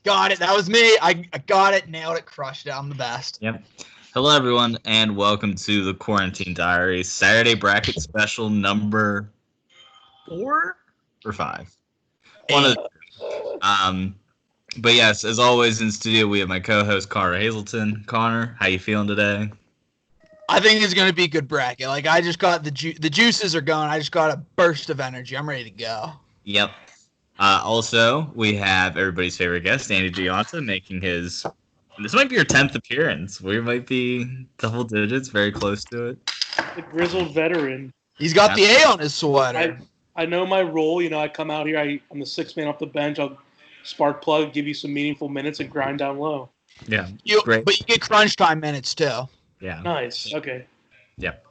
Got it. That was me. I got it. Nailed it. Crushed it. I'm the best. Yep. Hello, everyone, and welcome to the Quarantine Diaries Saturday bracket special number 4 or 5. One of the, but yes, as always in studio, we have my co-host Connor Hazelton. Connor, how you feeling today? I think it's going to be a good bracket. Like, I just got the juices are going. I just got a burst of energy. I'm ready to go. Yep. Also, we have everybody's favorite guest, Andy Gianta, making his... This might be your 10th appearance. We might be double digits, very close to it. The grizzled veteran. He's got the A on his sweater. I know my role. I come out here. I'm the sixth man off the bench. I'll spark plug, give you some meaningful minutes, and grind down low. Yeah, great. But you get crunch time minutes, too. Yeah. Nice. Okay. Yep.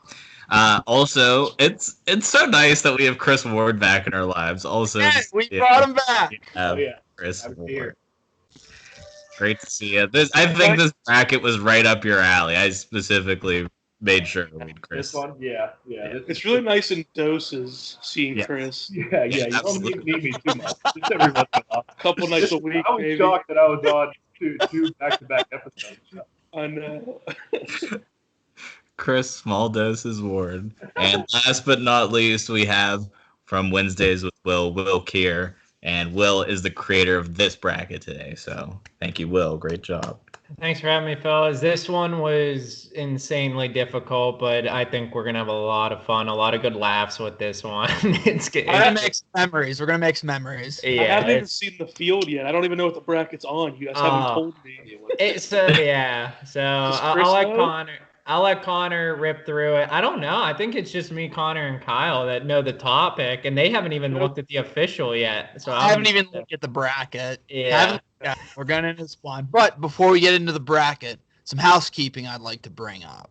Also, it's so nice that we have Chris Ward back in our lives. Also, we brought him back. Chris Ward. Great to see you. I think this bracket was right up your alley. I specifically made sure we'd Chris. This one, yeah. It's really nice in doses seeing Chris. Yeah. You don't need me too much. Just every once in a while. A couple nights a week. I was shocked that I was on two back-to-back episodes. I know. Chris Small Doses Ward. And last but not least, we have from Wednesdays with Will Keir. And Will is the creator of this bracket today. So thank you, Will. Great job. Thanks for having me, fellas. This one was insanely difficult, but I think we're going to have a lot of fun, a lot of good laughs with this one. It's We're going to make some memories. We're going to make some memories. Yeah, I haven't even seen the field yet. I don't even know what the bracket's on. You guys haven't told me. So I'll let Connor rip through it. I don't know. I think it's just me, Connor, and Kyle that know the topic, and they haven't even looked at the official yet. So I haven't even looked at the bracket. Yeah. We're going into this blind. But before we get into the bracket, some housekeeping I'd like to bring up.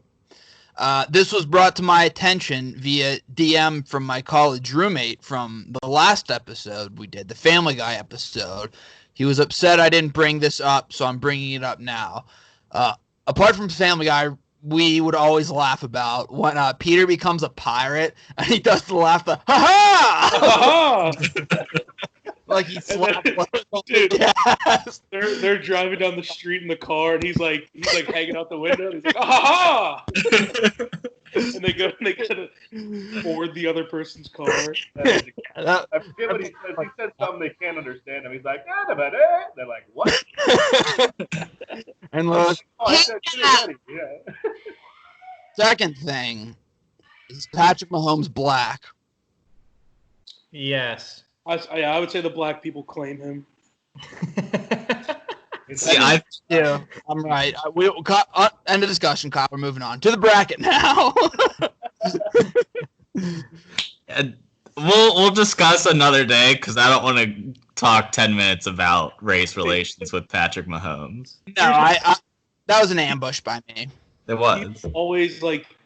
This was brought to my attention via DM from my college roommate from the last episode we did, the Family Guy episode. He was upset I didn't bring this up, so I'm bringing it up now. Apart from Family Guy, we would always laugh about when Peter becomes a pirate and he does the laugh, the ha ha! Like he slapped dude. Yes. They're driving down the street in the car and he's like hanging out the window and he's like, ha ha! And they go to board the other person's car. I forget what he says. He said something they can't understand him. He's like, they're like, what? And look, I said, yeah. Second thing is Patrick Mahomes black. Yes. I would say the black people claim him. Yeah, I'm right. End of discussion, Kyle. We're moving on to the bracket now. We'll discuss another day because I don't want to talk 10 minutes about race relations with Patrick Mahomes. No, I that was an ambush by me. It was. People always like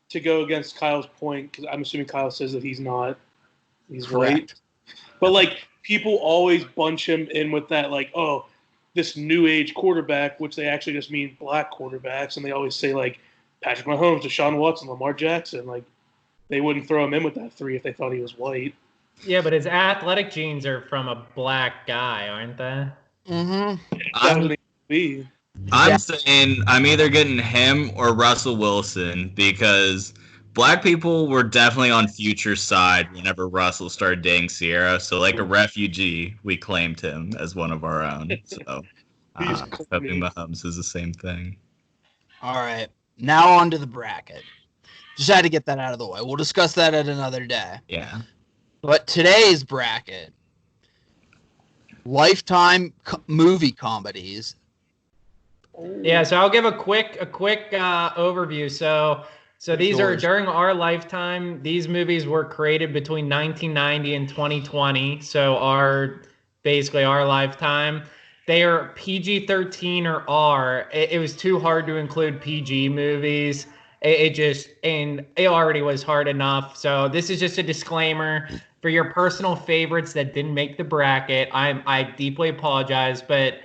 to go against Kyle's point because I'm assuming Kyle says that he's not. He's right. But like people always bunch him in with that like, oh, this new age quarterback, which they actually just mean black quarterbacks, and they always say like Patrick Mahomes, Deshaun Watson, Lamar Jackson. Like they wouldn't throw him in with that 3 if they thought he was white. Yeah, but his athletic genes are from a black guy, aren't they? Mm-hmm. I'm saying I'm either getting him or Russell Wilson because black people were definitely on Future's side whenever Russell started dating Sierra. So like a refugee, we claimed him as one of our own. So hoping Mahomes is the same thing. All right. Now on to the bracket. Just had to get that out of the way. We'll discuss that at another day. Yeah. But today's bracket, Lifetime movie comedies. Yeah, so I'll give a quick overview. So these are during our lifetime. These movies were created between 1990 and 2020. So basically our lifetime. They are PG-13 or R. It was too hard to include PG movies. And it already was hard enough. So this is just a disclaimer for your personal favorites that didn't make the bracket. I deeply apologize, but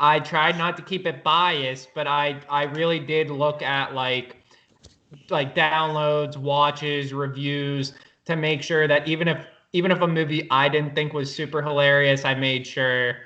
I tried not to keep it biased, but I really did look at like downloads, watches, reviews to make sure that even if a movie I didn't think was super hilarious, I made sure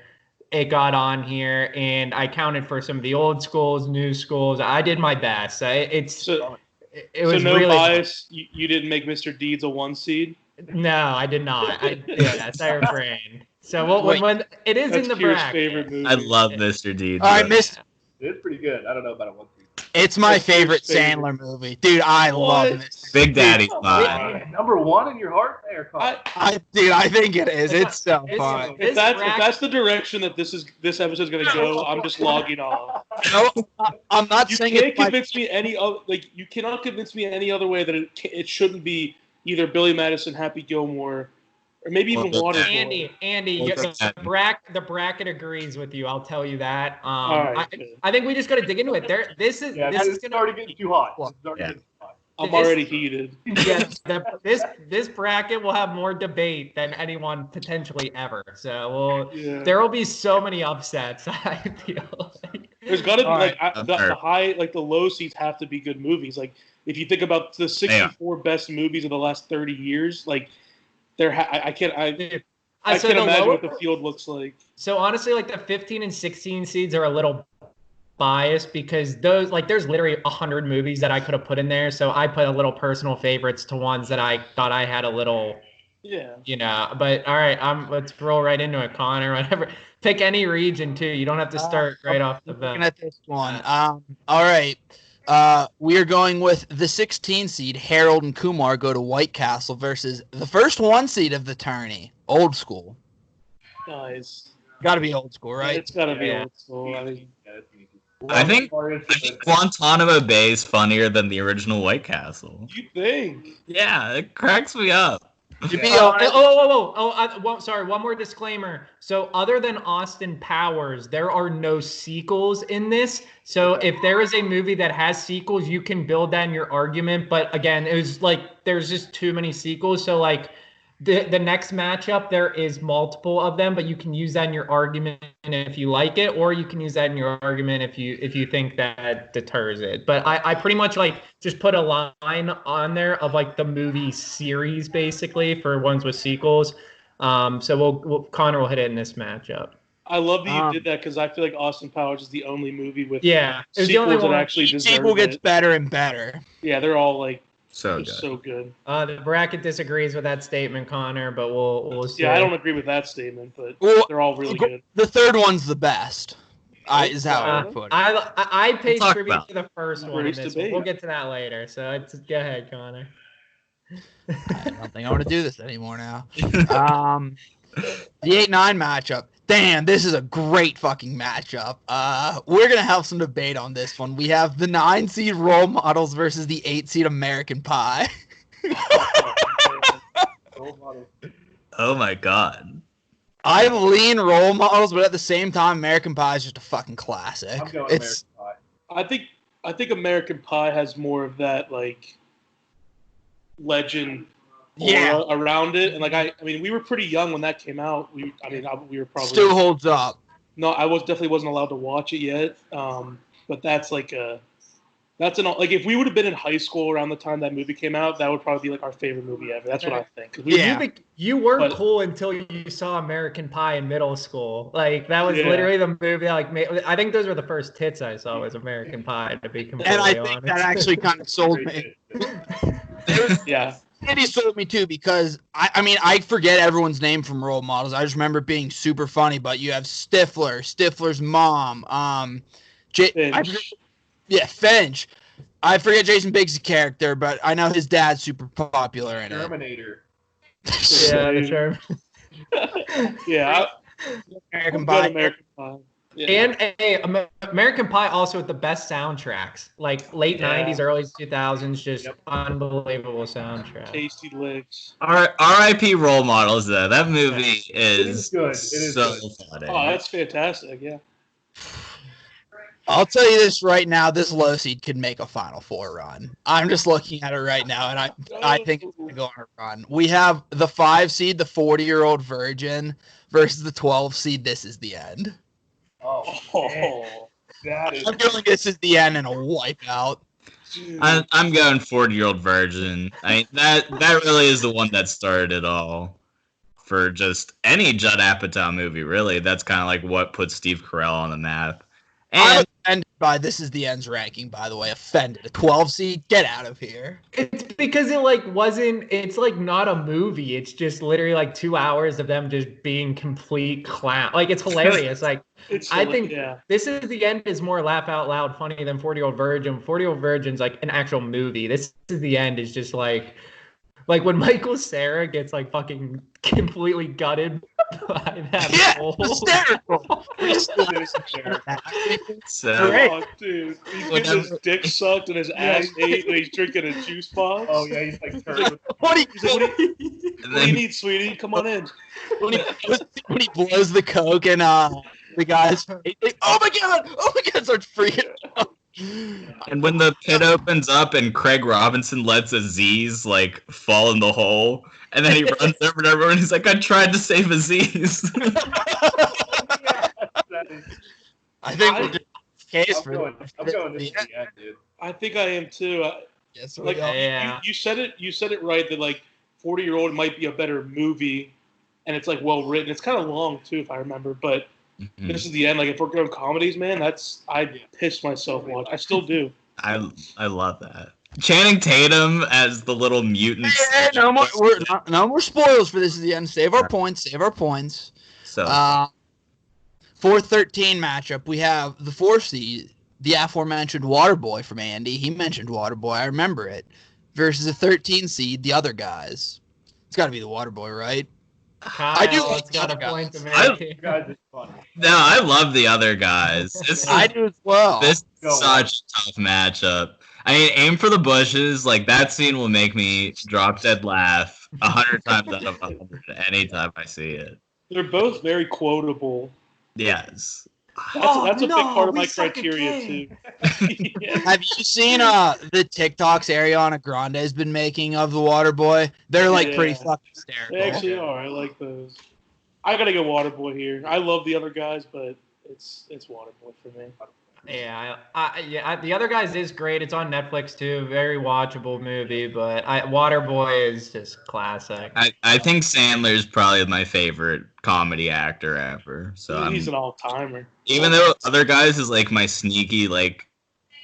it got on here, and I counted for some of the old schools, new schools. I did my best. It was no really bias. You didn't make Mr. Deeds a 1 seed. No, I did not. Yes, I refrained. So when it is in the Kira's bracket. favorite movie. I love Mr. Deeds. All right, Miss. It's pretty good. I don't know about a 1 seed. It's my That's favorite Kira's favorite. Sandler movie, dude. I love this. Big Daddy's mine. Number 1 in your heart there, Connor. I think it is. It's so fun. If that's the direction that this episode's gonna go, I'm just logging off. No, I'm not saying You it's can't convince me any other. Like you cannot convince me any other way that it shouldn't be either Billy Madison, Happy Gilmore, or maybe even Waterboy. Andy, the bracket agrees with you. I'll tell you that. All right, I think we just got to dig into it. This is already getting too hot. I'm already heated. Yes, this bracket will have more debate than anyone potentially ever. So there will be so many upsets. I feel like. There's got to be the low seeds have to be good movies. Like if you think about the 64 best movies of the last 30 years, like I can't imagine what the field looks like. So honestly, like the 15 and 16 seeds are a little biased because those there's literally 100 movies that I could have put in there. So I put a little personal favorites to ones that I thought I had a little, But all right, let's roll right into it, Connor. Whatever, pick any region too. You don't have to start right off the bat. Looking at this one. All right. We are going with the 16 seed. Harold and Kumar go to White Castle versus the first 1 seed of the tourney. Old school. Nice. Got to be old school, right? It's got to be old school. I think Guantanamo Bay is funnier than the original White Castle. You think? Yeah, it cracks me up. Sorry, one more disclaimer. So other than Austin Powers, there are no sequels in this. So if there is a movie that has sequels, you can build that in your argument. But again, it was there's just too many sequels. So the next matchup, there is multiple of them, but you can use that in your argument if you like it, or you can use that in your argument if you think that deters it. But I pretty much just put a line on there of the movie series basically for ones with sequels. So Connor will hit it in this matchup. I love that you did that because I feel like Austin Powers is the only movie with sequels that actually deserve it. Sequel gets better and better. Yeah, they're all so good. The bracket disagrees with that statement, Connor, but we'll see. Yeah, I don't agree with that statement, but they're all really good. The third one's the best. Is how I would put it. I paid tribute to the first one. We'll get to that later. So go ahead, Connor. I don't think I want to do this anymore now. The 8-9 matchup. Damn, this is a great fucking matchup. We're gonna have some debate on this one. We have the 9 seed Role Models versus the 8 seed American Pie. Oh my god. I lean Role Models, but at the same time, American Pie is just a fucking classic. I'm going American Pie. I think American Pie has more of that legend around it, and I mean we were pretty young when that came out. We were probably still holds up. No, I definitely wasn't allowed to watch it yet. But that's if we would have been in high school around the time that movie came out, that would probably be our favorite movie ever. That's what I think. You weren't cool until you saw American Pie in middle school. That was literally the movie. I think those were the first tits I saw was American Pie. To be completely honest, and I think that actually kind of sold me. Yeah. Andy sold me too because I forget everyone's name from Role Models. I just remember it being super funny. But you have Stifler's mom, Finch. Finch. I forget Jason Biggs' character, but I know his dad's super popular in Terminator. Sure. Yeah, American Pie. Yeah. And American Pie also with the best soundtracks, late 90s, early 2000s, just unbelievable soundtrack. Tasty licks. R.I.P. Role Models, though. That movie is good. so funny. Oh, that's fantastic, yeah. I'll tell you this right now, this low seed could make a Final Four run. I'm just looking at it right now, and I think it's going to go on a run. We have the 5 seed, the 40-year-old virgin, versus the 12 seed, This Is the End. I'm feeling This Is the End and a wipeout. I'm going 40-year-old virgin. That really is the one that started it all. for just any Judd Apatow movie, really. That's kind of like what puts Steve Carell on the map. I'm And offended by This Is the End's ranking, by the way. Offended. A 12 seed? Get out of here. It's because it like wasn't. It's like not a movie. It's just literally like 2 hours of them just being complete clown. Like it's hilarious. Like I think This Is the End is more laugh out loud funny than 40-Year-Old Virgin. 40-Year-Old Virgin's like an actual movie. This Is the End is just like when Michael Cera gets like fucking completely gutted by that hole. Hysterical. so, Oh, dude, he's getting his dick sucked and his ass ate, and he's drinking a juice box. Oh yeah, he's like turned. What do What do you need, sweetie? Come on in. when he blows the coke and the guys, oh my god, starts freaking out. and when the pit opens up and Craig Robinson lets Aziz like fall in the hole, and then he runs over to everyone, he's like, "I tried to save Aziz." I think we're just case for I'm going this to the end, dude. I think I am too. Yes, Like you said it right that like 40-Year-Old might be a better movie, and it's like well written. It's kind of long too, if I remember, but. This is the end. Like if we're going comedies, man, I pissed myself watching. I still do. I love that. Channing Tatum as the little mutant. Hey, no more spoilers for This Is the End. Save our points. So 4-13 matchup. We have the 4 seed, the aforementioned Waterboy from Andy. He mentioned Waterboy. I remember it. Versus the 13 seed, the other guys. It's got to be the Waterboy, right? Kyle, I do like got the a other point to guys. make. Guys, it's fun. no, I love the other guys. I do as well. This is such a tough matchup. I mean, Aim for the Bushes, like that scene will make me drop dead laugh 100 times out of 100 anytime I see it. They're both very quotable. Yes. That's a big part of my criteria too. Yeah. Have you seen the TikToks Ariana Grande has been making of the Waterboy? They're like pretty fucking hysterical. They actually are. I like those. I gotta go Waterboy here. I love the other guys, but it's Waterboy for me. Yeah, the other guys is great. It's on Netflix too. Very watchable movie, but Waterboy is just classic. I think Sandler's probably my favorite comedy actor ever. So he's an all-timer. Even though Other Guys is like my sneaky, like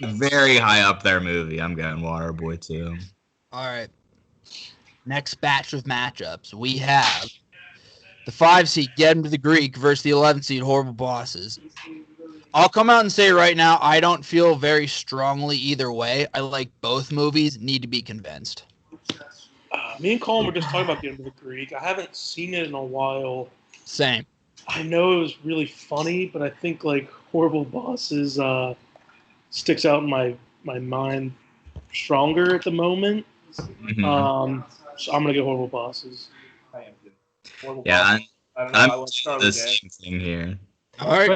very high up there movie, I'm going Waterboy too. All right. Next batch of matchups, we have the 5 seed Get Him to the Greek versus the 11 seed Horrible Bosses. I'll come out and say right now, I don't feel very strongly either way. I like both movies. Need to be convinced. Me and Colin were just talking about the end of the Greek. I haven't seen it in a while. Same. I know it was really funny, but I think like Horrible Bosses sticks out in my mind stronger at the moment. Mm-hmm. So I'm gonna go Horrible Bosses. I am too. Horrible Yeah, Bosses. I don't know. I I'm like the Charlie Day. same thing here. All right.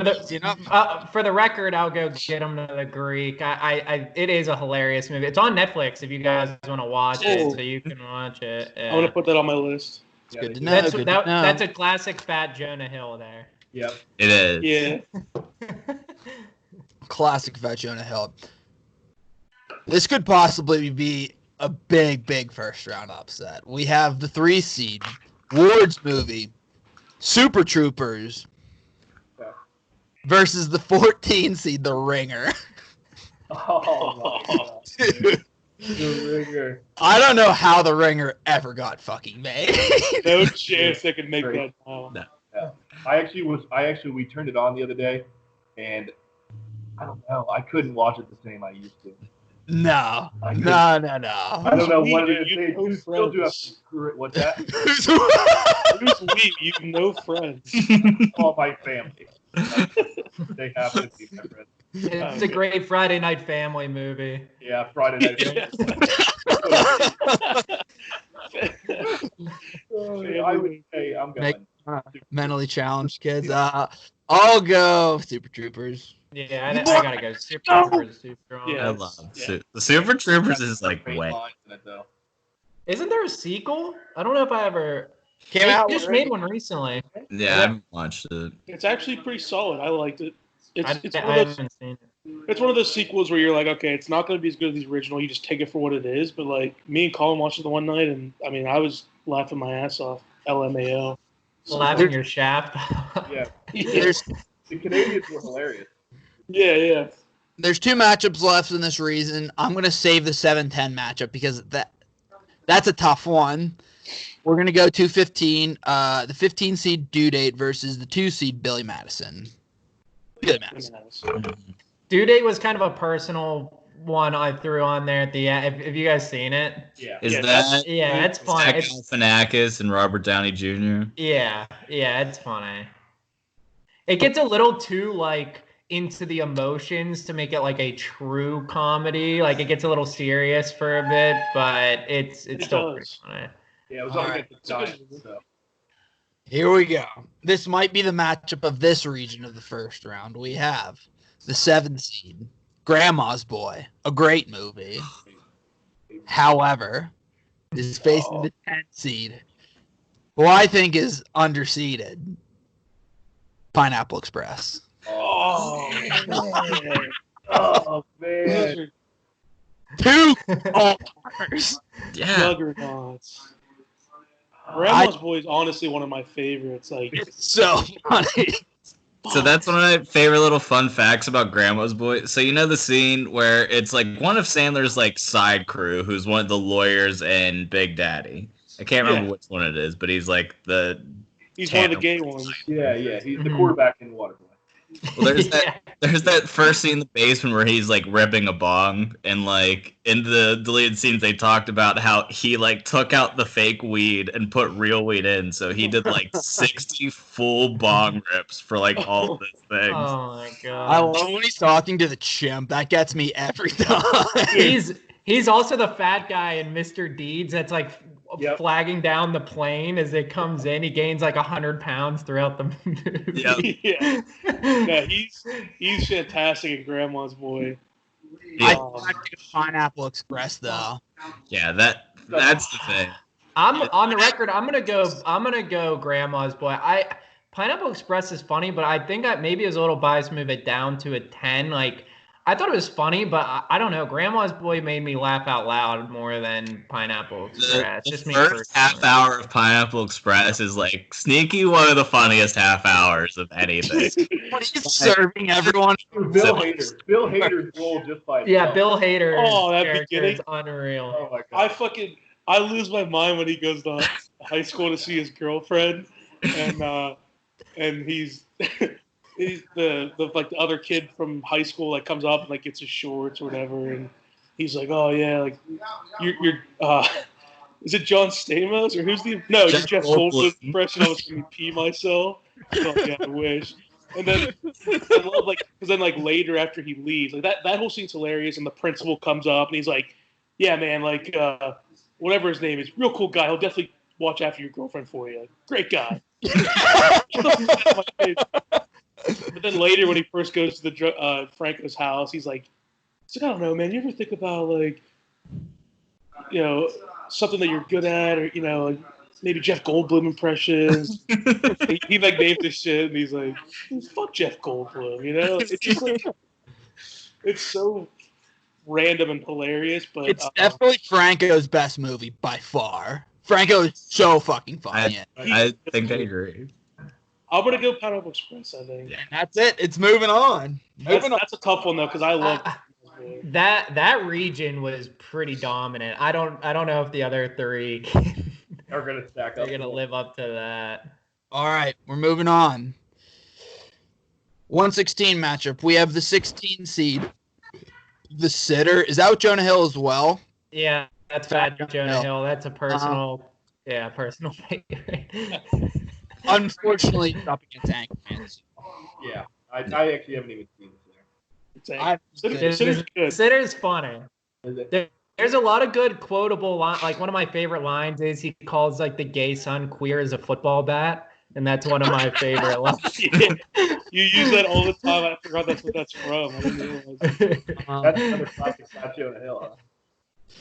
For the record, I'll go Get Him to the Greek. It is a hilarious movie. It's on Netflix if you guys want to watch it, so you can watch it. Yeah. I'm gonna put that on my list. Yeah, Good to know. That's a classic Fat Jonah Hill there. Yep. It is. Yeah. Classic Fat Jonah Hill. This could possibly be a big first round upset. We have the 3 seed Ward's movie, Super Troopers, versus the 14 seed The Ringer. Oh my god. Dude, The Ringer. I don't know how The Ringer ever got fucking made. No chance they could make that now. No. We turned it on the other day, and I don't know. I couldn't watch it the same I used to. No. I don't know what it is. They still do have to screw it. What's that? Who's we? You have no friends. All my family. They happen to be my friends. It's a great Friday night family movie. Yeah, Friday night. I would say I'm going. Mentally challenged kids. I'll go Super Troopers. Yeah, I gotta go. Super Troopers is too strong. Yeah. I love the Super Troopers is like Great way. lines in it, though. Isn't there a sequel? I don't know if I ever Came out. They just made one recently. Yeah, I haven't watched it. It's actually pretty solid. I liked it. I It's haven't seen it. it's one of those sequels where you're like, okay, it's not going to be as good as the original. You just take it for what it is. But like me and Colin watched it the one night, and I mean, I was laughing my ass off. LMAO. laughing your shaft. Yeah, There's the Canadians were hilarious. Yeah. there's two matchups left in this reason. I'm gonna save the 7-10 matchup because that's a tough one. We're gonna go 2-15. The 15 seed Due Date versus the 2 seed Billy Madison. Billy Madison. Due Date was kind of a personal one I threw on there at the end. Have you guys seen it? Yeah. Is Yeah, that It's fun. Zach Galifianakis and Robert Downey Jr.? Yeah, it's funny. It gets a little too like into the emotions to make it like a true comedy. Like it gets a little serious for a bit, but it's still pretty funny. Yeah, it was All all right. against the Giants. So. Here we go. This might be the matchup of this region of the first round. We have the 7 seed, Grandma's Boy, a great movie. However, is facing the 10 seed, who I think is underseeded, Pineapple Express. Oh, man. Oh man. Two all-timers. Yeah. Juggernauts. Grandma's Boy is honestly one of my favorites. Like, It's so funny. So that's one of my favorite little fun facts about Grandma's Boy. So you know the scene where it's like one of Sandler's like side crew, who's one of the lawyers in Big Daddy. I can't remember which one it is, but he's like he's one of the gay ones. Yeah. He's the quarterback in Waterboy. Well, there's that first scene in the basement where he's like ripping a bong, and like in the deleted scenes they talked about how he like took out the fake weed and put real weed in, so he did like 60 full bong rips for like all of those things. Oh my god! I love when he's talking to the chimp. That gets me every time. He's also the fat guy in Mr. Deeds that's like flagging down the plane as it comes in. He gains like 100 pounds throughout the movie. Yeah, he's fantastic in Grandma's Boy. I think Pineapple Express though. Yeah, that's the thing. I'm on the record. I'm gonna go Grandma's Boy. Pineapple Express is funny, but I think maybe it was a little biased to move it down to a 10. Like I thought it was funny, but I don't know. Grandma's Boy made me laugh out loud more than Pineapple Express. The Just me first half hour of Pineapple Express is like sneaky one of the funniest half hours of anything. When he's serving everyone. Bill Hader's role just by itself. Bill Hader. Oh, that character beginning is unreal. Oh my god. I lose my mind when he goes to high school to see his girlfriend, and he's he's the like the other kid from high school that comes up and like gets his shorts or whatever, and he's like, oh yeah, like you're is it John Stamos or who's the no Jeff Jeff Goldblum's impression? I was going to pee myself. Oh, yeah, I wish. And then I love like because then like later after he leaves, like that whole scene's hilarious, and the principal comes up and he's like, yeah man, like whatever his name is, real cool guy. He'll definitely watch after your girlfriend for you. Like, great guy. But then later, when he first goes to the Franco's house, he's like, I don't know, man. You ever think about like, you know, something that you're good at, or you know, like maybe Jeff Goldblum impressions? he like named this shit, and he's like, fuck Jeff Goldblum, you know? It's just like, it's so random and hilarious, but It's definitely Franco's best movie by far. Franco is so fucking funny. I think I agree. I'm gonna go Pineapple Express. I think. And that's it. It's moving on. That's a tough one though, because I love that region was pretty dominant. I don't know if the other three are gonna stack up. They're gonna live up to that. All right, we're moving on. 116 matchup. We have the 16 seed, the Sitter. Is that with Jonah Hill as well? Yeah, that's Fat Jonah Hill. That's a personal, personal favorite. Unfortunately, it's up against Anchorman. Yeah, I actually haven't even seen Sitter's good. Sitter's funny. There's a lot of good quotable lines. Like one of my favorite lines is he calls like the gay son queer as a football bat, and that's one of my favorite lines. Yeah. You use that all the time. I forgot that's what that's from. I didn't realize. That's another classic Fat Jonah Hill. Huh?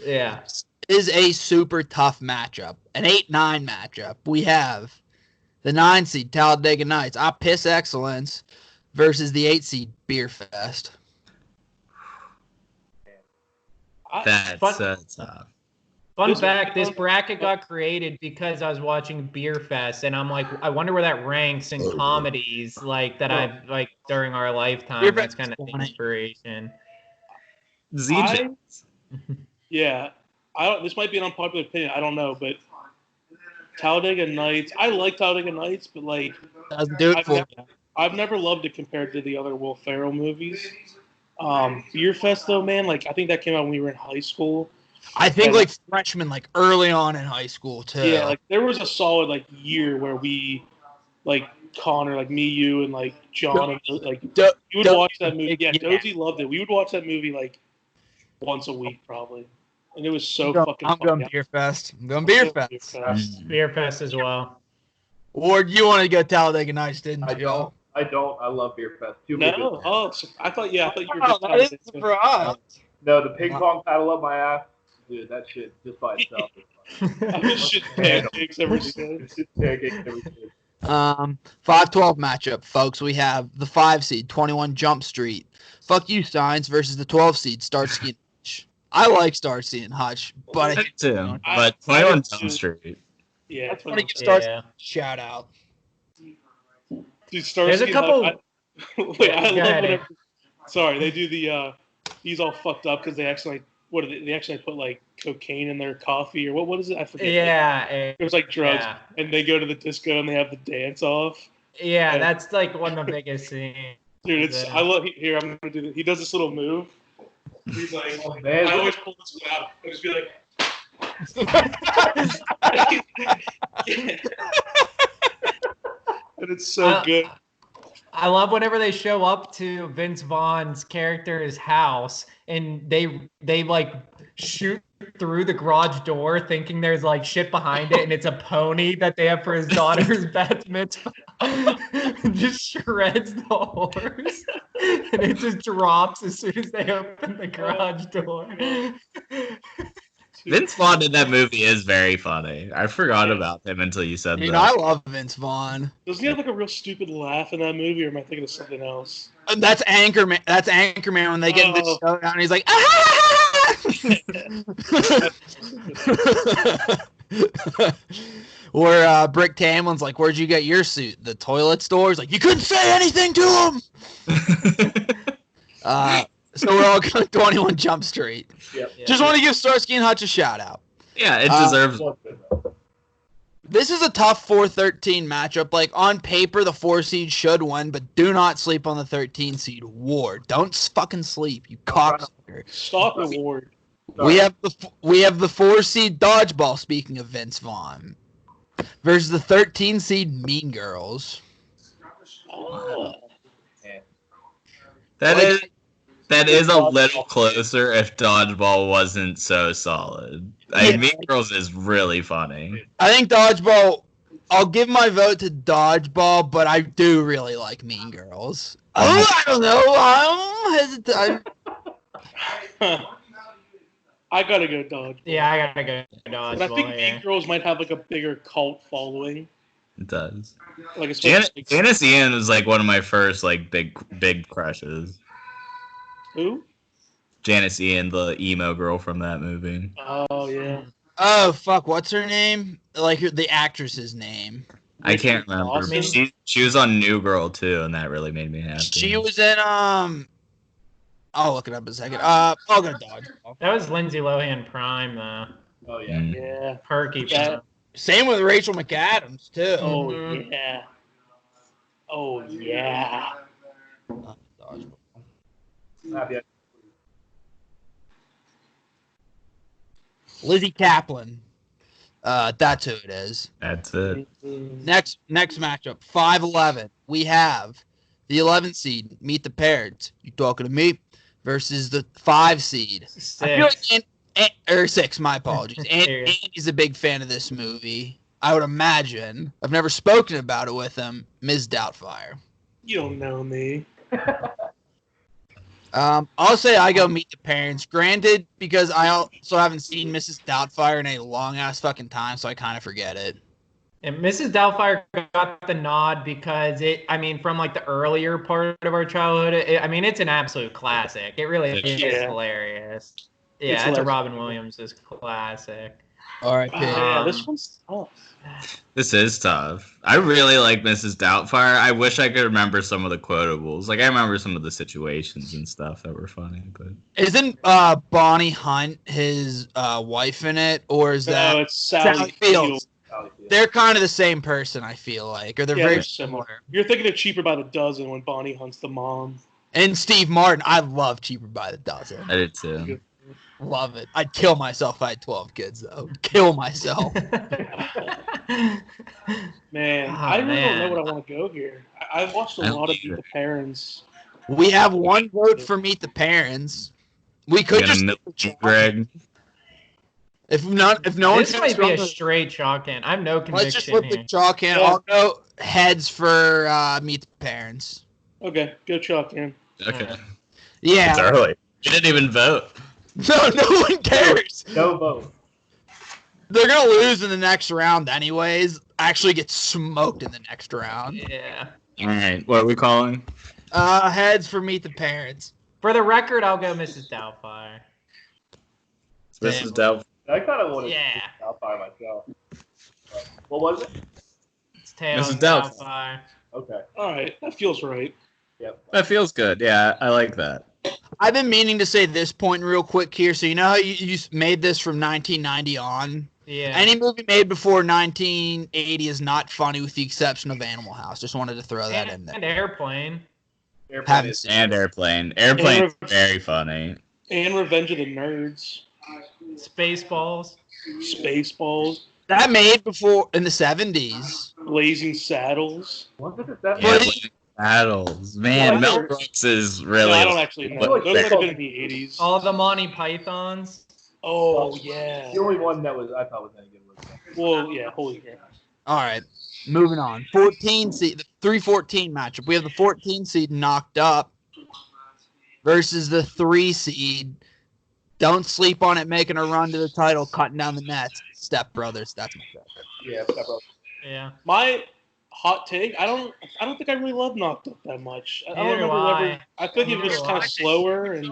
Yeah, is a super tough matchup. An 8-9 matchup. We have the 9 seed Talladega Nights, I Piss Excellence, versus the 8 seed Beer Fest. That's tough. Fun fact, this bracket got created because I was watching Beer Fest, and I'm like, I wonder where that ranks in comedies like that I've like during our lifetime. That's kind of the inspiration. Yeah. This might be an unpopular opinion. I don't know, but Talladega Nights. I like Talladega Nights, but like, Doesn't do it for you. I've never loved it compared to the other Will Ferrell movies. Beer Fest, though, man. Like, I think that came out when we were in high school. I think like freshmen, like early on in high school too. Yeah, like there was a solid like year where we, like Connor, like me, you, and like John, and like you would watch that movie. Yeah, Dozy loved it. We would watch that movie like once a week probably, and it was so fucking. I'm going Beer Fest. I'm going Beer Fest. Beer Fest as well. Or you want to go Talladega Nights, didn't you? I don't. I love Beer Fest. No. Oh, so I thought you were. Oh, that is for us. No, the ping pong paddle up my ass. Dude, that shit just by itself. I was shit pancakes ever since. 5-12 matchup, folks. We have the 5 seed, 21 Jump Street. Fuck you, Steins, versus the 12 seed, Starsky and Hutch. I like Starsky and Hutch, but I do. But 21 Jump Street. Yeah, I want to give Starsky a shout out. Dude, Starsky. There's a couple. I love whenever. Sorry, they do the. He's all fucked up because they actually. What do they actually put like cocaine in their coffee or what is it? I forget. Yeah, it was like drugs, and they go to the disco and they have the dance off. Yeah, that's like one of the biggest scenes. Dude, I love here. I'm gonna do this. He does this little move. He's like, oh, man. I always pull this one out. I just be like, and it's so good. I love whenever they show up to Vince Vaughn's character's house and they like shoot through the garage door thinking there's like shit behind it and it's a pony that they have for his daughter's bat mitzvah. Just shreds the horse and it just drops as soon as they open the garage door. Vince Vaughn in that movie is very funny. I forgot about him until you said that. I love Vince Vaughn. Doesn't he have like a real stupid laugh in that movie, or am I thinking of something else? That's Anchorman. That's Anchorman when they get in the showdown and he's like, Or Brick Tamlin's like, where'd you get your suit? The toilet store? He's like, you couldn't say anything to him! So we're all going 21 Jump Street. Yep. Just want to give Starsky and Hutch a shout out. Yeah, it deserves it. This is a tough 4-13 matchup. Like, on paper, the 4 seed should win, but do not sleep on the 13 seed, Ward. Don't fucking sleep, you cocksucker. Stop it, Ward. We have the 4 seed Dodgeball, speaking of Vince Vaughn, versus the 13 seed Mean Girls. Oh. That is a little closer if Dodgeball wasn't so solid. Mean Girls is really funny. I think Dodgeball, I'll give my vote to Dodgeball, but I do really like Mean Girls. I don't know. I'm hesitant. I gotta go Dodgeball. Yeah, I gotta go Dodgeball. But I think Mean Girls might have like a bigger cult following. It does. Like Janice Ian was like one of my first like big crushes. Who? Janice Ian, the emo girl from that movie. Oh yeah. Oh fuck! What's her name? Like the actress's name. I can't remember. But she was on New Girl too, and that really made me happy. She was in I'll look it up in a second. I'll go Dodgeball. That was Lindsay Lohan Prime though. Oh yeah. Yeah. Perky. Yeah. Same with Rachel McAdams too. Oh yeah. Oh yeah. Dodgeball. Lizzie Kaplan. That's who it is. That's it. Next matchup, 5-11. We have the 11 seed, Meet the Parents. You talking to me? Versus the 5 seed. 6. I feel like 6. My apologies. Andy's a big fan of this movie. I would imagine. I've never spoken about it with him. Ms. Doubtfire. You don't know me. I'll say I go Meet the Parents. Granted, because I also haven't seen Mrs. Doubtfire in a long-ass fucking time, so I kind of forget it. And Mrs. Doubtfire got the nod because from like the earlier part of our childhood, it's an absolute classic. It really is hilarious. Yeah, it's a Robin Williams' classic. R.I.P. Yeah, this one's tough. This is tough. I really like Mrs. Doubtfire. I wish I could remember some of the quotables. Like I remember some of the situations and stuff that were funny, but Isn't Bonnie Hunt his wife in it, or is that No, it's Sally Fields. They're kind of the same person, I feel like, or they're very they're similar. You're thinking of Cheaper by the Dozen when Bonnie Hunt's the mom. And Steve Martin, I love Cheaper by the Dozen. I did too. Love it. I'd kill myself if I had 12 kids, though. Kill myself. Man, I really don't know what I want to go here. I've watched a lot of Meet the Parents. We have one vote for Meet the Parents. We could just Greg. If no one. This might be a straight chalk in. I have no conviction. Let's just flip here. the chalk in. I'll go heads for Meet the Parents. Okay, go chalk in. Okay. Yeah. It's early. You didn't even vote. No one cares. No vote. They're gonna lose in the next round anyways. Actually get smoked in the next round. Yeah. All right. What are we calling? Heads for Meet the Parents. For the record, I'll go Mrs. Doubtfire. Mrs. Doubtfire. I kind of want to Yeah. Doubtfire myself. What was it? It's Tails Mrs. Doubtfire. Doubtfire. Okay. All right, that feels right. Yep. That feels good. Yeah, I like that. I've been meaning to say this point real quick here. So you know how you made this from 1990 on? Yeah. Any movie made before 1980 is not funny with the exception of Animal House. Just wanted to throw that in there. And Airplane. Haven't seen And Airplane. Airplane's very funny. And Revenge of the Nerds. Spaceballs. Spaceballs. That made before in the 70s. Blazing Saddles. Was it that? Yeah, But Battles. Man, Yeah, Mel they're- Brooks is really. No, I don't actually know. But Those might have been in the 80s. All the Monty Pythons. Oh, yeah. The only one that was I thought was any good was. Well, yeah, holy crap. All right, moving on. 14 seed, the 3-14 matchup. We have the 14 seed knocked up versus the 3 seed. Don't sleep on it, making a run to the title, cutting down the nets. Step Brothers. That's my pick. Yeah, Step Brothers. Yeah. My hot take, I don't think I really love Knocked Up that much. I don't Neither remember do I. ever. I think it was Neither do kind of I. slower and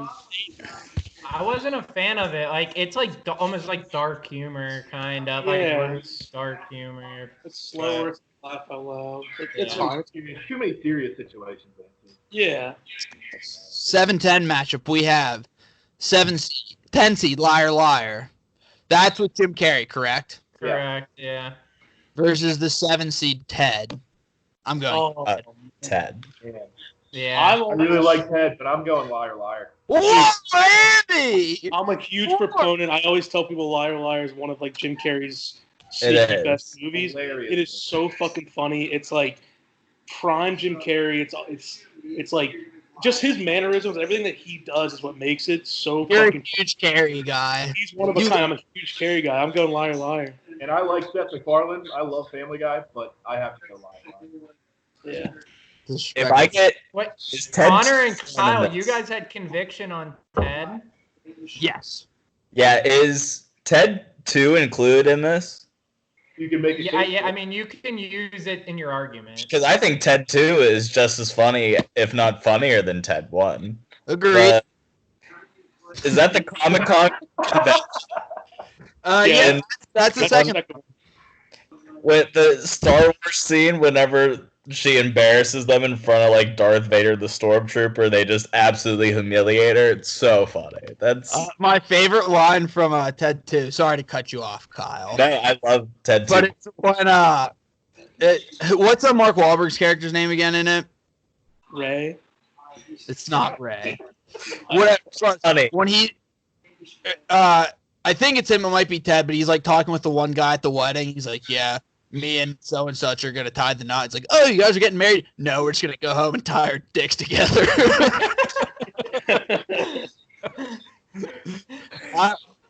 I wasn't a fan of it. Like it's like almost like dark humor, kind of like Yeah. gross dark humor. it's slower. It's laugh out loud. It's Yeah. fine. Too many serious situations. Yeah. 7-10 matchup. We have 10 seed Liar Liar. That's with Jim Carrey, correct? Correct. Yeah. Versus the 7 seed Ted. I'm going. Oh, Ted. Man. Yeah. I I really like Ted, but I'm going Liar Liar. Whoa, Andy! I'm a huge proponent. I always tell people Liar Liar is one of like Jim Carrey's It sneaky is. best movies. Hilarious. It is so fucking funny. It's like prime Jim Carrey. It's like just his mannerisms, everything that he does is what makes it so You're a fucking. huge Carrey guy. He's one of a kind. I'm a huge Carrey guy. I'm going Liar Liar. And I like Seth MacFarlane. I love Family Guy, but I have to go Liar Liar. Yeah. If I get What? is Ted Connor and one of Kyle, this? you guys had conviction on Ted. Yes. Yeah, is Ted 2 included in this? You can make it. Yeah. I mean, you can use it in your argument. Because I think Ted 2 is just as funny, if not funnier, than Ted 1. Agreed. But is that the Comic Con convention Yeah, that's the second. with the Star Wars scene whenever she embarrasses them in front of like Darth Vader, the Stormtrooper? They just absolutely humiliate her. It's so funny. That's My favorite line from Ted 2. Sorry to cut you off, Kyle. no, I love Ted 2. But it's when what's Mark Wahlberg's character's name again in it? Ray. It's not Ray. What? funny. When he, I think it's him. It might be Ted, but he's like talking with the one guy at the wedding. He's like, "Yeah, me and so and such are gonna tie the knot." It's like, "Oh, you guys are getting married?" No, we're just gonna go home and tie our dicks together.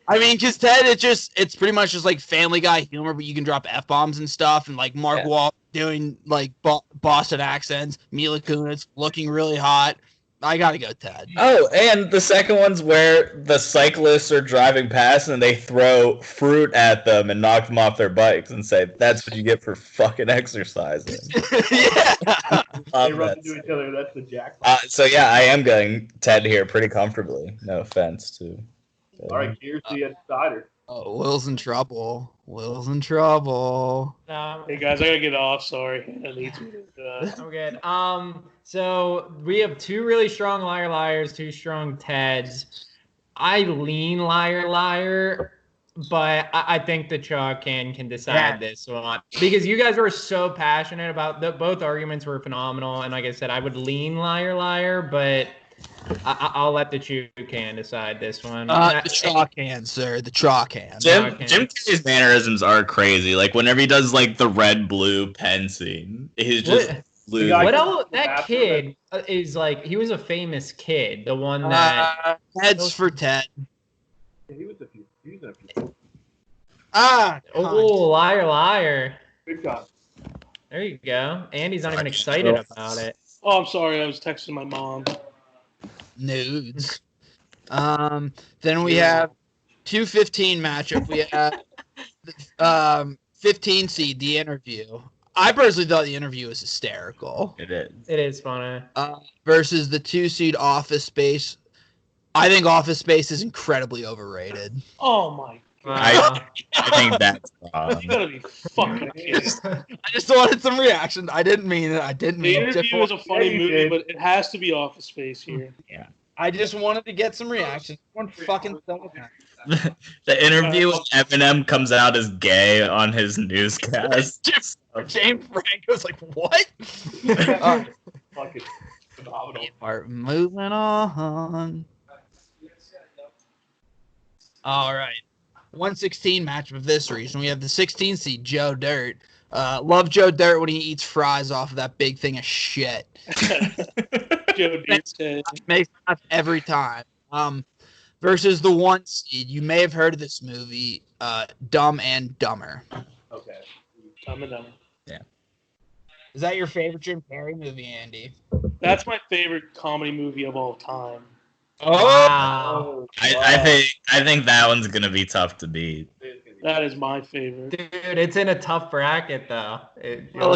I mean, because Ted, it's pretty much just like Family Guy humor, but you can drop F-bombs and stuff, and like Mark Wahlberg doing like Boston accents, Mila Kunis looking really hot. I gotta go Ted. Oh, and the second one's where the cyclists are driving past and they throw fruit at them and knock them off their bikes and say, "That's what you get for fucking exercising." Yeah. They run into each other. That's the jackpot. So yeah, I am going Ted here pretty comfortably. No offense to. All right, here's the decider. Oh, Will's in trouble. Will's in trouble. Hey guys, I gotta get off. Sorry, I need to. I'm good. So we have two really strong liar liars, two strong Teds. I lean liar liar, but I think the chalk can decide this one because you guys were so passionate about both arguments were phenomenal, and like I said, I would lean liar liar, but I'll let the can decide this one. The chalk hand, sir. The chalk hand. Jim Carrey's mannerisms are crazy. Like whenever he does like the red blue pen scene, he's just blue. What else? That kid is like he was a famous kid. The one that heads for Ted. Yeah, he was in a few. Liar liar. Big time. There you go. Andy's not even excited about it. Oh, I'm sorry. I was texting my mom. Nudes. Then we have 2-15 matchup. We have 15 seed, The Interview. I personally thought The Interview was hysterical. It is. It is funny. Versus the 2 seed Office Space. I think Office Space is incredibly overrated. Oh my I think that's wrong. You gotta be fucking kidding. I just wanted some reaction. I didn't mean it. I didn't The mean it. Interview is a funny movie, but it has to be Office Space here. Yeah. I just wanted to get some reaction. One fucking The Interview with Eminem comes out as gay on his newscast. James Franco's like, what? Fucking phenomenal. Moving on. All right. 116 matchup of this region. We have the 16 seed Joe Dirt. Love Joe Dirt when he eats fries off of that big thing of shit. Joe Dirt makes sense every time. Versus the 1 seed. You may have heard of this movie, Dumb and Dumber. Okay. Dumb and Dumber. Yeah. Is that your favorite Jim Carrey movie, Andy? That's my favorite comedy movie of all time. Oh, wow. I think that one's gonna be tough to beat. That is my favorite. Dude, it's in a tough bracket though. Now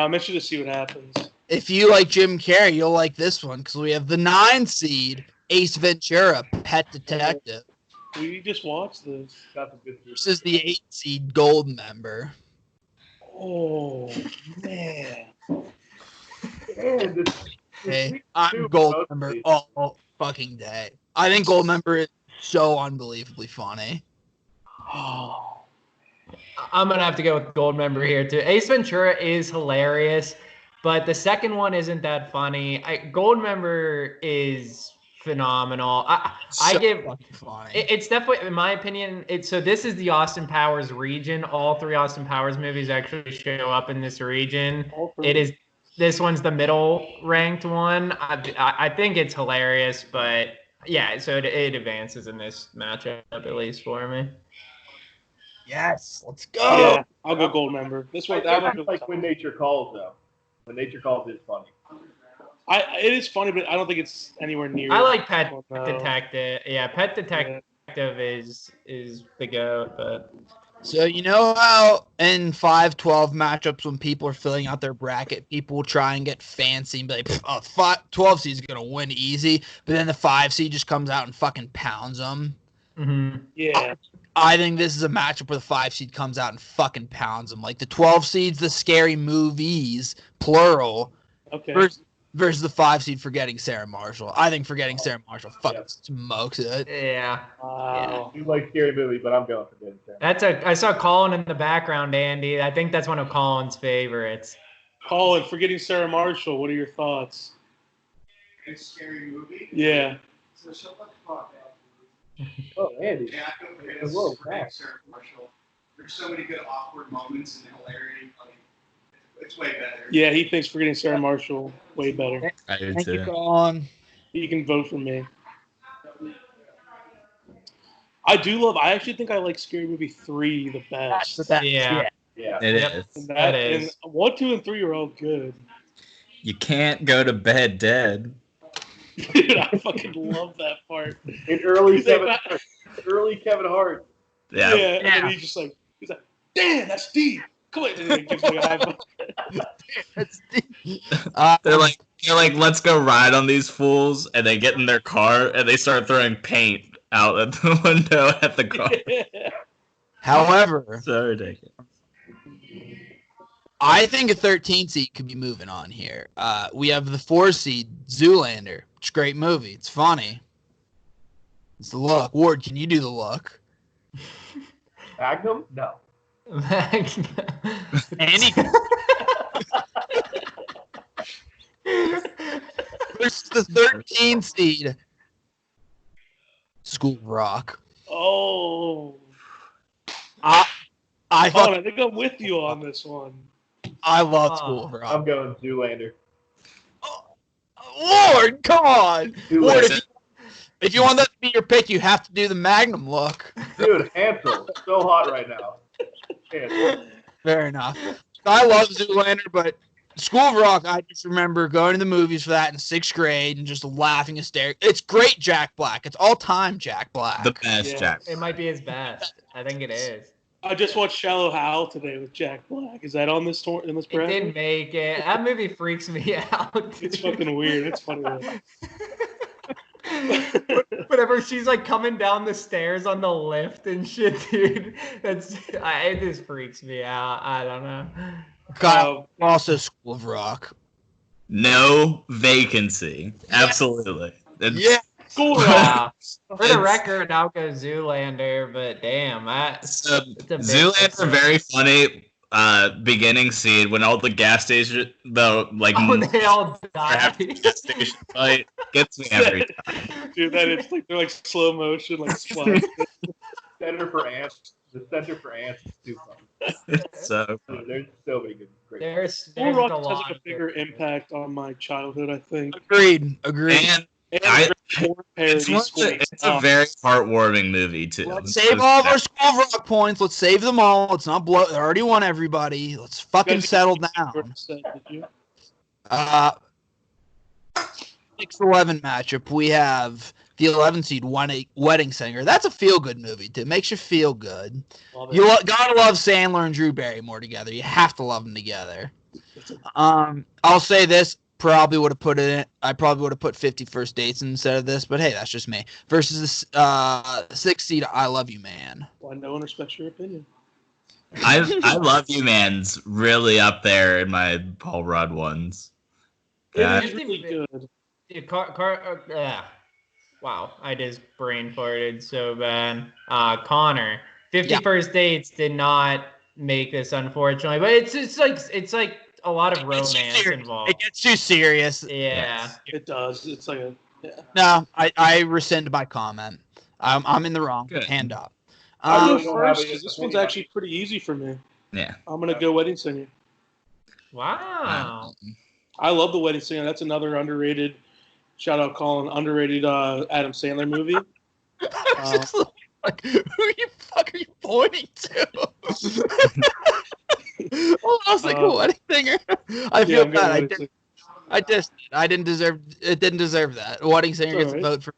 I'm interested to see what happens. If you like Jim Carrey, you'll like this one because we have the 9 seed Ace Ventura, Pet Detective. We just watched this. Versus the 8 seed Gold Member. Oh man. Hey, I'm Gold Member all fucking day. I think Gold Member is so unbelievably funny. Oh. I'm gonna have to go with Gold Member here too. Ace Ventura is hilarious, but the second one isn't that funny. Gold Member is phenomenal. It's definitely, in my opinion, so this is the Austin Powers region. All 3 Austin Powers movies actually show up in this region. This one's the middle ranked one. I think it's hilarious, but yeah, so it advances in this matchup at least for me. Yes, let's go. Yeah, I'll go Gold Member. This one, I like When Nature Calls though. When Nature Calls is funny. It is funny, but I don't think it's anywhere near. I like Pet Detective. Yeah, Pet Detective is the GOAT, but. So you know how in 5-12 matchups when people are filling out their bracket, people will try and get fancy and be like, 12 seed is going to win easy, but then the 5 seed just comes out and fucking pounds them. Mm-hmm. Yeah. I think this is a matchup where the 5 seed comes out and fucking pounds them. Like the 12 seeds, the scary movies, plural. Okay. Versus the 5 seed Forgetting Sarah Marshall. I think Forgetting Sarah Marshall fucking smokes it. Yeah. Wow. You like scary movie, but I'm going Forgetting Sarah. I saw Colin in the background, Andy. I think that's one of Colin's favorites. Colin, Forgetting Sarah Marshall. What are your thoughts? A scary movie? Yeah. So shut the fuck up. Oh, Andy. Yeah, I feel great. Forgetting Sarah Marshall. There's so many good awkward moments and hilarity. It's way better. Yeah, he thinks Forgetting Sarah Marshall way better. I do Thank too. you, Colin. You can vote for me. I actually think I like Scary Movie 3 the best. Yeah. It is. That is. And 1, 2, and 3 are all good. You can't go to bed dead. Dude, I fucking love that part. In early Kevin Hart. Yeah. And then he's like, damn, that's deep. Come on. And then he gives me a high five. That's deep. They're like, let's go ride on these fools, and they get in their car and they start throwing paint out at the window at the car. However, So ridiculous. I think a 13 seed could be moving on here. We have the 4 seed, Zoolander. It's a great movie. It's funny. It's the look. Ward, can you do the look? Magnum? No. Any. Versus the 13 seed, School of Rock. Oh. I I thought think I'm with you on this one. I love School of I'm Rock. going Zoolander. Lord, come on. Ward, Zoolander. if you want that to be your pick, you have to do the Magnum look. Dude, Hansel. So hot right now. Hansel. Fair enough. I love Zoolander, but School of Rock, I just remember going to the movies for that in 6th grade and just laughing hysterically. It's great Jack Black. It's all-time Jack Black. The best Yeah. Jack. It might be his best. I think it is. I just watched Shallow Hal today with Jack Black. Is that on this in this It bracket? didn't make it. That movie freaks me out. It's fucking weird. It's funny. Whenever she's like coming down the stairs on the lift and shit, dude, it just freaks me out. I don't know. Kyle, also School of Rock. No vacancy. Absolutely. It's- Yeah. School Wow. For the It's- record, I'll go Zoolander, but damn, it's a big Zoolander, very funny. Beginning scene when all the gas station, they all die. gas station fight gets me every time. Dude, that is like they're like slow motion, like slide. Center for Ants. The Center for Ants is too fun. It's so funny. Dude, there's so many good. Great. There's School a Rock has lot like a of bigger good- impact on my childhood, I think. Agreed. And And I- porn it's, parody School. it's a very heartwarming movie too. Let's save all of our School of Rock points. Let's save them all. Let's not blow. They already won everybody. Let's fucking settle down. Did you? 6-11 matchup. We have the 11 seed Wedding Singer. That's a feel good movie too. Makes you feel good. Love it. You gotta love Sandler and Drew Barrymore together. You have to love them together. I'll say this. Probably would have put it in. I probably would have put 50 First Dates instead of this, but hey, that's just me. Versus the 6th seed I Love You Man. Well, I know and respect your opinion. I Love You Man's really up there in my Paul Rudd ones. Yeah. It is really good. Wow, I just brain farted so bad. Connor, 50 Yeah. First Dates did not make this, unfortunately, but it's like a lot of It gets too romance serious. involved. It gets too serious. Yeah. It does. It's like a No, I rescind my comment. I'm in the wrong. Good. Hand up. I'll Um, go first because this one's actually pretty easy for me. Yeah. I'm gonna go Wedding Singer. Wow. I love the Wedding Singer. That's another underrated. Shout out, Colin. Underrated Adam Sandler movie. I was just like, who the fuck are you pointing to? Well, I was like, Wedding Singer. I feel I'm going bad. Wedding Singer. I didn't deserve. It didn't deserve that. Wedding Singer gets a alright. vote for.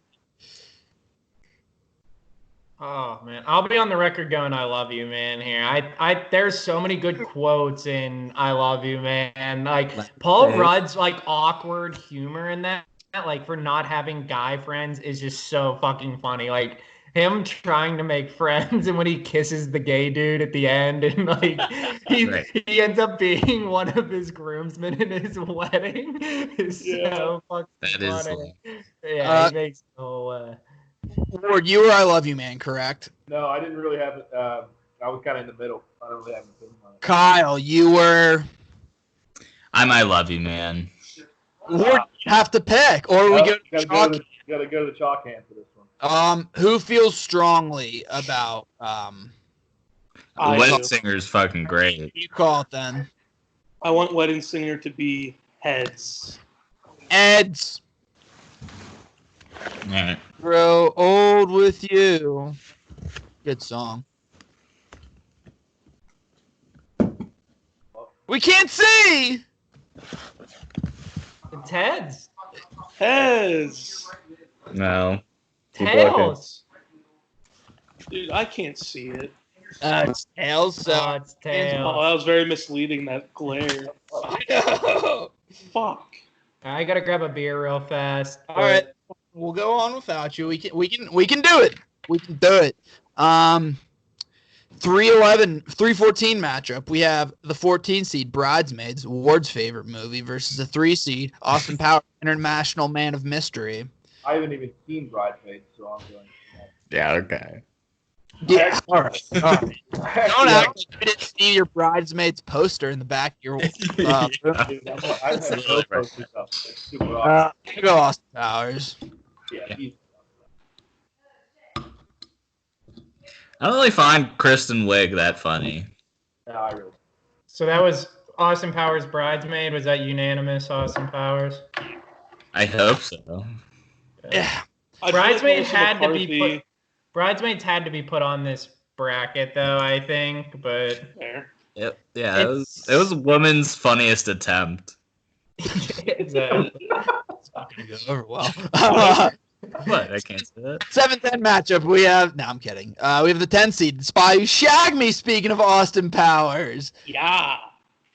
Oh man, I'll be on the record going, "I love you, man." Here, there's so many good quotes in "I love you, man." Like Paul Rudd's like awkward humor in that, like for not having guy friends, is just so fucking funny. Like him trying to make friends, and when he kisses the gay dude at the end, and like he ends up being one of his groomsmen in his wedding, is so fucking That is funny. funny. Yeah, he makes no. Ward, you were I Love You Man, correct? No, I didn't really have it. I was kind of in the middle. I don't really have an opinion on it. Kyle, you were. I Love You Man. Ward, you have to pick, or we go to gotta chalk. go to the chalk hand for this one. Who feels strongly about I Wedding do. Singer's fucking great. you call it then? I want Wedding Singer to be heads. Ed's All right. Grow Old With You. Good song. We can't see. It's heads. Heads. No. Tails. Dude, I can't see it. It's tails. So It's tails. Oh, that was very misleading, that glare. I know. Fuck. I gotta grab a beer real fast. All right, we'll go on without you. We can do it. We can do it. 314 matchup. We have the 14 seed Bridesmaids, Ward's favorite movie, versus the 3 seed Austin Powers, International Man of Mystery. I haven't even seen Bridesmaids, so I'm going. Yeah, okay. Yeah, all right. Don't Actually, act like you didn't see your Bridesmaids poster in the back of your room. I've had no posters up. It's super awesome. I'll go Austin Powers. Yeah, he's I don't really find Kristen Wiig that funny. I really. So that was Austin Powers' Bridesmaid. Was that unanimous, Austin Powers? I hope so. Yeah. Bridesmaids had to be put on this bracket, though. I think, but Yep. Yeah, it was a woman's funniest attempt. exactly. It's not gonna go over well. What? I can't say that. 7-10 matchup. We have. No, I'm kidding. We have the 10 seed Spy Who Shagged Me. Speaking of Austin Powers, Yeah.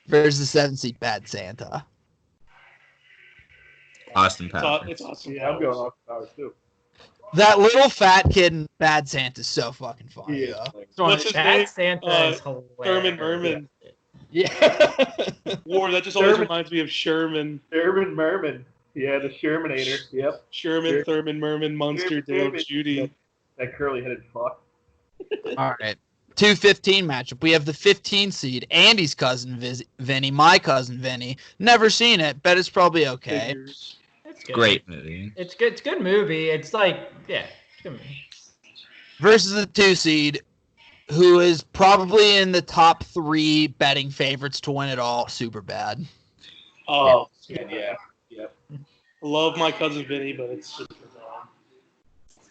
versus the 7 seed Bad Santa. Austin Powers. It's awesome. Yeah, I'm going Austin Powers too. That little fat kid in Bad Santa is so fucking funny. He is. Though. What's his name? That Santa is hilarious. Thurman Merman. Yeah. War. That just always Sherman. reminds me of Sherman. Sherman Merman. Yeah, the Shermanator. Yep. Sherman, Thurman, Merman, Munster, Dale, Sherman. Judy. Yep. That curly-headed fuck. All right. 2-15 matchup. We have the 15 seed Andy's cousin Vinny, my cousin Vinny. Never seen it, bet it's probably okay. Figures. It's good. Great movie. It's good. It's a good movie. It's like, yeah, it's a good movie. Versus the 2 seed, who is probably in the top 3 betting favorites to win it all. Super bad. Oh, Yeah. Yep. love my cousin Vinny, but it's super bad.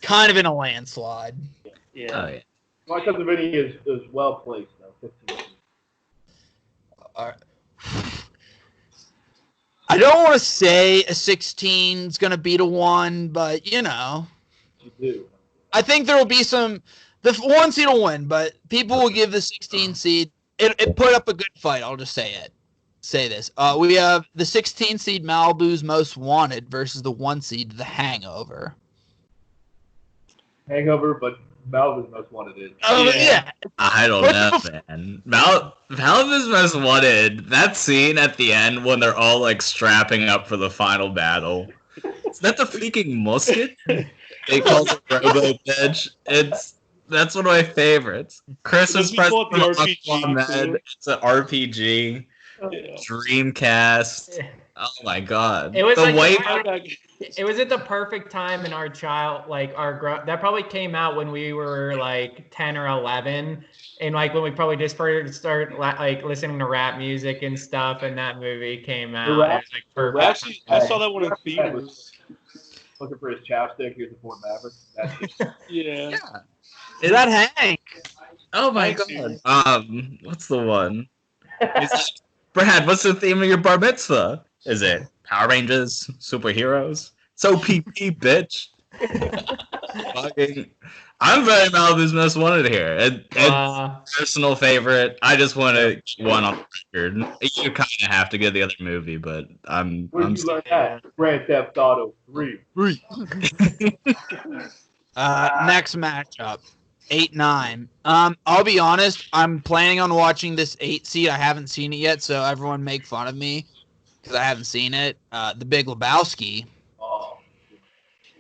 Kind of in a landslide. Yeah. Oh yeah. My cousin Vinny is well placed though. 15. All right. I don't want to say a 16 is going to beat a 1, but, you know. You do. I think there will be some. The 1 seed will win, but people will give the 16 seed. It put up a good fight. I'll just say it. Say this. We have the 16 seed Malibu's Most Wanted versus the 1 seed The Hangover. Hangover, but Malibu's Most Wanted is. Oh Yeah. yeah. I don't know, man. Malibu's Most Wanted. That scene at the end when they're all like strapping up for the final battle. Is that the freaking musket? They call it Robo Bitch. That's one of my favorites. Christmas Doesn't he call present it the from RPG Uncle too? It's an RPG. Yeah. Dreamcast. Oh my god. It was the like white. it was at the perfect time in our that probably came out when we were like 10 or 11, and like when we probably just first started like listening to rap music and stuff, and that movie came out. It was like perfect. Actually, I saw that one in theaters. Looking for his chapstick. Here's the Ford Maverick. That's it. Yeah. Is that Hank? Oh my Thanks, god. What's the one? Brad, what's the theme of your bar mitzvah? Is it Power Rangers, superheroes? So PP, bitch. Fucking, I'm very Malibu's Most Wanted here. It's personal favorite. I just want to get one on the record. You kind of have to get the other movie, but Where did you learn that? Grand Theft Auto 3. Next matchup. 8-9. I'll be honest. I'm planning on watching this 8 seed. I haven't seen it yet, so everyone make fun of me because I haven't seen it. The Big Lebowski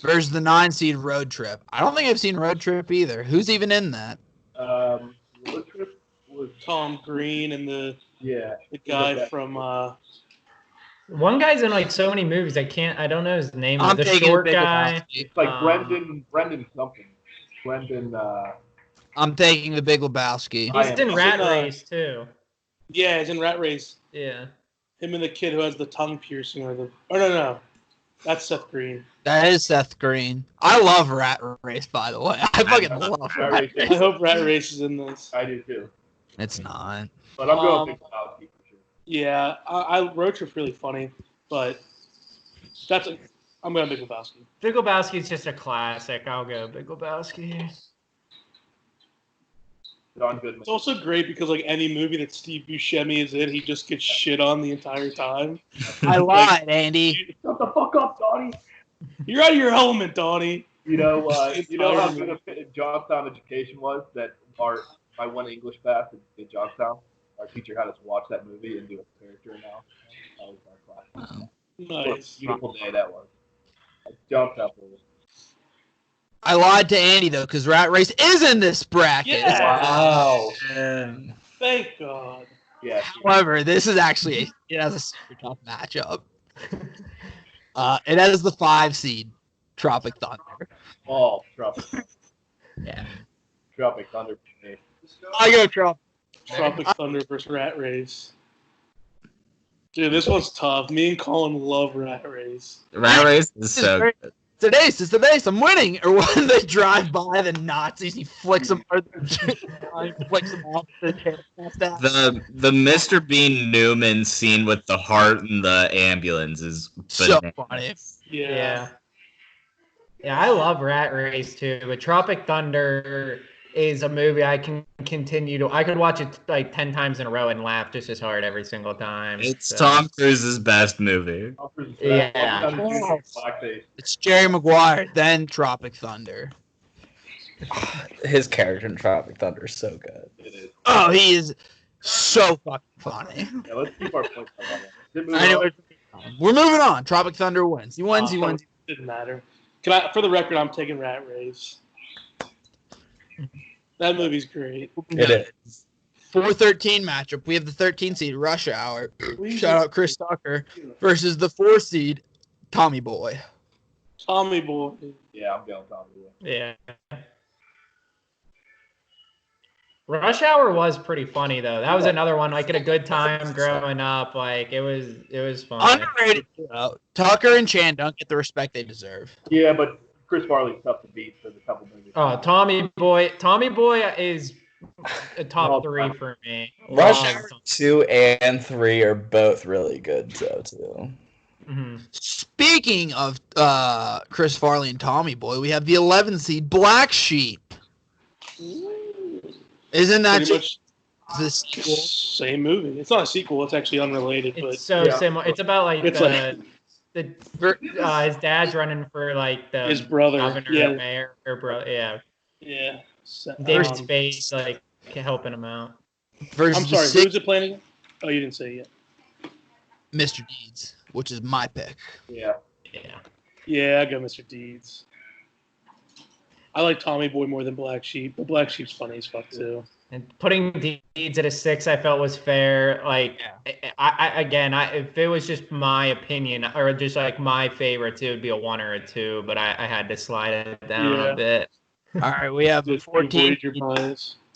versus the 9 seed Road Trip. I don't think I've seen Road Trip either. Who's even in that? Road Trip was Tom Green and the guy guy from One guy's in like so many movies. I don't know his name. I'm The taking short Big guy. Lebowski. It's like Brendan something. Brendan. I'm taking the Big Lebowski. He's in Rat Race too. yeah, he's in Rat Race. Yeah. Him and the kid who has the tongue piercing no, that's Seth Green. That is Seth Green. I love Rat Race, by the way. I fucking love Rat Rat Race. Race. I hope Rat Race is in this. I do too. It's not. But I'm going Big Lebowski for sure. Yeah, Road Trip's really funny, but I'm going Big Lebowski. Big Lebowski's just a classic. I'll go Big Lebowski. John Goodman. It's also great because like any movie that Steve Buscemi is in, he just gets shit on the entire time. I lied, Andy. Shut the fuck up, Donnie. You're out of your element, Donnie. You know how good a Johnstown education was that my one English class at Johnstown, our teacher had us watch that movie and do a character analysis. That was our class. What a Nice. beautiful day that was. I jumped up over. I lied to Andy though, because Rat Race is in this bracket. Yeah. Wow. Thank God. Yeah. However, this is actually it has a super tough matchup. It has the 5 seed, Tropic Thunder. Oh, Tropic. Yeah. Tropic Thunder for me. I go Tropic. Tropic Thunder versus Rat Race. Dude, this one's tough. Me and Colin love Rat Race. Rat Race is so good. It's an ace, I'm winning. Or when they drive by the Nazis, he flicks them, flicks them off the The Mr. Bean Newman scene with the heart and the ambulance is so bananas. funny. Yeah. Yeah, I love Rat Race too, but Tropic Thunder is a movie I can continue to. I could watch it like 10 times in a row and laugh just as hard every single time. It's so. Tom Cruise's best movie. Yeah. It's Jerry Maguire, then Tropic Thunder. His character in Tropic Thunder is so good. It is. Oh, he is so fucking funny. Yeah, let's keep our points on that. Anyway, we're moving on. Tropic Thunder wins. He wins. Didn't matter. For the record, I'm taking Rat Race. That movie's great. It is. 4-13 matchup. We have the 13 seed Rush Hour. Shout out Chris Tucker versus the 4 seed Tommy Boy. Tommy Boy. Yeah, I'm going Tommy Boy. Yeah. Rush Hour was pretty funny though. That was another one. Like at a good time growing up. Like it was fun. Underrated. Tucker and Chan don't get the respect they deserve. Yeah, but Chris Farley's tough to beat for the couple movies. Oh, Tommy Boy is a top 3 for me. Rush Hour 2 and 3 are both really good too. Mm-hmm. Speaking of Chris Farley and Tommy Boy, we have the 11 seed Black Sheep. Isn't that Pretty just the sequel? Same movie. It's not a sequel. It's actually unrelated. It's but so similar. It's about like It's his dad's running for like the his brother. governor, mayor, or brother. Yeah. Yeah. David Spade like helping him out. Versus I'm sorry. Who's it playing again? Oh, you didn't say it yet. Mr. Deeds, which is my pick. Yeah. Yeah. Yeah, I go Mr. Deeds. I like Tommy Boy more than Black Sheep, but Black Sheep's funny as fuck too. And putting Deeds at a 6, I felt was fair. Like, if it was just my opinion or just like my favorites, it would be a 1 or a 2. But I had to slide it down a bit. All right, we have the 14.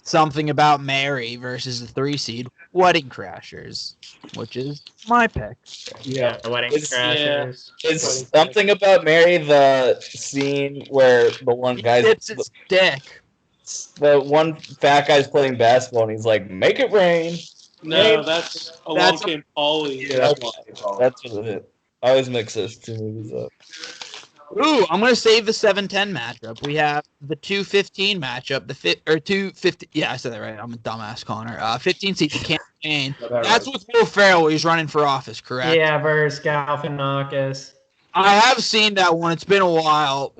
Something About Mary versus the 3 seed Wedding Crashers, which is my pick. Yeah, Wedding Crashers. It's Something About Mary, the scene where the one guy dips his dick. The one fat guy's playing basketball and he's like, "Make it rain." No, that's Along Came Polly. Yeah, that's what it is. I always mix those 2 movies up. Ooh, I'm gonna save the 7-10 matchup. We have the 2-15 matchup. 2-15. Yeah, I said that right. I'm a dumbass, Connor. 15 seat campaign. That's with Will Ferrell. He's running for office, correct? Yeah, versus Galifianakis. I have seen that one. It's been a while.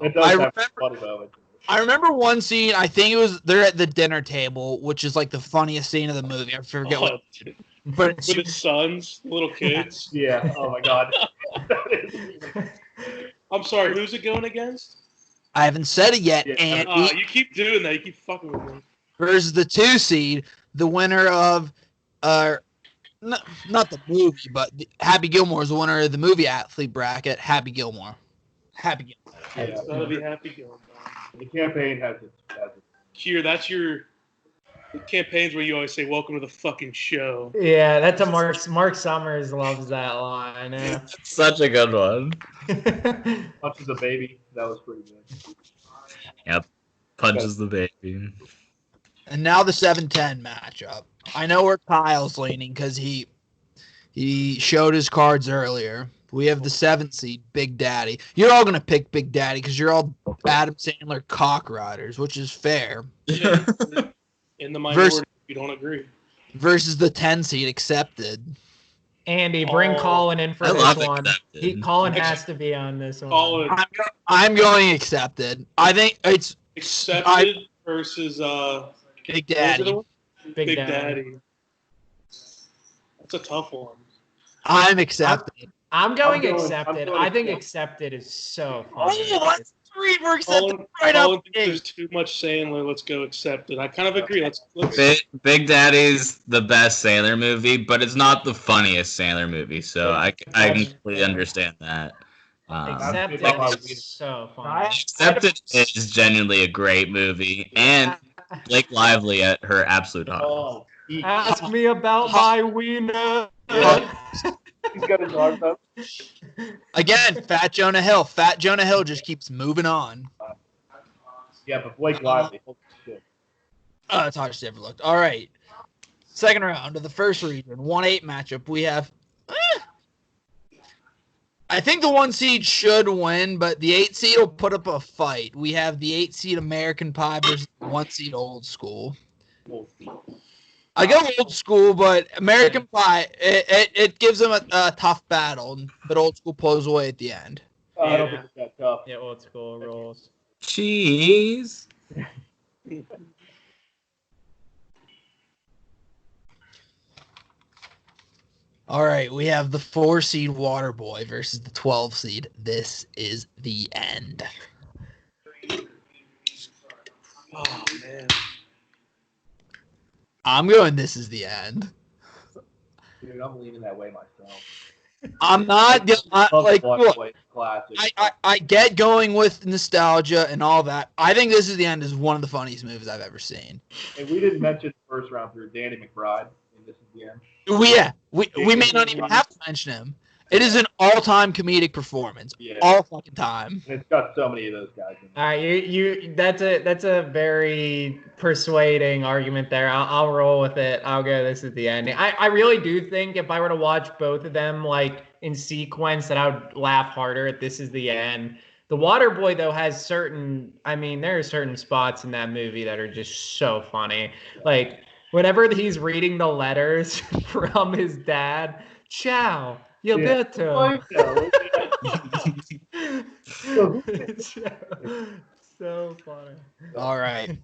I remember one scene. I think it was they're at the dinner table, which is like the funniest scene of the movie. I forget what. But with his sons, little kids. Yeah. Oh my God. I'm sorry. Who's it going against? I haven't said it yet. And you keep doing that. You keep fucking with me. Versus the 2 seed, the winner of, not the movie, but Happy Gilmore is the winner of the movie athlete bracket. Happy Gilmore. Yeah. It's gotta be Happy Gilmore. The campaign has it. Here, that's your campaigns where you always say, "Welcome to the fucking show." Yeah, that's a Mark Summers loves that line. Yeah. Such a good one. Punches a baby. That was pretty good. Yep. Punches the baby. And now the 7-10 matchup. I know where Kyle's leaning because he showed his cards earlier. We have the 7 seed, Big Daddy. You're all gonna pick Big Daddy because you're all Adam Sandler cock riders, which is fair. Yeah. In the minority, you don't agree. Versus the 10 seed, Accepted. Andy, bring Colin in for I this love one. Accepted. Colin has to be on this one. Colin I'm going Accepted. I think it's Accepted versus Big what was Daddy. it? Big Big Daddy. Daddy. That's a tough one. I'm Accepted. I'm going I'm Accepted. going I think Accepted. Accepted is so funny. Oh, that's three for Accepted Colin, right Colin up. thinks there's too much Sandler. Let's go Accepted. I kind of agree. Let's Big Daddy's the best Sailor movie, but it's not the funniest Sailor movie. So I completely understand that. Accepted is so funny. Accepted is genuinely a great movie, and Blake Lively at her absolute top. Oh, Ask me about my wiener. he's got his arms up. Again, Fat Jonah Hill. Fat Jonah Hill just keeps moving on. Yeah, but Blake Lively. Holy shit. Oh, that's hardest ever looked. All right. Second round of the first region, 1-8 matchup. We have. I think the 1 seed should win, but the 8 seed will put up a fight. We have the 8 seed American Pie versus the 1 seed Old School. I go Old School, but American Pie, it gives them a tough battle, but Old School pulls away at the end. I don't think it's that tough. Yeah, Old School rules. Cheese. All right, we have the 4 seed Waterboy versus the 12 seed. This is the end. Oh man. I'm going. This is the end. Dude, I'm leaning that way myself. I'm not like. Look, Classic. I get going with nostalgia and all that. I think This Is the End is one of the funniest movies I've ever seen. And we didn't mention the first round through Danny McBride, and This Is the End. We may not even have to mention him. It is an all-time comedic performance. Yeah. All fucking time. And it's got so many of those guys in it. All right, that's a very persuading argument there. I'll roll with it. I'll go. This is the end. I really do think if I were to watch both of them like in sequence, that I would laugh harder at This Is the End. The Waterboy though has certain. I mean, there are certain spots in that movie that are just so funny. Like whenever he's reading the letters from his dad. Ciao. Gilberto. So funny. All right.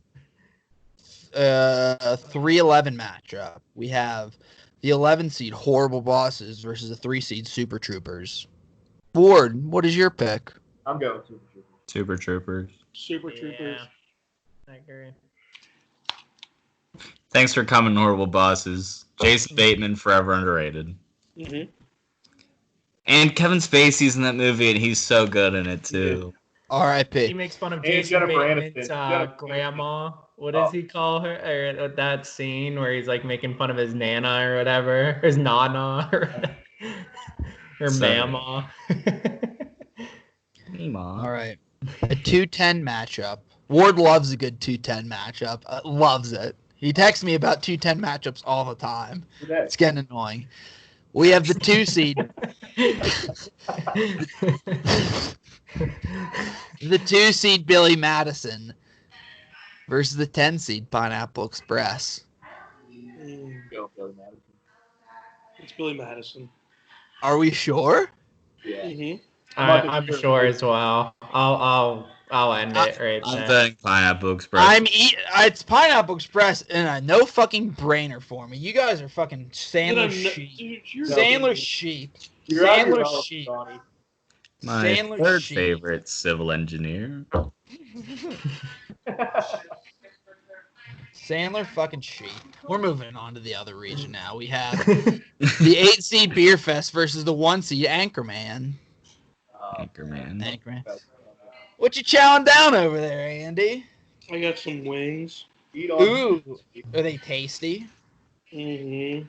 3-11 matchup. We have the 11 seed Horrible Bosses versus the 3 seed Super Troopers. Ward, what is your pick? I'm going Super Troopers. Super Troopers. Super Troopers. I agree. Thanks for coming, Horrible Bosses. Jason Bateman, forever underrated. Mm-hmm. And Kevin Spacey's in that movie, and he's so good in it too. R.I.P. He makes fun of And Jason Jennifer Bateman's Aniston. grandma. What does he call her? Or that scene where he's like making fun of his nana or whatever, his nana or mama. All right. A 2-10 matchup. Ward loves a good 2-10 matchup. Loves it. He texts me about 2-10 matchups all the time. It's getting annoying. We have the 2 seed. The 2 seed Billy Madison versus the 10 seed Pineapple Express. Go Billy Madison. It's Billy Madison. Are we sure? Yeah. Mm-hmm. I'm sure as well. I'll end it right I'm there. betting Pineapple Express. It's Pineapple Express and a no fucking brainer for me. You guys are fucking Sandler sheep. Sandler sheep. You're out Sandler your mouth, sheep. Donnie. My Sandler third sheep. favorite civil engineer. Sandler fucking sheep. We're moving on to the other region now. We have the 8 seed Beer Fest versus the 1 seed Anchorman. Anchorman. What you chowing down over there, Andy? I got some wings. Eat on. Ooh, are they tasty? Mm-hmm.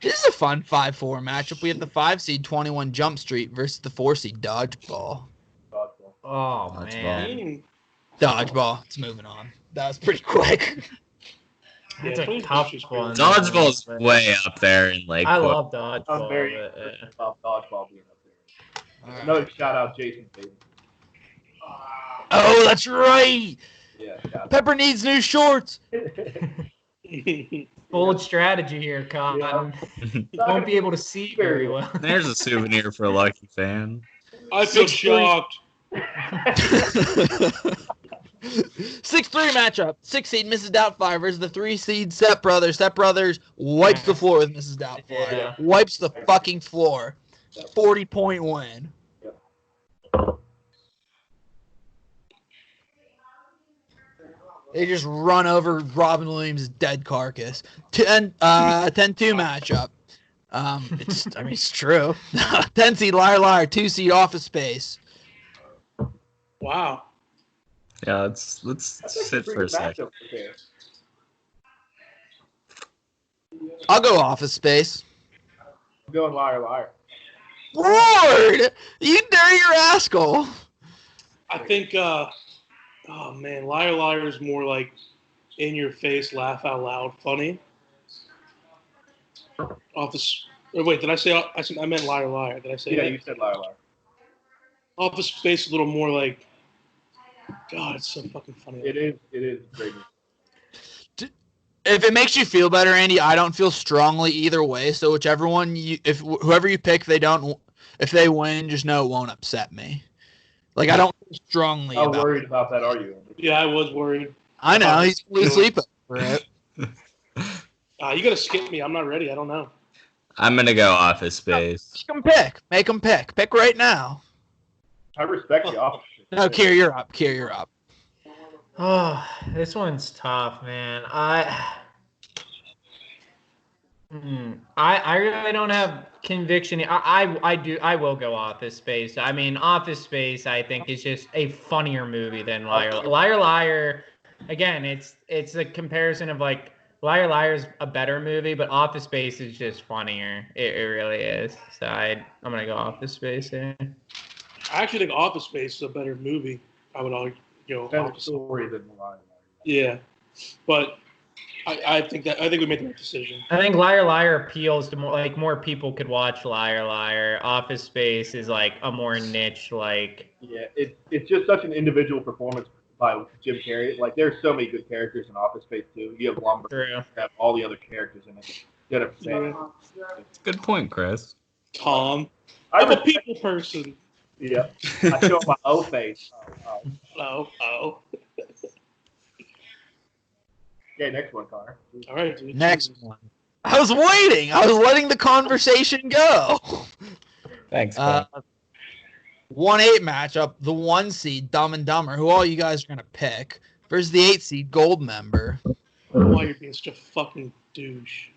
This is a fun 5-4 matchup. We have the 5 seed 21 Jump Street versus the 4 seed Dodgeball. Oh man, Dodgeball. It's moving on. That was pretty quick. it's a tough one. Dodgeball's way up there in like. I love dodgeball. I'm very about dodgeball being up there. Another shout out, Jason Bateman. Oh, that's right. Yeah. Shout Pepper needs new shorts. out. Bold strategy here, Cotton. Won't be able to see very well. There's a souvenir for a lucky fan. I feel shocked. 6-3 matchup. 6 seed Mrs. Doubtfire versus the 3 seed Step Brothers. Step Brothers wipes the floor with Mrs. Doubtfire. Yeah. Wipes the fucking floor. 40-point win. They just run over Robin Williams' dead carcass. 10-2 matchup. It's true. 10 seed Liar Liar, 2 seed Office Space. Wow. Yeah, let's sit for a second. I'll go Office Space. I'm going Liar Liar. Lord! You dirty rascal! I think, oh man, Liar Liar is more like in your face, laugh out loud, funny. Office. Or wait, did I say? I meant Liar Liar. Did I say? Yeah, that? you said Liar Liar. Office Space is a little more like. God, it's so fucking funny. It is great. If it makes you feel better, Andy, I don't feel strongly either way. So whichever one whoever you pick, if they win, just know it won't upset me. Like I don't feel strongly. How worried about that are you? Yeah, I was worried. I know he's sleeping for it. You gotta skip me. I'm not ready. I don't know. I'm gonna go Office Space. Make them pick. Make them pick. Pick right now. I respect the Office. No, Kier, you're up. Kier, you're up. Oh, this one's tough, man. I really don't have conviction. I will go Office Space. I mean, Office Space I think is just a funnier movie than Liar Liar. Again, it's a comparison of like Liar Liar is a better movie, but Office Space is just funnier. It really is. So I'm gonna go Office Space here. I actually think Office Space is a better movie. I would argue. Better story than Liar Liar. Yeah, but I think we made the right decision. I think Liar Liar appeals to more people could watch Liar Liar. Office Space is like a more niche like. Yeah, it's just such an individual performance by Jim Carrey. Like there's so many good characters in Office Space too. You have Lumber, you have all the other characters in it. Good point, Chris. Tom, I'm a people person. Yeah, I show my O face. Oh. Okay, next one, Connor. All right, dude. Next one. I was waiting. I was letting the conversation go. Thanks, 1-8 matchup. The 1 seed Dumb and Dumber, who all you guys are gonna pick, versus the 8 seed Goldmember. Why you're being such a fucking douche?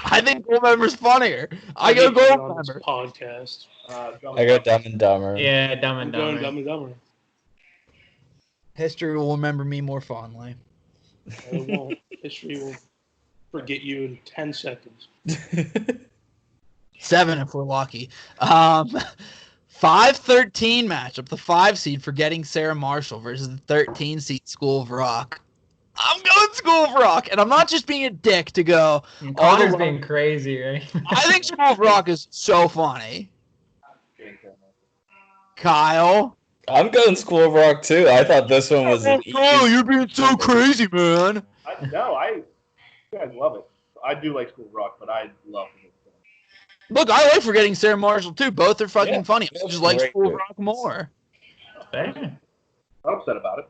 I think Goldmember's funnier. I go Goldmember. Podcast. I go Dumb and Dumber. Yeah, Dumb and Dumber. Dumb and Dumber. History will remember me more fondly. It won't. History will forget you in 10 seconds. 7 if we're lucky. 5-13 matchup. The 5 seed Forgetting Sarah Marshall versus the 13 seed School of Rock. I'm going School of Rock, and I'm not just being a dick to go. Connor's being crazy, right? I think School of Rock is so funny. Kyle. I'm going School of Rock too. I thought this one was. Oh, you're being so crazy, man. You guys love it. I do like School of Rock, but I love it. Look, I like Forgetting Sarah Marshall too. Both are fucking funny. I just like School of Rock more. I'm upset about it.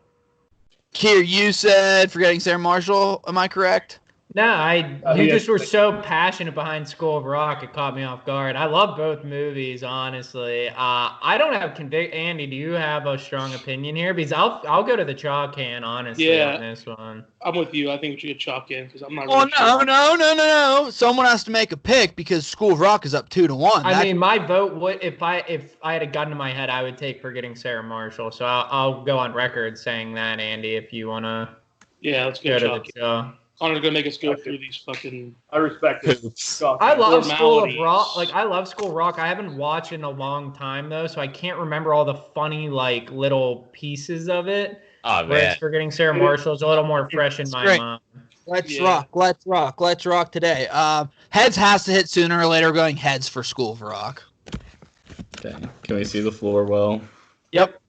Kier, you said Forgetting Sarah Marshall. Am I correct? No, you just were so passionate behind School of Rock, it caught me off guard. I love both movies, honestly. I don't have Andy, do you have a strong opinion here? Because I'll go to the chalk can, honestly, on this one. I'm with you. I think we should get chalk in because I'm not. Oh no! Someone has to make a pick because School of Rock is up 2-1. I mean, my vote would if I had a gun to my head, I would take Forgetting Sarah Marshall. So I'll go on record saying that, Andy, if you wanna. Yeah, let's go to the chalk. Connor's gonna make us go through these fucking. I respect it. I love School of Rock. I love School of Rock. I haven't watched it in a long time though, so I can't remember all the funny little pieces of it. Oh man! Whereas Forgetting Sarah Marshall is a little more fresh in my mind. Let's rock today. Heads has to hit sooner or later. We're going heads for School of Rock. Okay. Can we see the floor well? Yep.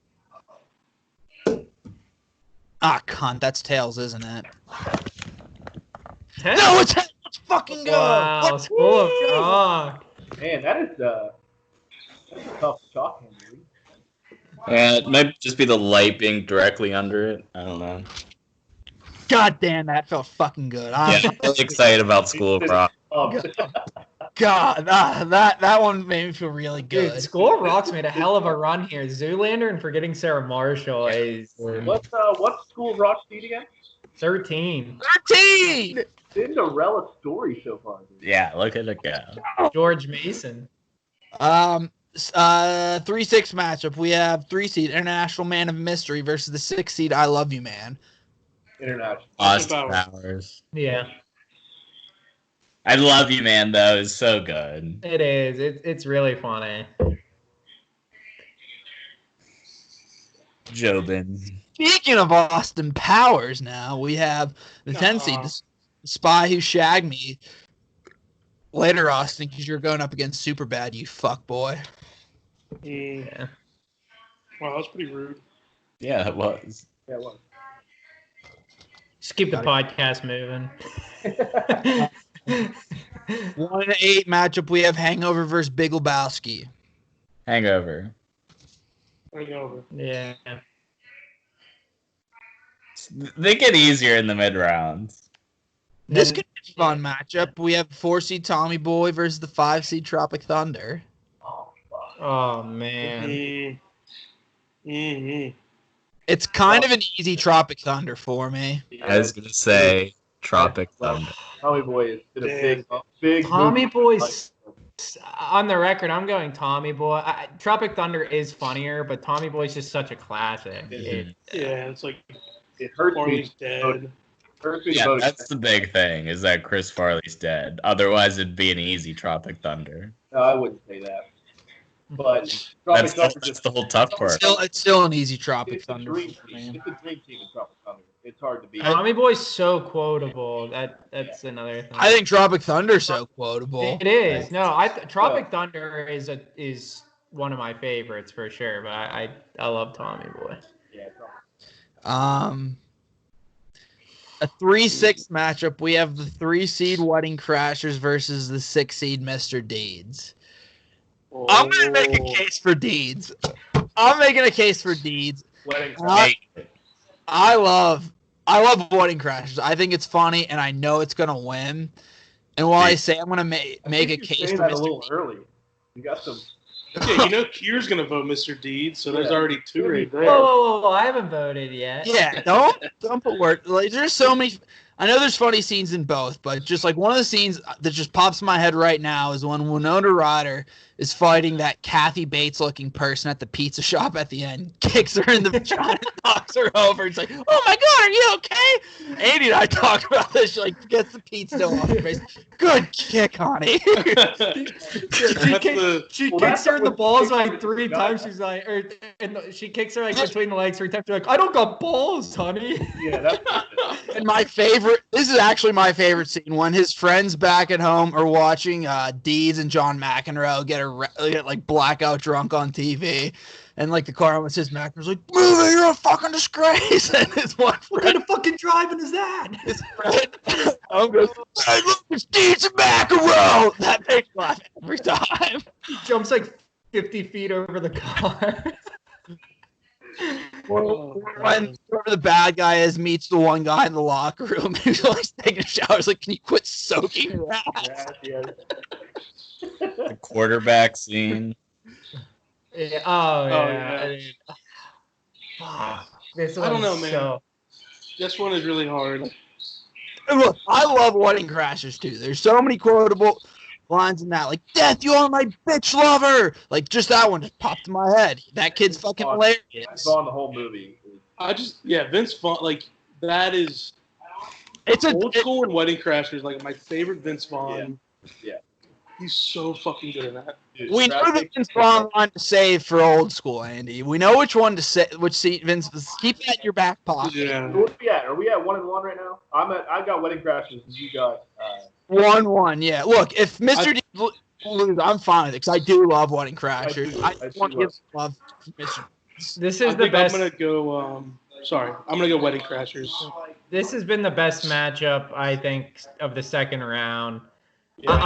Ah, cunt. That's tails, isn't it? 10. No, it's 10. Let's fucking go. Wow, Let's School of go. Rock. Man, that's a tough shot, Henry. Yeah, it might just be the light being directly under it. I don't know. God damn, that felt fucking good. Yeah, I'm really excited about School of Rock. God, that one made me feel really good. Dude, School of Rock's made a hell of a run here. Zoolander and Forgetting Sarah Marshall is What's School of Rock seed again? 13. 13. Cinderella story so far. Dude. Yeah, look at it go. George Mason. 3-6 matchup. We have 3 seed International Man of Mystery versus the 6 seed I Love You Man. International. Austin Powers. Yeah, I Love You Man, though, is so good. it is. It's really funny. Jobin. Speaking of Austin Powers, now we have the 10 seed, the Spy Who Shagged Me. Later, Austin, because you're going up against Superbad, you fuck boy. Yeah. Wow, that was pretty rude. Yeah, it was. Yeah, it was. Just keep the podcast moving. 1-8 matchup. We have Hangover versus Big Lebowski. Hangover. Hangover. Yeah. They get easier in the mid rounds. This could be a fun matchup. We have 4 seed Tommy Boy versus the 5 seed Tropic Thunder. Oh man. Mm-hmm. It's kind of an easy Tropic Thunder for me. I was gonna say Tropic Thunder. Tommy Boy is a big Tommy movie. Boy's on the record. I'm going Tommy Boy. Tropic Thunder is funnier, but Tommy Boy's just such a classic. Yeah, it's like It hurts me. Farley's dead. Yeah, that's the big thing, is that Chris Farley's dead. Otherwise, it'd be an easy Tropic Thunder. No, I wouldn't say that. But Tropic Thunder That's the whole tough part. It's still an easy Tropic it's a Thunder dream for team. me. It's a dream team in Tropic Thunder. It's hard to beat. Tommy Boy's so quotable. That's another thing. I think Tropic Thunder's so quotable. It is. No, Tropic Thunder is one of my favorites for sure. But I love Tommy Boy. Yeah, A 3-6 matchup. We have the 3 seed Wedding Crashers versus the 6 seed Mr. Deeds. I'm gonna make a case for Deeds. I'm making a case for Deeds. I love Wedding Crashers. I think it's funny, and I know it's gonna win. And while I say I'm gonna make a case for that a Mr. little Deeds, early. You got some. Yeah, Kier's gonna vote Mr. Deeds, so there's already 2 right there. Whoa, I haven't voted yet. yeah, don't put word. Like, there's so many. I know there's funny scenes in both, but just like one of the scenes that just pops in my head right now is when Winona Ryder is fighting that Kathy Bates looking person at the pizza shop at the end, kicks her in the vagina, knocks her over. It's like, oh my God, are you okay? Andy and I talk about this. She like gets the pizza dough off her face. Good kick, honey. She kicks her in the balls like 3 times. She's like, and she kicks her like between the legs 3 times. She's like, I don't got balls, honey. Yeah, that's. And my favorite, this is actually my favorite scene, when his friends back at home are watching Deeds and John McEnroe get like blackout drunk on TV. And like the car with his McEnroe's like, move it, you're a fucking disgrace. And his one friend, What kind of fucking driving is that? his friend goes, hey, look, it's Deeds and McEnroe. That makes me laugh every time. He jumps like 50 feet over the car. When whoever the bad guy is meets the one guy in the locker room who's like taking a shower, he's like, can you quit soaking your ass? The quarterback scene. Yeah. This I don't know, man. So... This one is really hard. And look, I love Wedding Crashers too. There's so many quotable lines in that, like "Death, you are my bitch lover." Like just that one just popped in my head. That kid's fucking hilarious. It's on the whole movie. Vince Vaughn, like that is. It's Old School and Wedding Crashers, like my favorite Vince Vaughn. Yeah. He's so fucking good in that. Dude, We know the Vince Vaughn line to save for Old School, Andy. We know which one to say. Which seat, Vince? Keep that in your back pocket. Yeah. Where we at? Are we at 1-1 right now? I got Wedding Crashers. And you got. 1-1. Yeah. Look, if Mr. D loses, I'm fine with it because I do love Wedding Crashers. I want to give love to Mr. This is the best. I'm gonna go. I'm gonna go Wedding Crashers. This has been the best matchup, I think, of the second round. Yeah.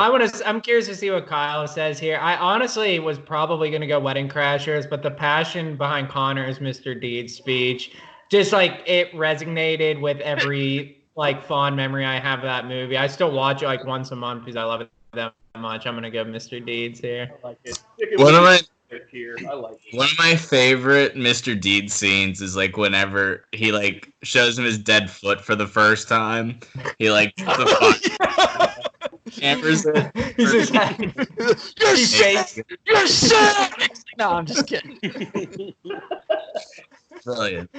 I'm curious to see what Kyle says here. I honestly was probably going to go Wedding Crashers, but the passion behind Connor's Mr. Deeds speech, just like it resonated with every like fond memory I have of that movie. I still watch it like once a month because I love it that much. I'm going to go Mr. Deeds here. I like it. One of my I like it. One of my favorite Mr. Deed scenes is like whenever he like shows him his dead foot for the first time. He like hammers it. He's just like, You're sick. You're sick. No, I'm just kidding. Brilliant.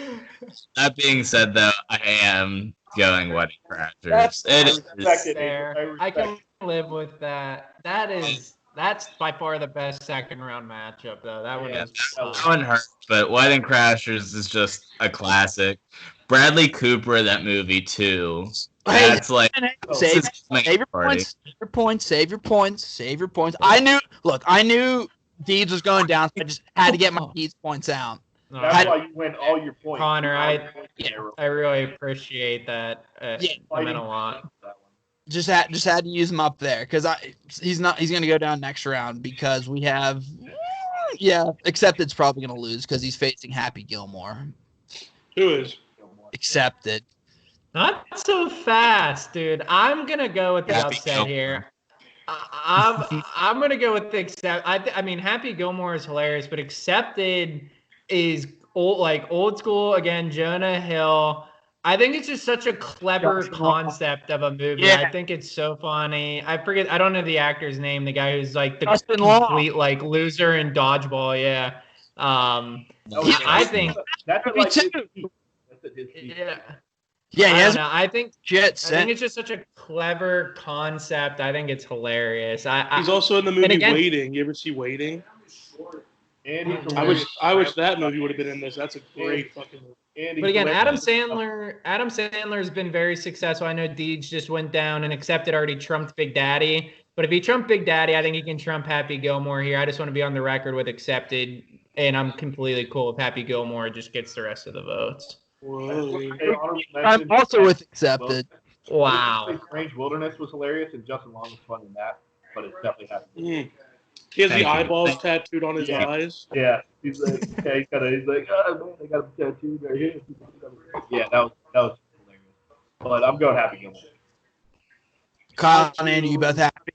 That being said, though, I am going Wedding Crashers. It is fair. I can live with that. That's by far the best second round matchup, though. That one that one hurt, but Wedding Crashers is just a classic. Bradley Cooper in that movie too. That's like save your points. Save your points. I knew Deeds was going down, so I just had to get my Deeds points out. That's why you win all your points. Connor, I really appreciate that. It meant a lot. Just had to use him up there because he's going to go down next round because we have Accepted's probably going to lose because he's facing Happy Gilmore. Who is? Accepted. Not so fast, dude. I'm gonna go with the upset here. I'm gonna go with the Accept. I mean, Happy Gilmore is hilarious, but Accepted is old school again. Jonah Hill. I think it's just such a clever concept of a movie. Yeah. I think it's so funny. I don't know the actor's name. The guy who's like the complete like loser in Dodgeball. Yeah. I think that's like I think it's just such a clever concept. I think it's hilarious. He's also in the movie Waiting. You ever see Waiting? And I wish that movie would have been in this. That's a great fucking movie. But again, Adam Sandler's been very successful. I know Deeds just went down and Accepted already trumped Big Daddy. But if he trumped Big Daddy, I think he can trump Happy Gilmore here. I just want to be on the record with Accepted, and I'm completely cool if Happy Gilmore just gets the rest of the votes. I'm also with Accepted. Wow. Strange Wilderness was hilarious, and Justin Long was funny in that, but it's definitely happened. He has the eyeballs tattooed on his eyes. Yeah, he's like, oh man, I got him tattooed right here. Yeah, that was hilarious. But I'm going Happy Gilmore. Kyle and Andy, you both happy?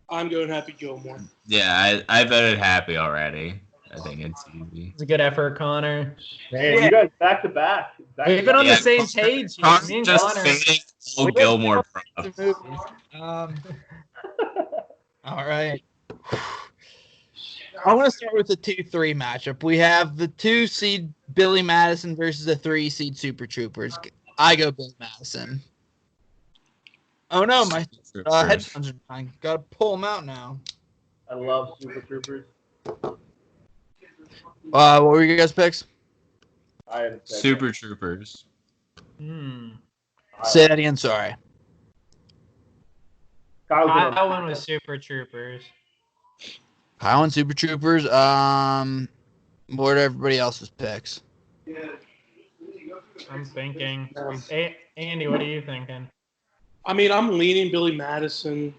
I'm going Happy Gilmore. Yeah, I voted Happy already. I think it's easy. It's a good effort, Connor. Man, you guys back to back. We've been on the same page. Me and just Connor. fading Gilmore. All right. I want to start with the 2-3 matchup. We have the 2-seed Billy Madison versus the 3-seed Super Troopers. I go Billy Madison. Oh no, my headphones are dying. Got to pull them out now. I love Super Troopers. What were your guys' picks? Super Troopers. Say that again. Sorry. Kyle went with Super Troopers. Kyle and Super Troopers. What are everybody else's picks? I'm thinking. Andy, what are you thinking? I mean, I'm leaning Billy Madison.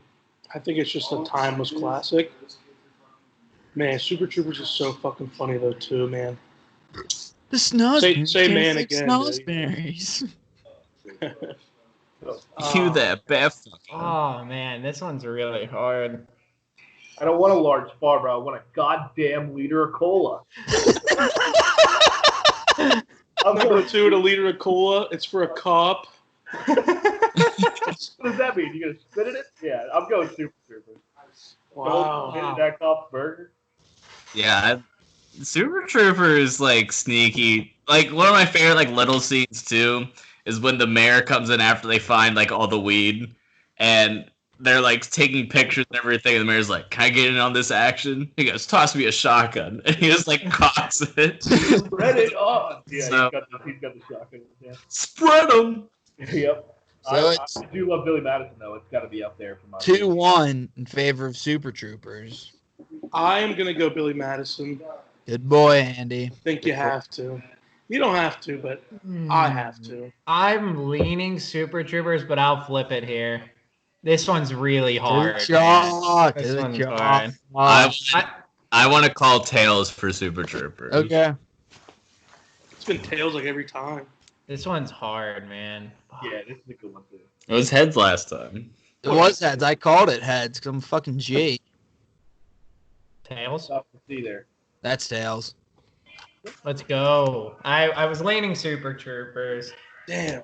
I think it's just a timeless classic. Man, Super Troopers is so fucking funny though too, man. The snozberries. Say man again. Snozberries. You that Beth. Oh man, this one's really hard. I don't want a large bar, bro. I want a goddamn liter of cola. Number 2 to liter of cola. It's for a cop. What does that mean? You gonna spit in it? Yeah, I'm going Super Troopers. Wow. Get that cop's burger. Yeah, Super Troopers like sneaky. Like one of my favorite like little scenes too is when the mayor comes in after they find like all the weed and they're like taking pictures and everything. And the mayor's like, "Can I get in on this action?" He goes, "Toss me a shotgun," and he just like cocks it. Spread it on. Yeah, So, he's got the shotgun. Yeah. Spread them. Yep. So I do love Billy Madison though. It's got to be up there for my 2-1 in favor of Super Troopers. I am gonna go Billy Madison. Good boy, Andy. I think you have to. You don't have to, but I have to. I'm leaning Super Troopers, but I'll flip it here. This one's really hard. This one's hard. I want to call tails for Super Troopers. Okay. It's been tails like every time. This one's hard, man. Yeah, this is a good one too. It was heads last time. It was heads. I called it heads because I'm fucking G. Tails? Tough to see there. That's tails. Let's go. I was leaning Super Troopers. Damn.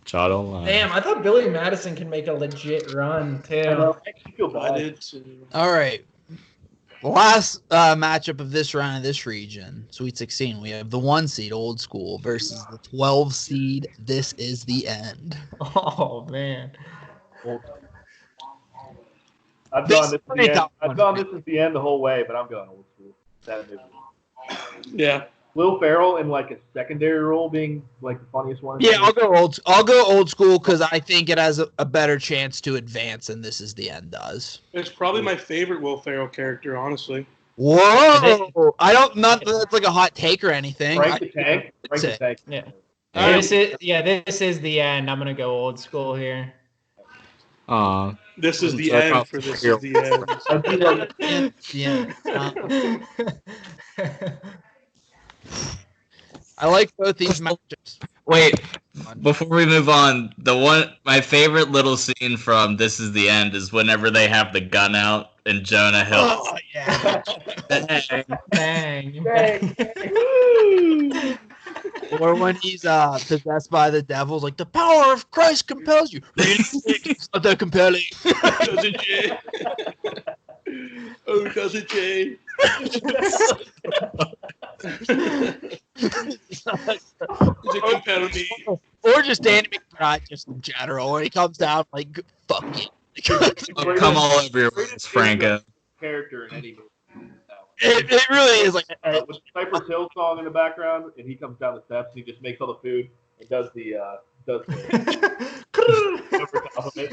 Damn, I thought Billy Madison can make a legit run, too. I actually feel I bad. did too. All right. The last matchup of this round of this region, Sweet 16, we have the 1 seed Old School versus the 12 seed This Is the End. Oh, man. I've gone this is the end the whole way, but I'm going Old School. That movie. Yeah. Will Ferrell in like a secondary role being like the funniest one. Yeah, I'll go Old School because I think it has a better chance to advance than This Is the End does. It's probably my favorite Will Ferrell character, honestly. Whoa! I don't not that it's like a hot take or anything. Frank the Tank. Frank the Tank. Yeah. This is the end. I'm gonna go Old School here. This is the end for This Is the End. Yeah. I like both these matchups. Wait, before we move on, my favorite little scene from This Is the End is whenever they have the gun out and Jonah Hill. Oh yeah. Bang. Or when he's possessed by the devil, like the power of Christ compels you. It's not that compelling. Cousin Jay. Oh, Cousin Jay. Does it compel me? Or just Danny McBride, just in general, where he comes down like, fuck it. Oh, come all over your words, Franco. Character in any movie. It really is like with the Cypress Hill song in the background, and he comes down the steps and he just makes all the food and does the over top of it.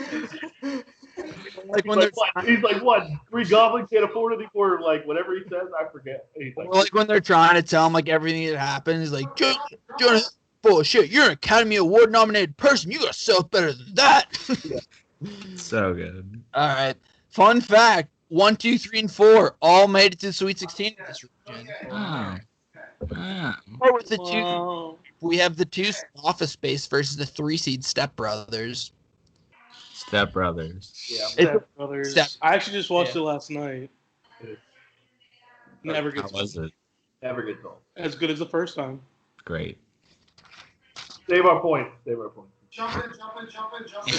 He's like, what? 3 goblins can't afford it for like whatever he says. I forget. He's like when they're trying to tell him like everything that happens, he's like, Jonah, bullshit. You're an Academy Award nominated person. You got self better than that. So good. All right. Fun fact: 1, 2, 3, and 4 all made it to the Sweet 16 in this region. Or with the two, we have the 2 Office Space versus the 3 seed Step Brothers. Step Brothers. Yeah, Step Brothers. I actually just watched it last night. Never gets How was it? Never gets old. As good as the first time. Great. Save our points. Jumping.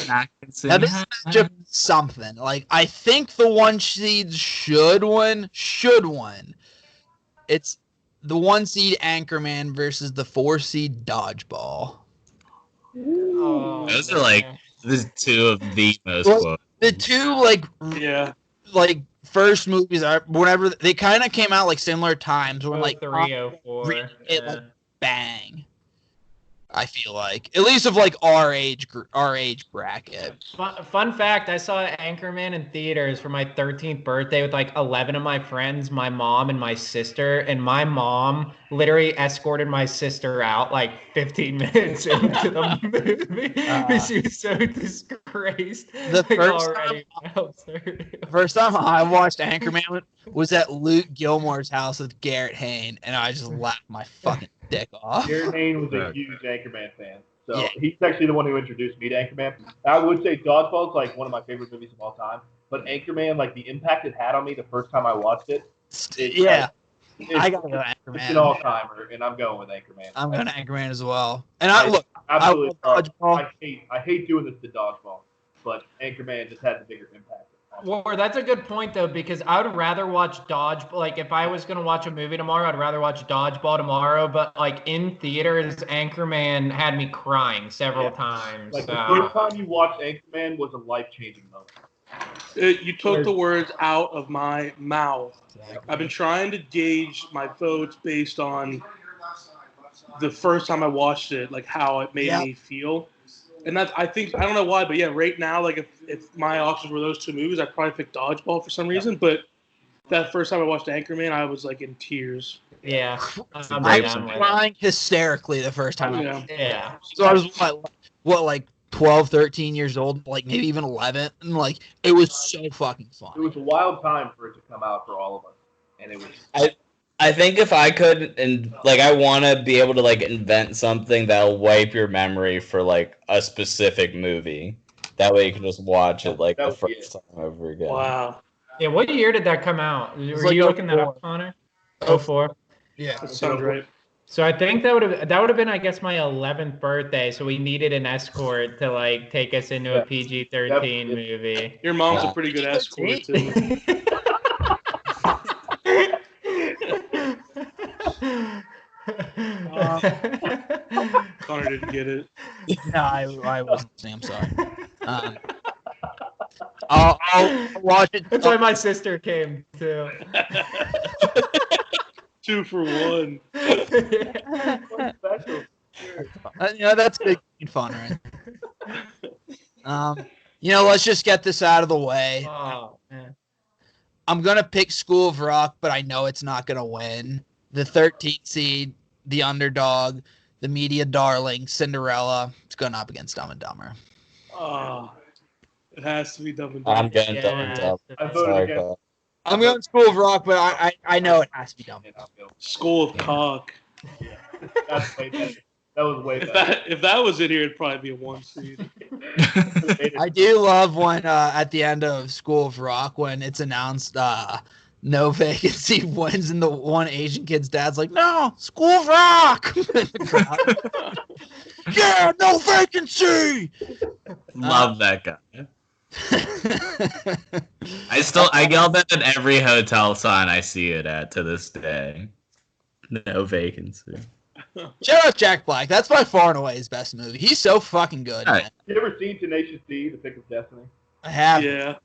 Now this matchup is something. Like I think the 1 seed should win. It's the 1 seed Anchorman versus the 4 seed Dodgeball. Those are like the 2 of the most. The 2 like first movies are whenever they kind of came out like similar times when like 304 like bang. I feel like at least of like our age bracket. Fun fact: I saw Anchorman in theaters for my 13th birthday with like 11 of my friends, my mom, and my sister. And my mom literally escorted my sister out like 15 minutes into the movie because she was so disgraced. The first time I watched Anchorman was at Luke Gilmore's house with Garrett Hain, and I just laughed my fucking dick off. Garrett Hain was a huge Anchorman fan. So he's actually the one who introduced me to Anchorman. I would say Dodgeball is like one of my favorite movies of all time. But Anchorman, like the impact it had on me the first time I watched it. I gotta go Anchorman. It's an all-timer, and I'm going with Anchorman. I'm going to Anchorman as well. And I hate doing this to Dodgeball, but Anchorman just had the bigger impact. Well, that's a good point, though, because I would rather watch Dodgeball. Like, if I was going to watch a movie tomorrow, I'd rather watch Dodgeball tomorrow. But, like, in theaters, Anchorman had me crying several times. Like, the first time you watched Anchorman was a life-changing moment. You took the words out of my mouth. I've been trying to gauge my votes based on the first time I watched it, like, how it made me feel. And that's, I don't know why, but yeah, right now, like if my options were those 2 movies, I'd probably pick Dodgeball for some reason. But that first time I watched Anchorman, I was like in tears. Yeah. I I'm great was down with it. crying hysterically the first time. Yeah. Yeah. So I was like 12, 13 years old, like maybe even 11, and like it was so fucking fun. It was a wild time for it to come out for all of us, and it was. I think if I could, and like, I want to be able to like invent something that'll wipe your memory for like a specific movie. That way you can just watch it like That the would be first time over again. Wow. Yeah. What year did that come out? Were like you looking that 04. up, Connor? 04. Yeah. That sounds right. So I think that would have been, I guess, my 11th birthday. So we needed an escort to like take us into a Yeah. PG-13 movie. Your mom's Yeah. a pretty good escort too. Connor didn't get it. No, I wasn't saying. I'm sorry. I'll watch it. That's why my sister came too. 2 for 1. Special. That's big fun, right? Let's just get this out of the way. Oh man. I'm gonna pick School of Rock, but I know it's not gonna win. The 13th seed, the underdog, the media darling, Cinderella. It's going up against Dumb and Dumber. Oh, it has to be Dumb and Dumber. I'm getting Dumb and Dumber. I voted Sorry, against. Kyle. I'm going School of Rock, but I know it has to be Dumb and Dumber. School of Cock. That's way better. That was way If better. that was in here, it'd probably be a 1 seed. I do love when at the end of School of Rock when it's announced no vacancy wins and the one Asian kid's dad's like, no, School of Rock. Yeah, no vacancy. Love that guy. I yell that at every hotel sign I see it at to this day. No vacancy. Shout out Jack Black. That's by far and away his best movie. He's so fucking good. All right. Man. You ever seen Tenacious D, The Pick of Destiny? I have. Yeah.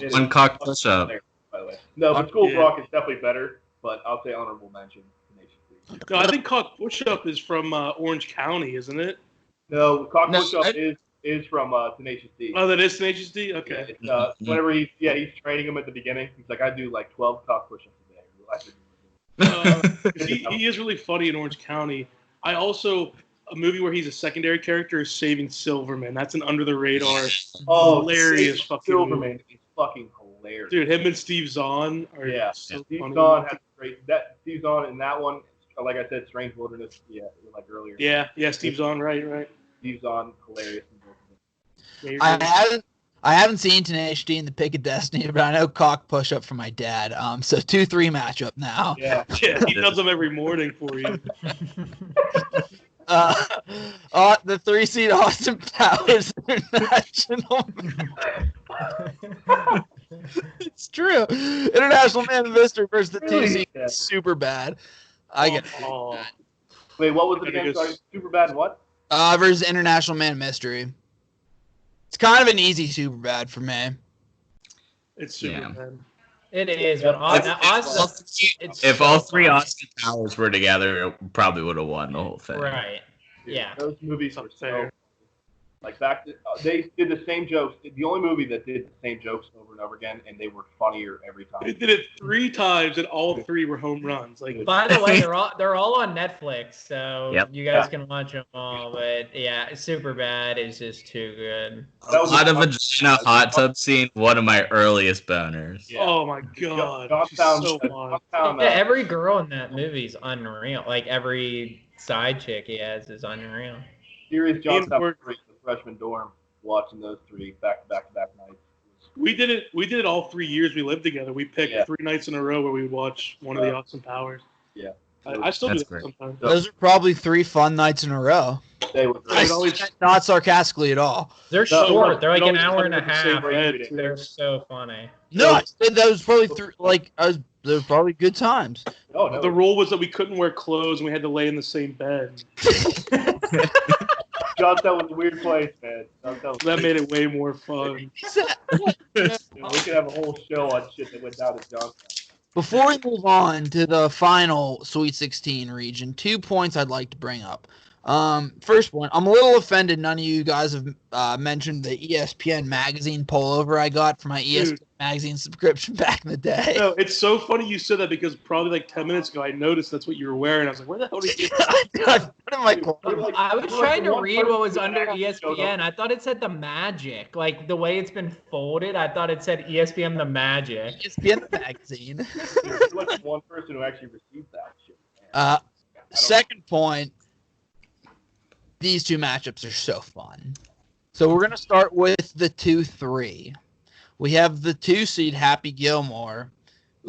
One cock push up. By the way. No, but School of Yeah. Rock is definitely better, but I'll say honorable mention Tenacious D. No, I think Cock Push Up is from Orange County, isn't it? No, Cock No, Push Up is from Tenacious D. Oh, that is Tenacious D? Yeah, Okay. it's, whenever he's training him at the beginning, he's like, I do like 12 cock push-ups a day. He is really funny in Orange County. I also, a movie where he's a secondary character is Saving Silverman. That's an under the radar, hilarious fucking Silverman movie. is fucking hilarious. Dude, him and Steve Zahn are Yeah, so Steve funny. Zahn has great. That Steve Zahn in that one, like I said, Strange Wilderness. Yeah, like earlier. Yeah, Steve Zahn, right. Steve Zahn, hilarious. In both of them. Yeah, you're right. I haven't seen Tenacious D in the Pick of Destiny, but I know Cock Push Up from my dad. So 2-3 matchup now. Yeah, Yeah, he does them every morning for you. The 3 seed Austin Powers International. It's true. International Man of Mystery versus the 2 seed. Yeah. Super bad. I get Oh, Wait, what was the I think game? it's- Sorry, Super Bad and what? versus International Man of Mystery. It's kind of an easy super bad for me. it's super Yeah. bad. It is, but If all three Austin Powers were together, it probably would have won the whole thing. right. Yeah. Those movies That's were so fair. like back. They did the same jokes. The only movie that did the same jokes over and over again, and they were funnier every They time. did it 3 times, and all 3 were home runs. Like, By the way, they're all on Netflix, so Yep. you guys can watch them all. But yeah, Super Bad is just too good. A lot of vagina hot tub scene, one of my earliest boners. Yeah. oh my god, she's Johnstown, so fun. Johnstown, Yeah, every girl in that movie's unreal. Like every side chick he has is unreal. Serious Johnstown, Ian the freshman dorm, watching those 3 back to back nights. We did it all 3 years we lived together. We picked Yeah. 3 nights in a row where we would watch one of the Austin Powers. Yeah. I still do That's that great. sometimes. Those are probably 3 fun nights in a row. They were I great. always- Not sarcastically at all. They're No, short. They're like we an always hour and a talk about the same half. bread, too. They're so funny. No, I said that was probably they were probably good times. Oh, no. The rule was that we couldn't wear clothes and we had to lay in the same bed. Johnstown was a weird place, man. Johnstown was That made it way more fun. Dude, we could have a whole show on shit that went down in Johnstown. Before we move on to the final Sweet 16 region, 2 points I'd like to bring up. First one, I'm a little offended none of you guys have mentioned the ESPN magazine pullover I got for my ESPN magazine subscription back in the day. No, it's so funny you said that because probably like 10 minutes ago I noticed that's what you were wearing. I was like, where the hell did you get that? I was trying to read what was under ESPN. I thought it said the Magic. Like the way it's been folded, I thought it said ESPN the Magic. ESPN the magazine. There's like one person who actually received that shit. Second point, these two matchups are so fun. So we're going to start with the 2-3. We have the 2 seed Happy Gilmore.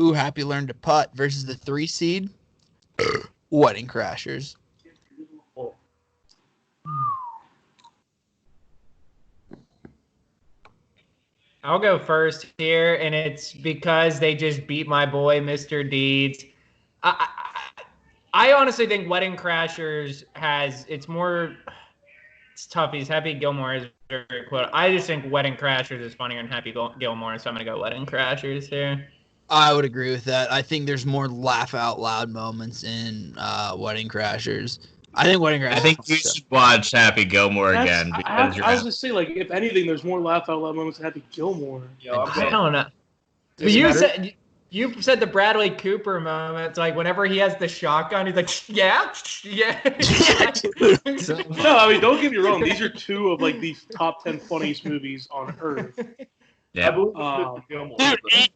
Ooh, Happy learned to putt versus the 3 seed Wedding Crashers. I'll go first here, and it's because they just beat my boy, Mr. Deeds. I honestly think Wedding Crashers it's tough. He's Happy Gilmore is very quote. I just think Wedding Crashers is funnier than Happy Gilmore, so I'm going to go Wedding Crashers here. I would agree with that. I think there's more laugh out loud moments in Wedding Crashers. I think you should watch Happy Gilmore again. I was going to say, like, if anything, there's more laugh out loud moments in Happy Gilmore. I don't know. You said the Bradley Cooper moment. It's like whenever he has the shotgun, he's like, yeah. No, I mean, don't get me wrong. These are 2 of like these top 10 funniest movies on earth. Yeah. Dude,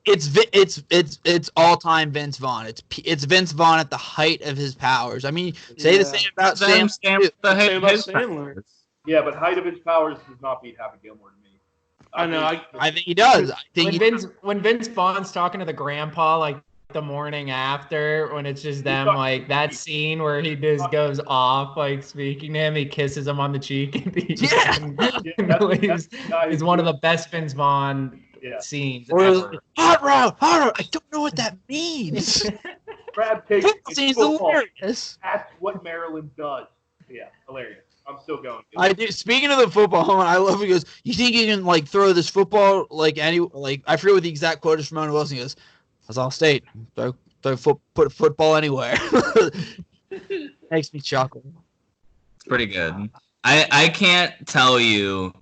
it's all time Vince Vaughn. It's Vince Vaughn at the height of his powers. I mean, say the same about Sandler. Yeah, but height of his powers does not beat Happy Gilmore to me. I know. I think he does. When Vince Vaughn's talking to the grandpa, like the morning after, when it's just them, like that scene where he just goes off, like speaking to him, he kisses him on the cheek, and he's one of the best Vince Vaughn scenes. Ever. Hot route. I don't know what that means. Brad Pitt scene's hilarious. That's what Maryland does. Yeah, hilarious. I'm still going. I do. Speaking of the football, I love he goes, you think you can like throw this football like I forget what the exact quote is from Owen Wilson. He goes, that's all state. Put football anywhere. Makes me chuckle. It's pretty good. I can't tell you.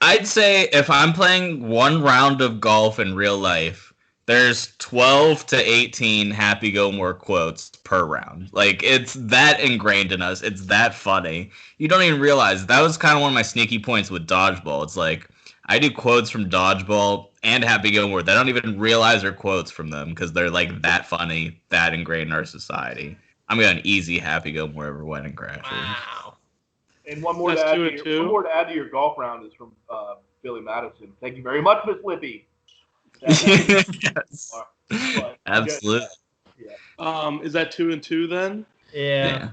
I'd say if I'm playing one round of golf in real life, there's 12 to 18 Happy Gilmore quotes per round. Like, it's that ingrained in us. It's that funny. You don't even realize. That was kind of one of my sneaky points with Dodgeball. It's like, I do quotes from Dodgeball and Happy Gilmore. They don't even realize they're quotes from them because they're, like, that funny, that ingrained in our society. I'm going easy Happy Gilmore over Wedding Crashers. Wow. And one more to add to your golf round is from Billy Madison. Thank you very much, Miss Lippy. Yes. Absolutely. Yeah. Is that 2 and 2 then? Yeah.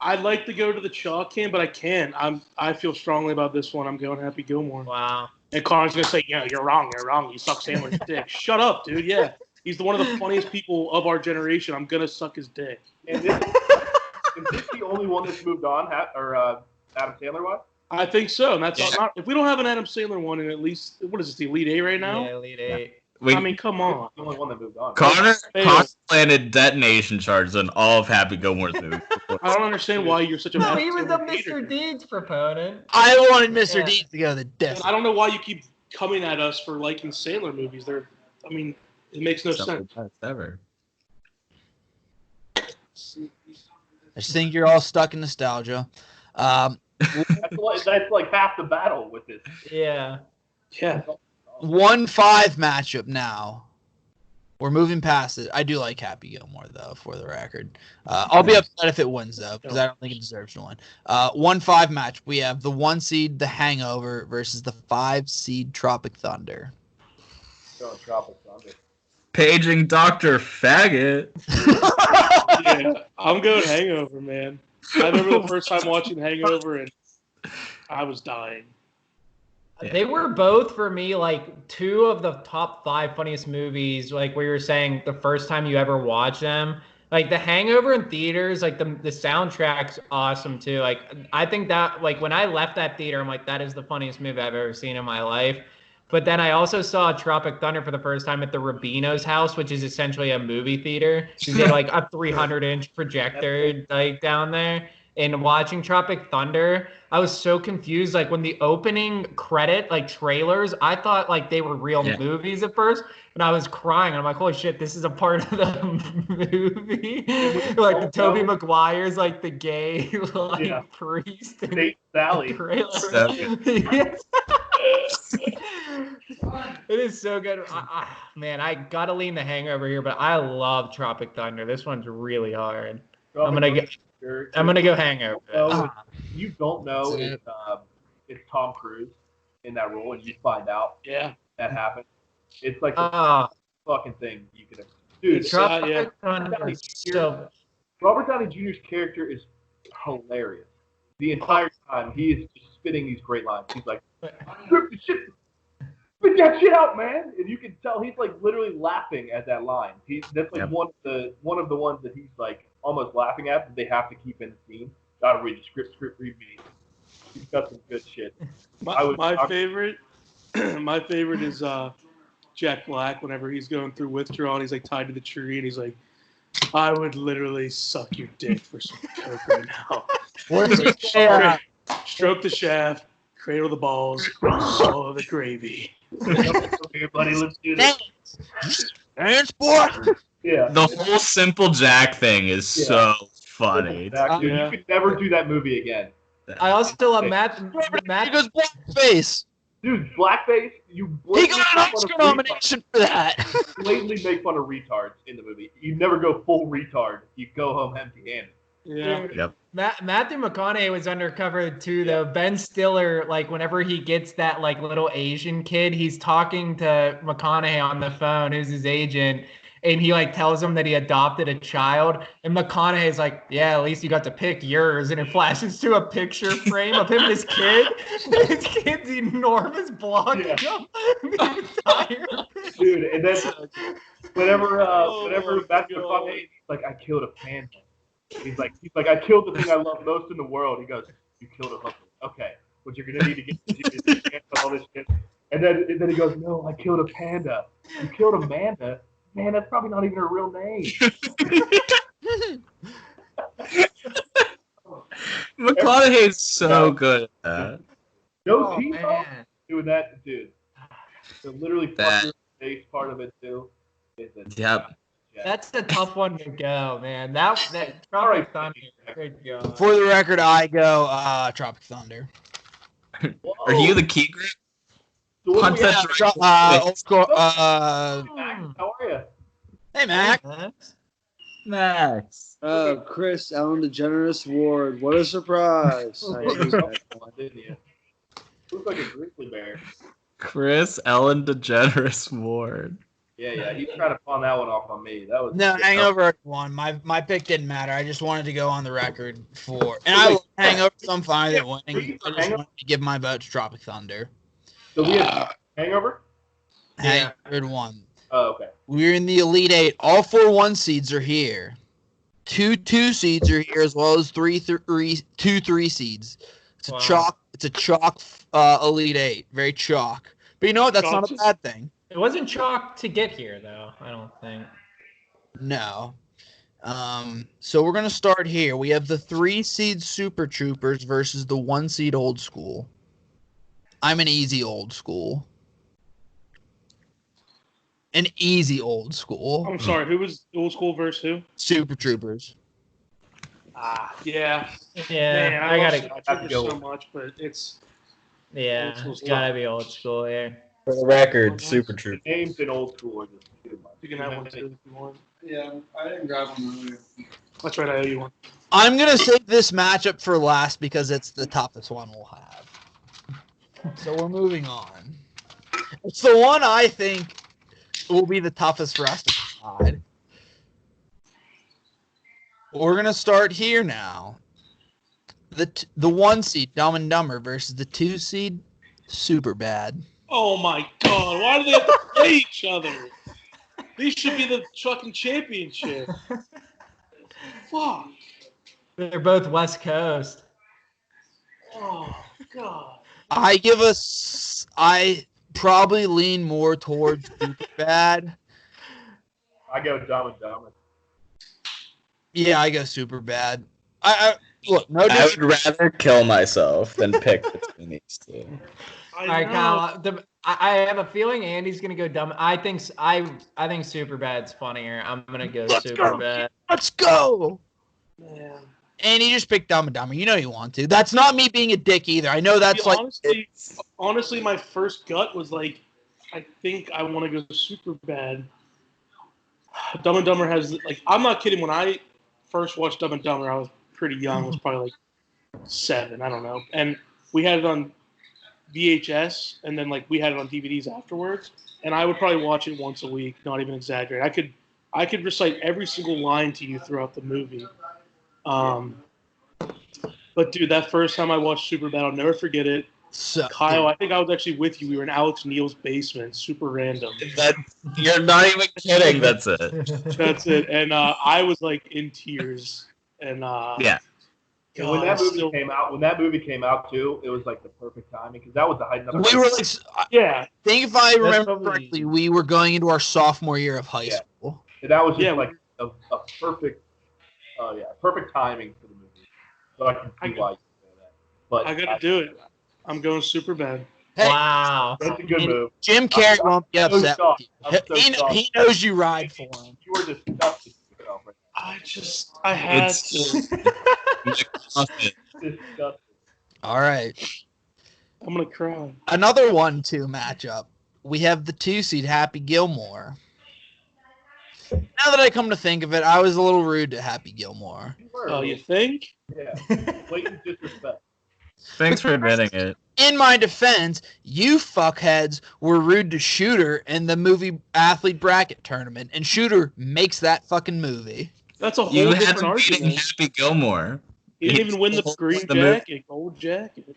I'd like to go to the chalk can, but I can't. I feel strongly about this one. I'm going Happy Gilmore. Wow. And Connor's gonna say, "Yeah, you're wrong. You suck Sandler's dick." Shut up, dude. Yeah, he's one of the funniest people of our generation. I'm gonna suck his dick. And is this the only one that's moved on, Adam Sandler was? I think so, and that's not. If we don't have an Adam Sandler one, in at least what is this, the Elite 8 right now? Yeah, Elite 8. I mean, come on. The only one that moved on. Connor planted detonation charges on all of Happy Gilmore's movies. I don't understand why you're such a. No, he was a Mr. Deeds proponent. I wanted Mr. Deeds to go to the death. I don't know why you keep coming at us for liking Sandler movies. It makes no sense. Ever. I just think you're all stuck in nostalgia. That's like half the battle with this. Yeah. Yeah. 1-5 matchup now. We're moving past it. I do like Happy Gilmore, though, for the record. I'll be upset if it wins, though, because I don't think it deserves to win. 1-5 match. We have the 1 seed, The Hangover, versus the 5 seed, Tropic Thunder. Tropic Thunder. Paging Dr. Faggot. Yeah, I'm going Hangover, man. I remember the first time watching Hangover, and I was dying. They were both, for me, like 2 of the top 5 funniest movies, like where you were saying the first time you ever watched them. Like The Hangover in theaters, like the soundtrack's awesome too. Like I think that, like when I left that theater, I'm like, that is the funniest movie I've ever seen in my life. But then I also saw Tropic Thunder for the first time at the Rubino's house, which is essentially a movie theater. You get like a 300-inch projector like down there. in watching Tropic Thunder, I was so confused. Like when the opening credit, like trailers, I thought like they were real movies at first, and I was crying. I'm like, holy shit, this is a part of the movie. Like the Tobey Maguire's like the gay like priest in Nate Sally. the trailer. Yes. It is so good. Man, I gotta lean The Hangover here, but I love Tropic Thunder. This one's really hard. I'm gonna go Hangover. You don't know it's Tom Cruise in that role, and you find out that happened. It's like the fucking thing you could have. Dude, Robert Downey Jr.'s character is hilarious. The entire time, he is just spitting these great lines. He's like, "Spit that shit out, man!" And you can tell he's like literally laughing at that line. That's like one of the ones that he's like almost laughing at that they have to keep in the scene. Gotta read the script read me. He's got some good shit. My favorite is Jack Black whenever he's going through withdrawal and he's like tied to the tree and he's like, I would literally suck your dick for some coke right now. Like, stroke the shaft, cradle the balls, swallow the gravy. Here, buddy, let's do this. Dance, boy. Yeah. The whole Simple Jack thing is so funny. Dude, you could never do that movie again. I also love Matt. He goes blackface. Dude, blackface, you He got an Oscar nomination for that. Blatantly make fun of retards in the movie. You never go full retard. You go home empty-handed. Yeah. Yep. Matthew McConaughey was undercover too, though. Ben Stiller, like whenever he gets that like little Asian kid, he's talking to McConaughey on the phone, who's his agent, and he like tells him that he adopted a child. And McConaughey's like, "Yeah, at least you got to pick yours." And it flashes to a picture frame of him and his kid. His kid's enormous, blocking him the entire Dude, and then whenever Matthew McConaughey, he's like, "I killed a panda." He's like, I killed the thing I love most in the world. He goes, "You killed a hooker. Okay, what you're gonna need to get is all this shit." And then he goes, "No, I killed a panda. You killed Amanda. Man, that's probably not even her real name." McConaughey's so good at that. No team doing that, dude. So literally, fuck face part of it too. Yep. That's a tough one to go, man. That Tropic Thunder. Good job. For the record, I go Tropic Thunder. Are you the key grip? So Hunt that how are you? Hey, Mac. Max. Chris, Ellen DeGeneres Ward. What a surprise. Didn't you? Looks like a grizzly bear. Chris Ellen DeGeneres Ward. Yeah, he's trying to pawn that one off on me. That was Hangover won. My pick didn't matter. I just wanted to go on the record for, and I love Hangover, so I'm fine with it winning. I just wanted to give my vote to Tropic Thunder. So we have Hangover? Hangover won. Oh, okay. We're in the Elite Eight. All 4 1 seeds are here. 2 seeds are here, as well as 2 3 seeds. It's a chalk. It's a chalk Elite Eight. Very chalk. But you know what? That's not a bad thing. It wasn't chalk to get here, though. I don't think. No. So we're gonna start here. We have the 3 seed Super Troopers versus the 1 seed Old School. I'm an easy Old School. An easy Old School. I'm sorry, who was Old School versus who? Super Troopers. Yeah. Yeah, Man, I gotta love Super Troopers so much, but it's it's gotta be Old School here. For the record, Super Troopers. Names in Old School are just too much. You can have one too if you want. Yeah, I didn't grab one earlier. That's right, I owe you one. I'm gonna save this matchup for last because it's the toughest one we'll have. So we're moving on. It's the one I think will be the toughest for us to decide. We're gonna start here now. The 1 seed Dumb and Dumber versus the 2 seed Superbad. Oh my god, why do they have to play each other? These should be the fucking championship. Fuck. They're both West Coast. Oh god. I probably lean more towards Superbad. I go Dumb and Dumber. Yeah, I go Superbad. look, no I disrespect. would rather kill myself than pick between these two. All right, Kyle. I have a feeling Andy's gonna go dumb. I think Superbad's funnier. I'm gonna go Superbad. Let's go. Man. And he just picked Dumb and Dumber. You know you want to. That's not me being a dick either. I know that's like honestly, my first gut was like, I think I want to go Superbad. Dumb and Dumber has like, I'm not kidding. When I first watched Dumb and Dumber, I was pretty young. I was probably like 7. I don't know. And we had it on VHS, and then like we had it on DVDs afterwards. And I would probably watch it once a week. Not even exaggerate. I could recite every single line to you throughout the movie. But dude, that first time I watched Superbad, I'll never forget it. So, Kyle, dude. I think I was actually with you. We were in Alex Neal's basement, super random. You're not even kidding. That's it. That's it. And I was like in tears. And Yeah. And when that movie came out too, it was like the perfect timing because that was the height of We were like, yeah. I think if I remember probably- correctly, we were going into our sophomore year of high school. And that was just like a perfect, perfect timing for the movie. So I can see why you say that. But I got to do it. I'm going Superbad. Hey, Wow. That's a good move. Jim Carrey won't be upset with you. I'm so shocked. He knows you ride for him. You were disgusted with yourself right I had to. Disgusted. All right. I'm going to cry. Another 1-2 matchup. We have the 2-seed Happy Gilmore. Now that I come to think of it, I was a little rude to Happy Gilmore. Oh, you think? Yeah. Blatant disrespect. Thanks for admitting it. In my defense, you fuckheads were rude to Shooter in the movie Athlete Bracket Tournament, and Shooter makes that fucking movie. That's a whole You had different him beating argument. Happy Gilmore. He didn't even win the green the movie. jacket, gold jacket.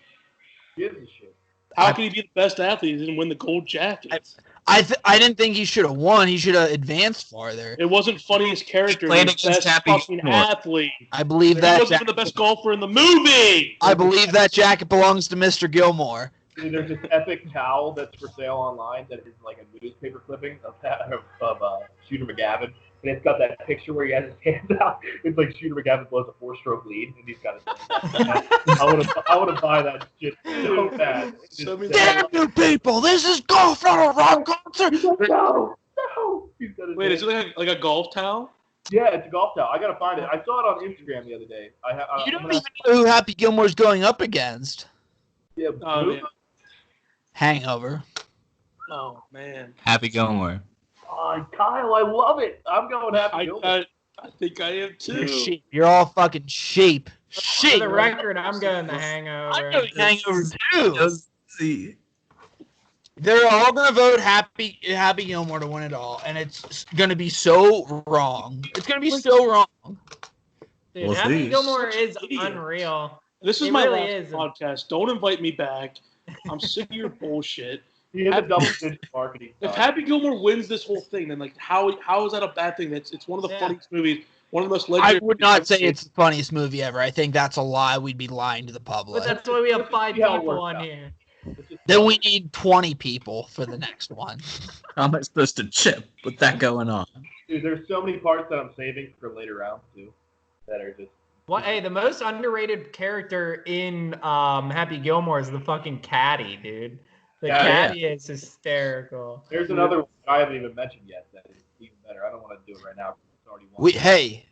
Gives a shit. How can he be the best athlete? He didn't win the gold jacket. I didn't think he should have won. He should have advanced farther. It wasn't funniest character. He played He was against best Happy fucking Gilmore. athlete. I believe He that. wasn't even the best golfer in the movie. I believe that jacket belongs to Mr. Gilmore. Dude, there's this epic towel that's for sale online that is like a newspaper clipping of Shooter McGavin. And it's got that picture where he has his hand out. It's like Shooter McGavin blows a 4-stroke lead, and he's got his hand out. I want to buy that shit so bad. Damn you people! This is golf, not a rock concert. No. He's got his Wait, is hand. it like a golf towel? Yeah, it's a golf towel. I gotta find it. I saw it on Instagram the other day. You don't even know who Happy Gilmore's going up against. Yeah, Oh, man. Hangover. Oh, man. Happy Gilmore. Kyle, I love it. I'm going Happy Gilmore. I think I am You're too. sheep. You're all fucking sheep. For Sheep. the record, I'm going the Hangover. I'm going Hangover too. See. They're all gonna vote Happy Gilmore to win it all, and it's gonna be so wrong. It's gonna be so wrong. Dude, We'll Happy see. Gilmore is Idiot. unreal. This is It my really last is. podcast. Don't invite me back. I'm sick of your bullshit. He has a double-digit marketing. If Happy Gilmore wins this whole thing, then like how is that a bad thing? It's one of the Yeah. funniest movies, one of the most I legendary. would not say it's the funniest movie ever. I think that's a lie. We'd be lying to the public. But that's why we have 5 See how it people works on out. here. Then we need 20 people for the next one. How am I supposed to chip with that going on? Dude, there's so many parts that I'm saving for later rounds too, that are just. What? Hey, the most underrated character in Happy Gilmore is the fucking caddy, dude. The Yeah, caddy is hysterical. There's another one I haven't even mentioned yet that is even better. I don't want to do it right now because it's already won.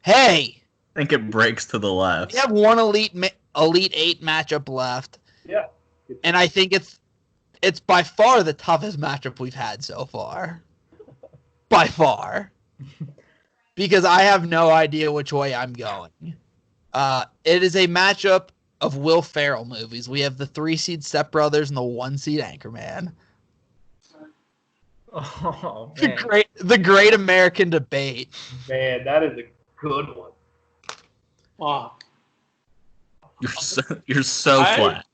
Hey, I think it breaks to the left. we have one Elite 8 matchup left, Yeah. and I think it's by far the toughest matchup we've had so far. By far. Because I have no idea which way I'm going. It is a matchup of Will Ferrell movies. We have the 3-seed Step Brothers and the 1-seed Anchorman. Oh, man. The great American debate. Man, that is a good one. Fuck. You're so flat.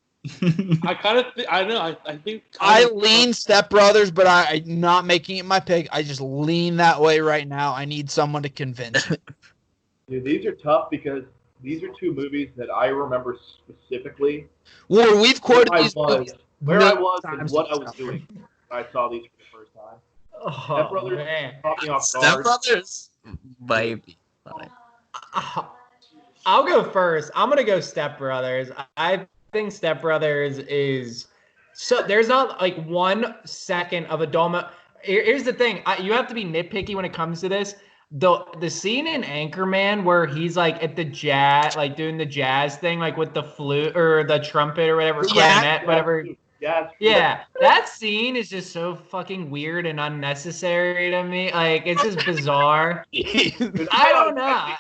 I kind of I know. I think I lean Step Brothers, but I'm not making it my pick. I just lean that way right now. I need someone to convince me. Dude, these are tough because these are two movies that I remember specifically Well, we've where quoted I these was, movies. where no I was and times what I to was discover. doing when I saw these for the first time. Oh, Step Brothers man. caught me off Step guard. Brothers, baby. Ah. I'll go first. I'm gonna go Step Brothers. I think Step Brothers is so. There's not like 1 second of a dull. Here's the thing. You have to be nitpicky when it comes to this. The scene in Anchorman where he's like at the jazz, like doing the jazz thing, like with the flute or the trumpet or whatever, clarinet, whatever. Yeah, that scene is just so fucking weird and unnecessary to me. Like, it's just bizarre. I don't know.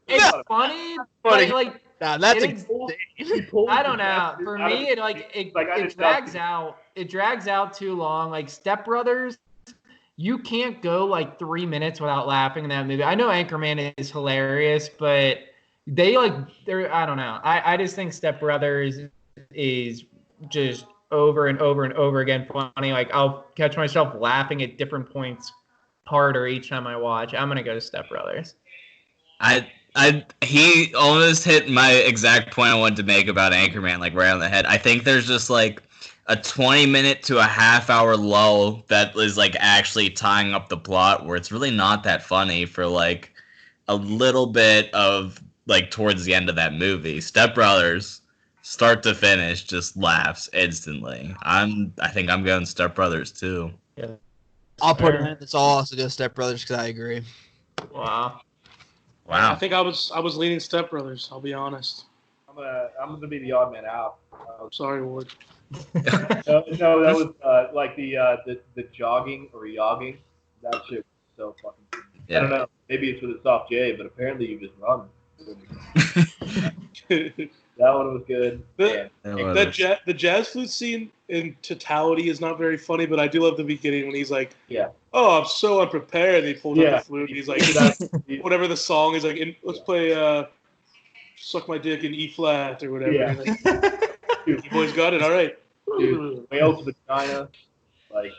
It's funny, but like, that's I don't know. For me, it drags out. It drags out too long. Like Step Brothers, you can't go like 3 minutes without laughing in that movie. I know Anchorman is hilarious, but they're I don't know. I just think Step Brothers is just over and over and over again funny. Like I'll catch myself laughing at different points harder each time I watch. I'm gonna go to Step Brothers. He almost hit my exact point I wanted to make about Anchorman, like right on the head. I think there's just like a 20-minute to a half-hour lull that is like actually tying up the plot, where it's really not that funny for like a little bit of like towards the end of that movie. Step Brothers, start to finish, just laughs instantly. I think I'm going Step Brothers too. Yeah, I'll put it in. It's all also go Step Brothers because I agree. Wow. I think I was leaning Step Brothers. I'll be honest. I'm gonna be the odd man out. Sorry, Ward. No, that was like the jogging or yogging. That shit was so fucking. Yeah. I don't know. Maybe it's with a soft J, but apparently you just run. That one was good. The jazz flute scene in totality is not very funny, but I do love the beginning when he's like, "Oh, I'm so unprepared." And he pulls out the flute. And he's like, whatever the song is, like, let's play "Suck My Dick" in E flat or whatever. Yeah. Like, you boys got it. All right. Dude, whale to vagina, like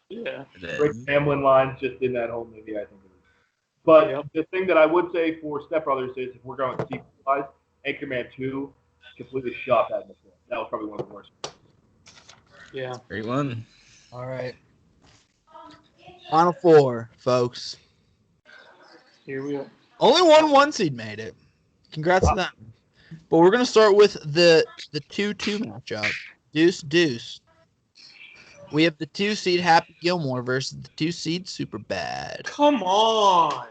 Rick Hamlin lines just in that whole movie. I think. But the thing that I would say for Step Brothers is, if we're going sequel-wise, Anchorman 2 completely shot that in the film. That was probably one of the worst. Yeah. Great one. All right. Final four, folks. Here we are. Only one seed made it. Congrats to them. But we're gonna start with the 2-2 matchup. Deuce. We have the 2 seed Happy Gilmore versus the 2 seed Superbad. Come on.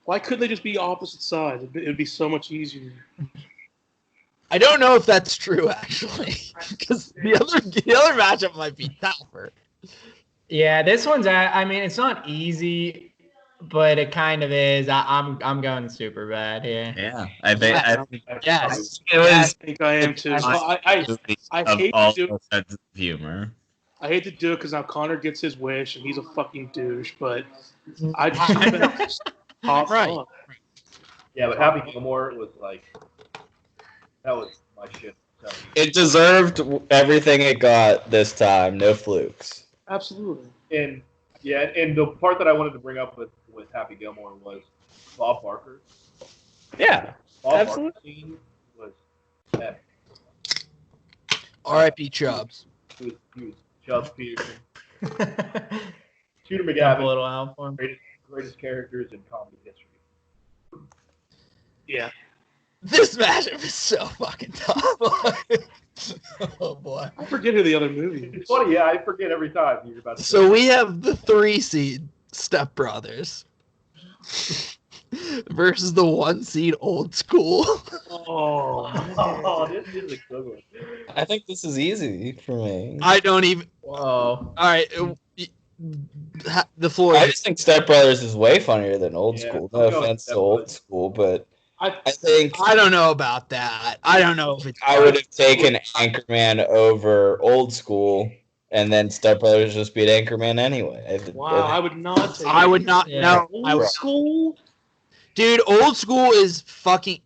Why couldn't they just be opposite sides? It would be so much easier. I don't know if that's true, actually, because the other matchup might be tougher. Yeah, this one's. I mean, it's not easy, but it kind of is. I'm going Superbad here. Yeah, I think. Yes, I think I am too. I hate to do it. Sense of humor. I hate to do it because now Connor gets his wish and he's a fucking douche. But I just top right. Yeah, but Happy Gilmore was like, that was my shit. So. It deserved everything it got this time. No flukes. Absolutely. And the part that I wanted to bring up with Happy Gilmore was Bob Barker. Yeah, Bob absolutely. Barker's scene was epic. R.I.P. Chubbs. He was Chubbs Peterson. Shooter Dump McGavin. a little out for him. Greatest characters in comedy history. Yeah. This matchup is so fucking tough. Oh boy. I forget who the other movie is. It's funny, yeah, I forget every time you're about to So we have the 3 seed Step Brothers versus the 1 seed Old School. Oh, this is a good one. I think this is easy for me. I don't even. Whoa. All right. The floor. I just think Step Brothers is way funnier than Old Yeah, School. I'm No going offense Step to Old Brothers. School, but I think I don't know about that. I don't know if it's. I would have taken Anchorman over Old School, and then Step Brothers just beat Anchorman anyway. wow, I would not take I would not. Yeah. No. I Old would, School? dude, Old School is fucking.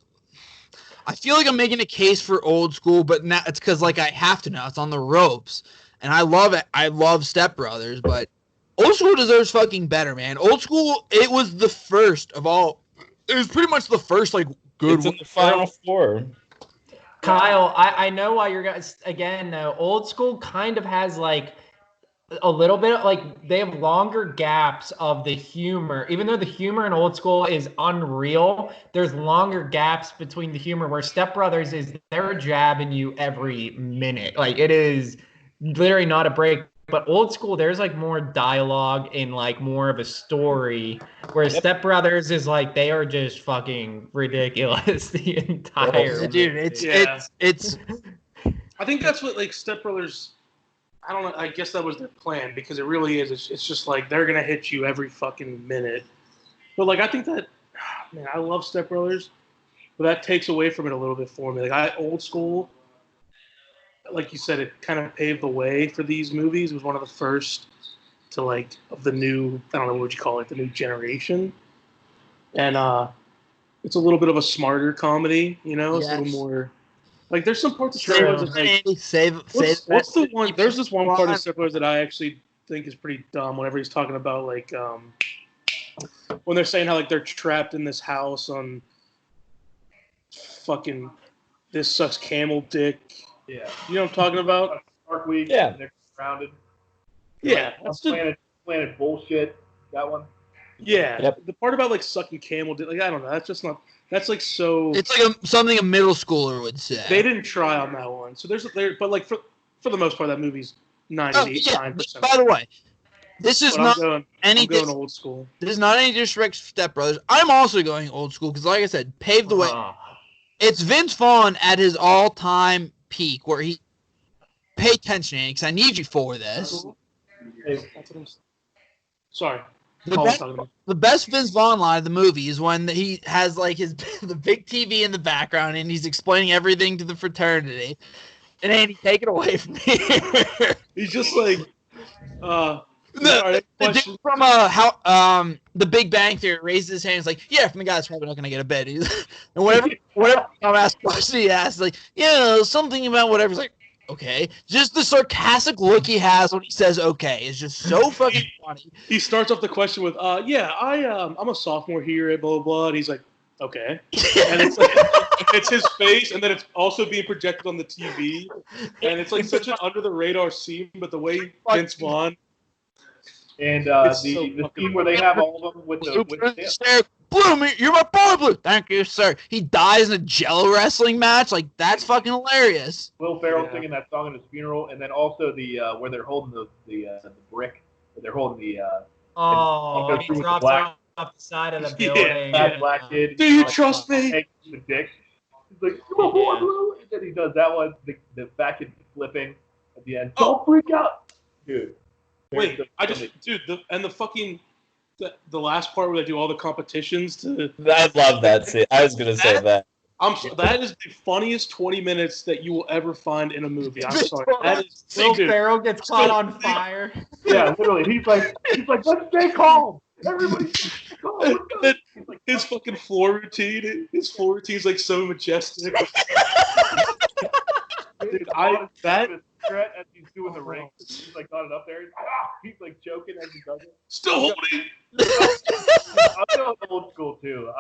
I feel like I'm making a case for Old School, but now it's because like I have to now. It's on the ropes, and I love it. I love Step Brothers, but Old School deserves fucking better, man. Old School, it was the first of all. It was pretty much the first like good it's in the Final Four. Kyle, I know why you're guys again though. Old School kind of has like a little bit like they have longer gaps of the humor. Even though the humor in Old School is unreal, there's longer gaps between the humor where Step Brothers is they're jabbing you every minute. Like it is literally not a break. But Old School, there's like more dialogue and like more of a story. Whereas Step Brothers is like they are just fucking ridiculous the entire Yeah, dude, movie. it's I think that's what like Step Brothers. I don't know. I guess that was their plan because it really is. It's just like they're gonna hit you every fucking minute. But like I think that, man, I love Step Brothers, but that takes away from it a little bit for me. Like Old School, like you said, it kind of paved the way for these movies. It was one of the first to like of the new. I don't know what you call it, the new generation, and it's a little bit of a smarter comedy. You know, it's a little more. Like there's some parts of Step Brothers that like what's the one? There's this one part of Step Brothers that I actually think is pretty dumb. Whenever he's talking about like when they're saying how like they're trapped in this house on fucking this sucks camel dick. Yeah. You know what I'm talking about? Shark Week. Yeah. They're surrounded. Yeah. Like, planet bullshit. That one. Yeah. Yep. The part about like sucking camel dick, like I don't know. That's just not. That's like so. It's like something a middle schooler would say. They didn't try on that one, so but like for the most part, that movie's 99%. By the way, this is not I'm going old school. This is not any disrespect to Step Brothers. I'm also going old school because, like I said, paved the way. It's Vince Vaughn at his all-time peak, where he pay attention, because I need you for this. Sorry. The best Vince Vaughn line of the movie is when he has like the big TV in the background and he's explaining everything to the fraternity. And Andy, take it away from me. He's just like, the dude from the Big Bang Theory raises his hand. He's like, "Yeah, from the guy that's probably not gonna get a bed." And whatever dumbass question he asks, like, "Yeah, something about whatever." He's like, "Okay." Just the sarcastic look he has when he says "okay" is just so fucking funny. He starts off the question with, "Yeah, I'm a sophomore here at blah blah blah," and he's like, "Okay," and it's like it's his face, and then it's also being projected on the TV, and it's like such an under the radar scene, but the way Vince Vaughn. And the scene where they have all of them with the Blue, you're my boy, Blue. Thank you, sir. He dies in a Jello wrestling match. Like that's fucking hilarious. Will Ferrell singing that song at his funeral, and then also the where they're holding the brick. They're holding the. He drops off the side of the building. That black kid. Do you trust me? The dick. He's like, "You're my boy, Blue," and then he does that one. The fat kid flipping at the end. Don't freak out, dude. Wait, the last part where they do all the competitions to. I love that scene. I was gonna say that. That is the funniest 20 minutes that you will ever find in a movie. I'm sorry. That is Will Ferrell gets caught on fire. Yeah, literally. He's like, let's stay calm. Everybody stay calm. His fucking floor routine. His floor routine is like so majestic. Dude, as he's doing the ring, he's like got it up there. He's like choking as he does it. Still holding. I'm going old school too.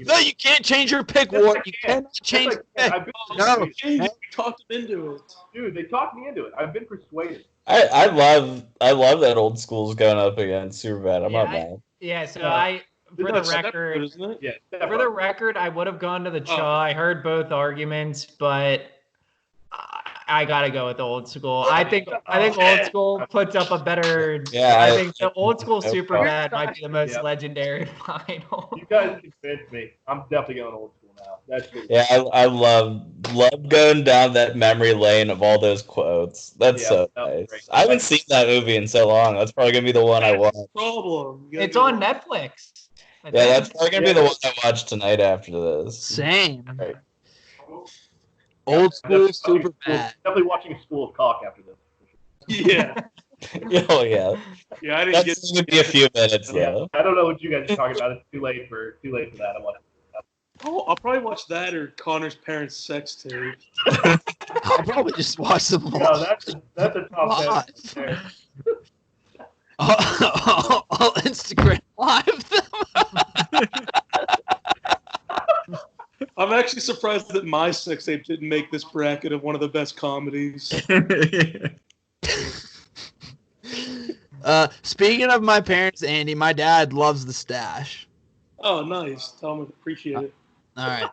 No, you can't change your pick, Ward. You cannot change your pick. No, you talked him into it. Dude, they talked me into it. I've been persuaded. I love that old school's going up against Superbad. I'm not mad. Yeah, so for the record, I would have gone to the Chaw. I heard both arguments, but I gotta go with the old school. I think old school puts up a better. Yeah, I think the old school Superbad might be the most legendary final. You guys convinced me. I'm definitely going old school now. That's good. Yeah, I love going down that memory lane of all those quotes. That's so nice. Great. I haven't seen that movie in so long. That's probably gonna be the one I watch. It's on Netflix. Yeah, that's probably gonna be the one I watch tonight after this. Same. Right. Old school, super bad. Definitely watching a School of Cock after this. Yeah. Oh yeah. Yeah, I didn't That's gonna be a few minutes though. I don't know what you guys are talking about. It's too late for that. I'll probably watch that or Connor's parents' sex tape. I'll probably just watch them all. No, that's a top 10 there. I'll Instagram live them. I'm actually surprised that my sex tape didn't make this bracket of one of the best comedies. Speaking of my parents, Andy, my dad loves the stash. Oh, nice. Tell him I appreciate it. All right.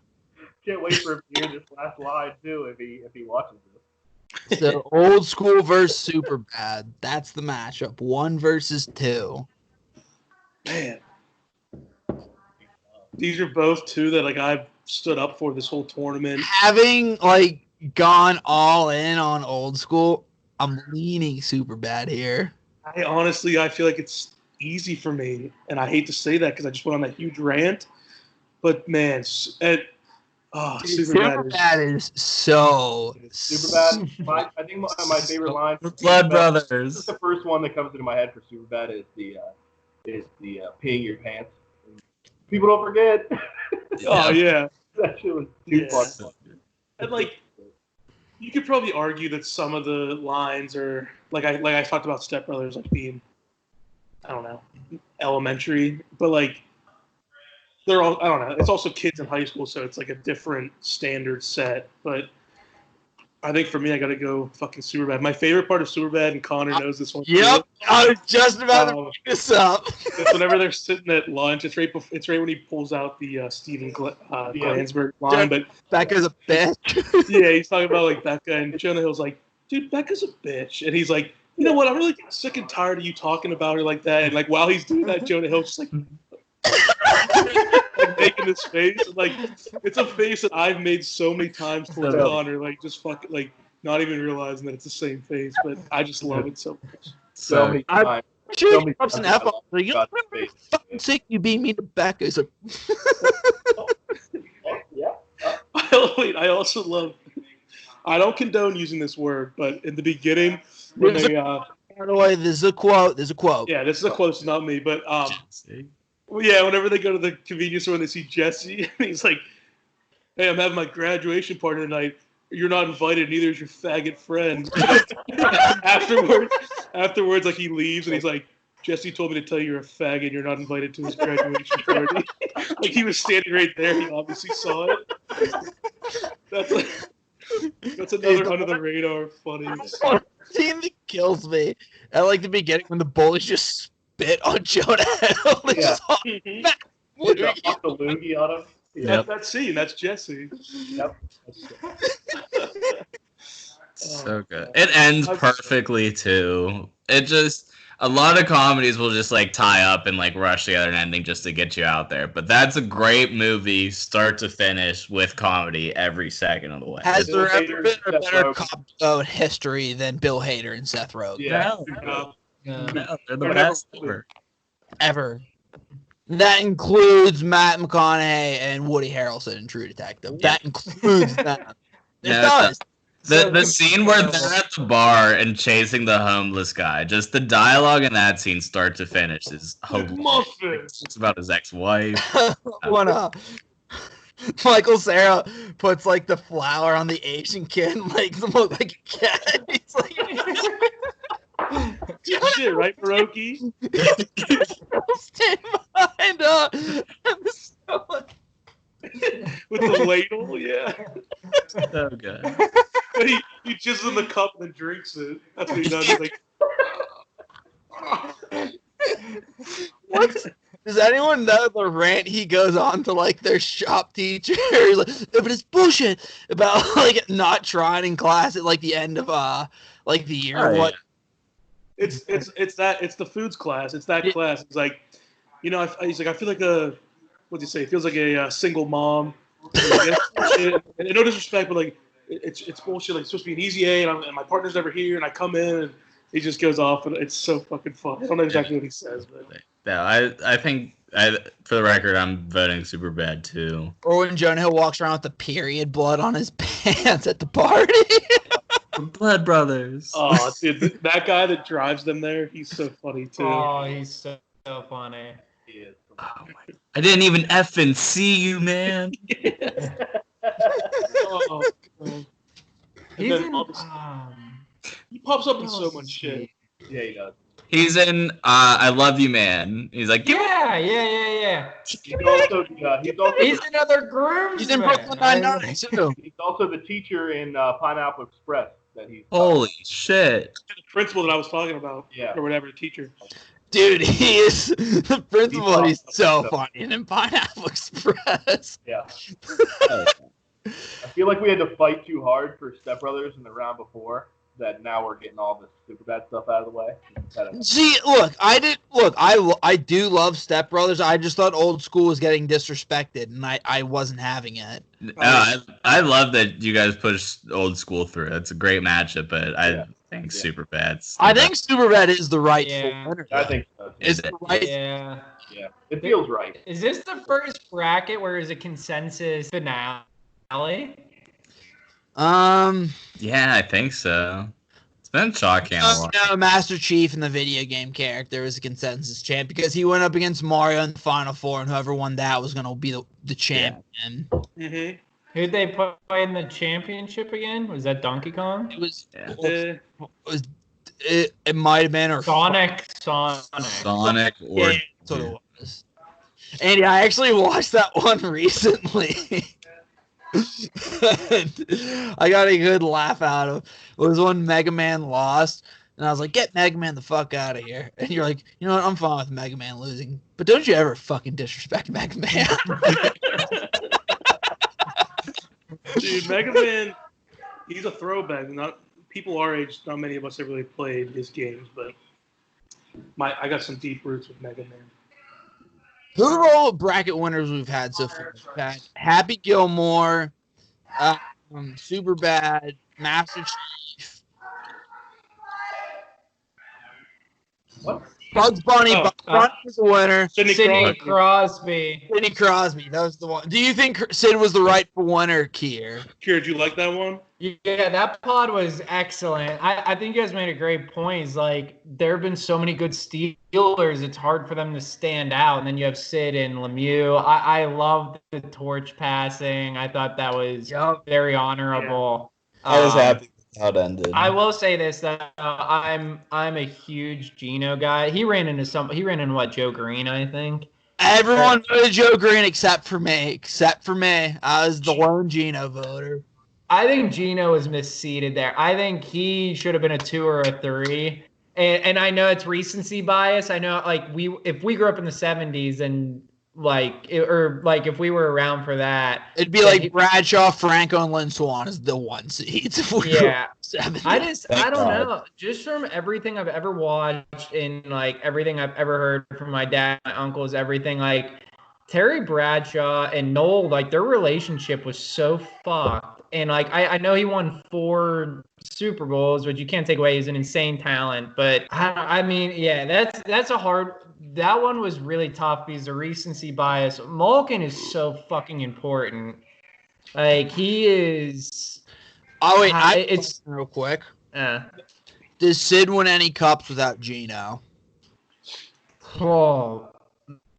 Can't wait for him to hear this last line too if he watches this. So old school versus super bad. That's the matchup. 1 versus 2. Man. These are both two that like I've stood up for this whole tournament. Having like gone all in on old school, I'm leaning super bad here. I feel like it's easy for me, and I hate to say that because I just went on that huge rant. But man, super bad is so super bad. I think my favorite line. Blood Brothers. This is the first one that comes into my head for super bad is the peeing your pants. People don't forget. Oh yeah, that shit was too fun. And like, you could probably argue that some of the lines are like I talked about Step Brothers like being, I don't know, elementary, but like they're all, I don't know. It's also kids in high school, so it's like a different standard set. But I think for me, I got to go fucking Superbad. My favorite part of Superbad, and Connor knows this one. Yep, I was just about to bring this up. It's whenever they're sitting at lunch. It's right when he pulls out the Steven Glansberg line. But Becca's a bitch. Yeah, he's talking about like Becca, and Jonah Hill's like, dude, Becca's a bitch, and he's like, you know what? I'm really sick and tired of you talking about her like that. And like while he's doing that, Jonah Hill's just like making this face. Like it's a face that I've made so many times towards Connor, like just fucking like not even realizing that it's the same face. But I just love it so much. So many times. Sure, he drops an F on. Like, you know, for fucking sake, you beat me to Becca. He's like, yeah. I also love. I don't condone using this word, but in the beginning, when they by the way, this is a quote. There's a quote. Yeah, this is a quote. It's not me, but well, yeah. Whenever they go to the convenience store and they see Jesse, and he's like, "Hey, I'm having my graduation party tonight. You're not invited. Neither is your faggot friend." afterwards, like he leaves and he's like, "Jesse told me to tell you you're a faggot. You're not invited to his graduation party." Like he was standing right there. He obviously saw it. That's another under the radar funny. Scene that kills me at like the beginning when the bullies just spit on Jonah Hill. Yeah. Off the loogie on him. Yep. That scene, that's Jesse. Yep. So good. It ends perfectly too. It just a lot of comedies will just like tie up and like rush together an ending just to get you out there. But that's a great movie, start to finish, with comedy every second of the way. Has there ever been a better cop show in history than Bill Hader and Seth Rogen? Yeah. No, they're the best ever. That includes Matt McConaughey and Woody Harrelson in True Detective. Yeah. That includes that. It No, does. The scene where they're at the bar and chasing the homeless guy, just the dialogue in that scene, start to finish, is hilarious. It's about his ex-wife. When Michael Cera puts like the flour on the Asian kid and makes him look like a cat. He's like, shit, right, Hiroki? Stand behind the stone. With the ladle, yeah. So good. But he jizzes in the cup and then drinks it. That's what he does. He's like, what? Does anyone know the rant he goes on to like their shop teacher? Like, no, but it's bullshit about like not trying in class at like the end of like the year. Oh, what? yeah. It's the foods class. It's that class. It's like, you know, he's like, I feel like what'd you say? It feels like a single mom. And no disrespect, but like it's bullshit. Like it's supposed to be an easy A, and my partner's never here, and I come in and he just goes off, and it's so fucking fun. I don't know exactly what he says, but No, I think for the record, I'm voting Superbad too. Or when Jonah Hill walks around with the period blood on his pants at the party. Blood Brothers. Oh, dude, that guy that drives them there, he's so funny too. Oh, he's so funny. He is. Oh my! I didn't even effing see you, man. Oh, God. He's in, He pops up in so much shit. Yeah, he does. He's in I Love You, Man. He's like, yeah. He's another groomsman. He's in Brooklyn Nine-Nine too. He's also the teacher in Pineapple Express. that he. Holy shit! The principal that I was talking about, Yeah. or whatever, the teacher. Dude, he is the principal. He's so So- funny in Pineapple Express. Yeah. I feel like we had to fight too hard for Step Brothers in the round before. That now we're getting all this super bad stuff out of the way. See, look, I do love Step Brothers. I just thought Old School was getting disrespected, and I wasn't having it. I love that you guys pushed Old School through. It's a great matchup, but I think Superbad's. I think Superbad is the rightful winner. I think so. Is it right? Yeah. Yeah. It feels right. Is this the first bracket where there's a consensus finale? Yeah, I think so. It's been shocking. No, Master Chief in the video game character was a consensus champ because he went up against Mario in the Final Four, and whoever won that was going to be the champion. Mm-hmm. Who'd they play in the championship again? Was that Donkey Kong? It was. It might have been or Sonic. Sonic or yeah, that's what it was. Andy, I actually watched that one recently. I got a good laugh out of it. It was when Mega Man lost, and I was like, "Get Mega Man the fuck out of here!" And you're like, "You know what? I'm fine with Mega Man losing, but don't you ever fucking disrespect Mega Man." Dude, Mega Man, he's a throwback. Not people our age. Not many of us have really played his games, but I got some deep roots with Mega Man. Who are all the bracket winners we've had so far? We've had Happy Gilmore, Superbad, Master Chief. What? Bugs Bunny. Bugs Bunny was the winner. Sidney Crosby. Sidney Crosby. That was the one. Do you think Sid was the rightful winner, Kier? Kier, did you like that one? Yeah, that pod was excellent. I think you guys made a great point. It's like there have been so many good stealers, it's hard for them to stand out. And then you have Sid and Lemieux. I loved the torch passing. I thought that was very honorable. Yeah. I was happy with how it ended. I will say this: that I'm a huge Gino guy. He ran into Joe Green, I think. Everyone voted Joe Green except for me. I was the lone Gino voter. I think Gino was misseeded there. I think he should have been a 2 or a 3. And I know it's recency bias. I know, like, if we grew up in the 70s and if we were around for that, it'd be like Bradshaw, Franco, and Lynn Swan is the 1 seeds. Yeah, I don't know. Just from everything I've ever watched and like everything I've ever heard from my dad, my uncles, everything, like Terry Bradshaw and Noel, like their relationship was so fucked. And like I know he won 4 Super Bowls, which you can't take away. He's an insane talent, but I mean, yeah, that's a hard. That one was really tough because the recency bias. Malkin is so fucking important. Like he is. Oh wait, it's real quick. Does Sid win any cups without Gino? Oh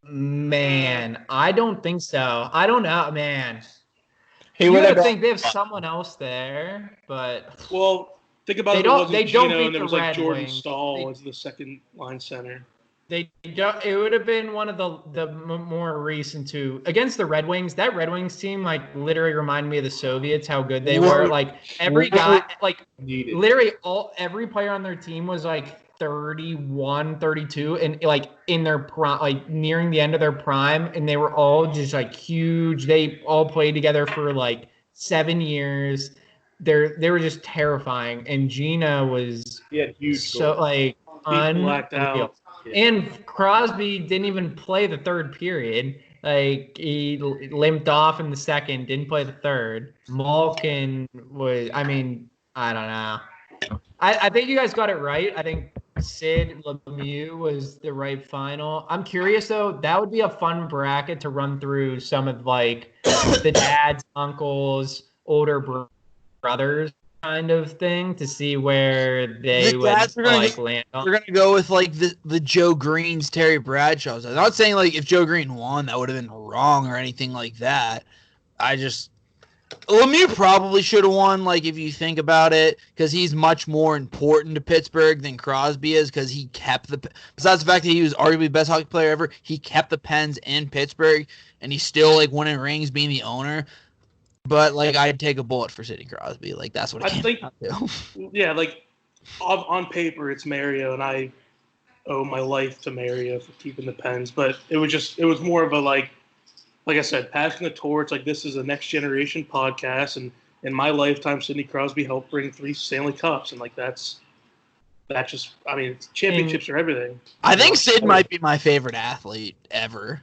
man, I don't think so. I don't know, man. You would think they have someone else there, but think about they don't Gino, and there was like Jordan Wings. Stahl as the second line center. It would have been one of the more recent two against the Red Wings. That Red Wings team like literally reminded me of the Soviets, how good they were. Like every guy, like literally every player on their team was like 31, 32, and like in their prime, like nearing the end of their prime, and they were all just like huge. They all played together for like 7 years. They were just terrifying, and Gina was huge so goals. Like blacked out. And Crosby didn't even play the third period. Like he limped off in the second, didn't play the third. Malkin was. I mean, I don't know. I think you guys got it right. I think Sid Lemieux was the right final. I'm curious though. That would be a fun bracket to run through some of like the dads, uncles, older brothers kind of thing to see where they would like land on. We're gonna go with like the Joe Green's, Terry Bradshaw's. I'm not saying like if Joe Green won that would have been wrong or anything like that. Lemieux probably should have won, like, if you think about it, because he's much more important to Pittsburgh than Crosby is, because he kept besides the fact that he was arguably the best hockey player ever, he kept the Pens in Pittsburgh, and he's still, like, winning rings being the owner. But like, I'd take a bullet for Sidney Crosby. Like, that's what it came down to. Yeah, like on paper it's Mario, and I owe my life to Mario for keeping the Pens. But it was more of a like I said, passing the torch. Like, this is a next generation podcast, and in my lifetime, Sidney Crosby helped bring 3 Stanley Cups, and like that's just. I mean, championships are everything. I think Sid might be my favorite athlete ever.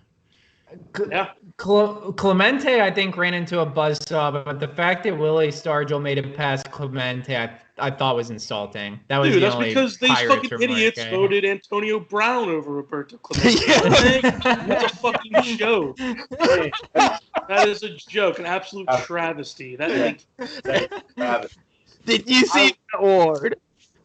Yeah. Clemente, I think, ran into a buzzsaw, but the fact that Willie Stargell made it past Clemente, I thought was insulting. That was Dude, the that's only because these Pirates fucking idiots remark, voted Antonio Brown over Roberto Clemente. That's a fucking joke. That is a joke, an absolute travesty. That like, Did you see the award?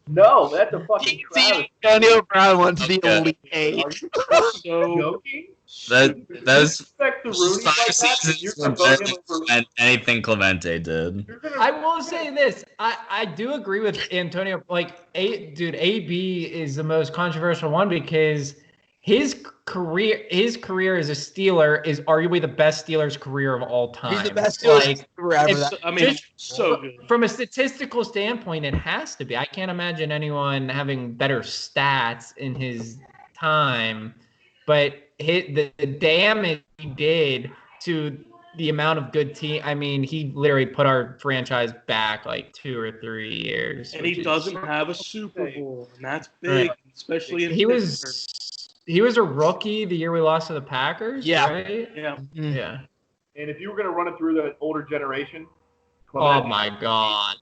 No, that's a fucking travesty. Antonio Brown went to the Elite Eight. Are you so joking? That's Respect the Rooney like 5 that, seasons you're from gonna vote him over. anything Clemente did. I will say this. I do agree with Antonio. Like, AB is the most controversial one because his career as a Steeler is arguably the best Steelers career of all time. He's the best Steelers ever. I mean, so good. From a statistical standpoint, it has to be. I can't imagine anyone having better stats in his time, but the damage he did to the amount of good team. I mean, he literally put our franchise back like 2 or 3 years. And he doesn't have a Super Bowl, and that's big, especially in He was a rookie the year we lost to the Packers. Yeah. Right? Yeah. Mm-hmm. Yeah. And if you were going to run it through the older generation, oh my God,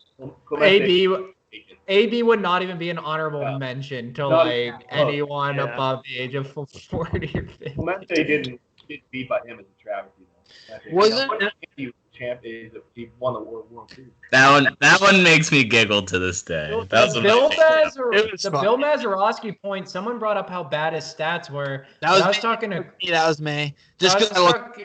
AB would not even be an honorable mention to anyone above the age of 40 or 50. Clemente didn't get beat by him as a travesty. Wasn't he was champ? He won the World War II. That one makes me giggle to this day. The Bill Mazeroski point. Someone brought up how bad his stats were. That was me. Just because I looked.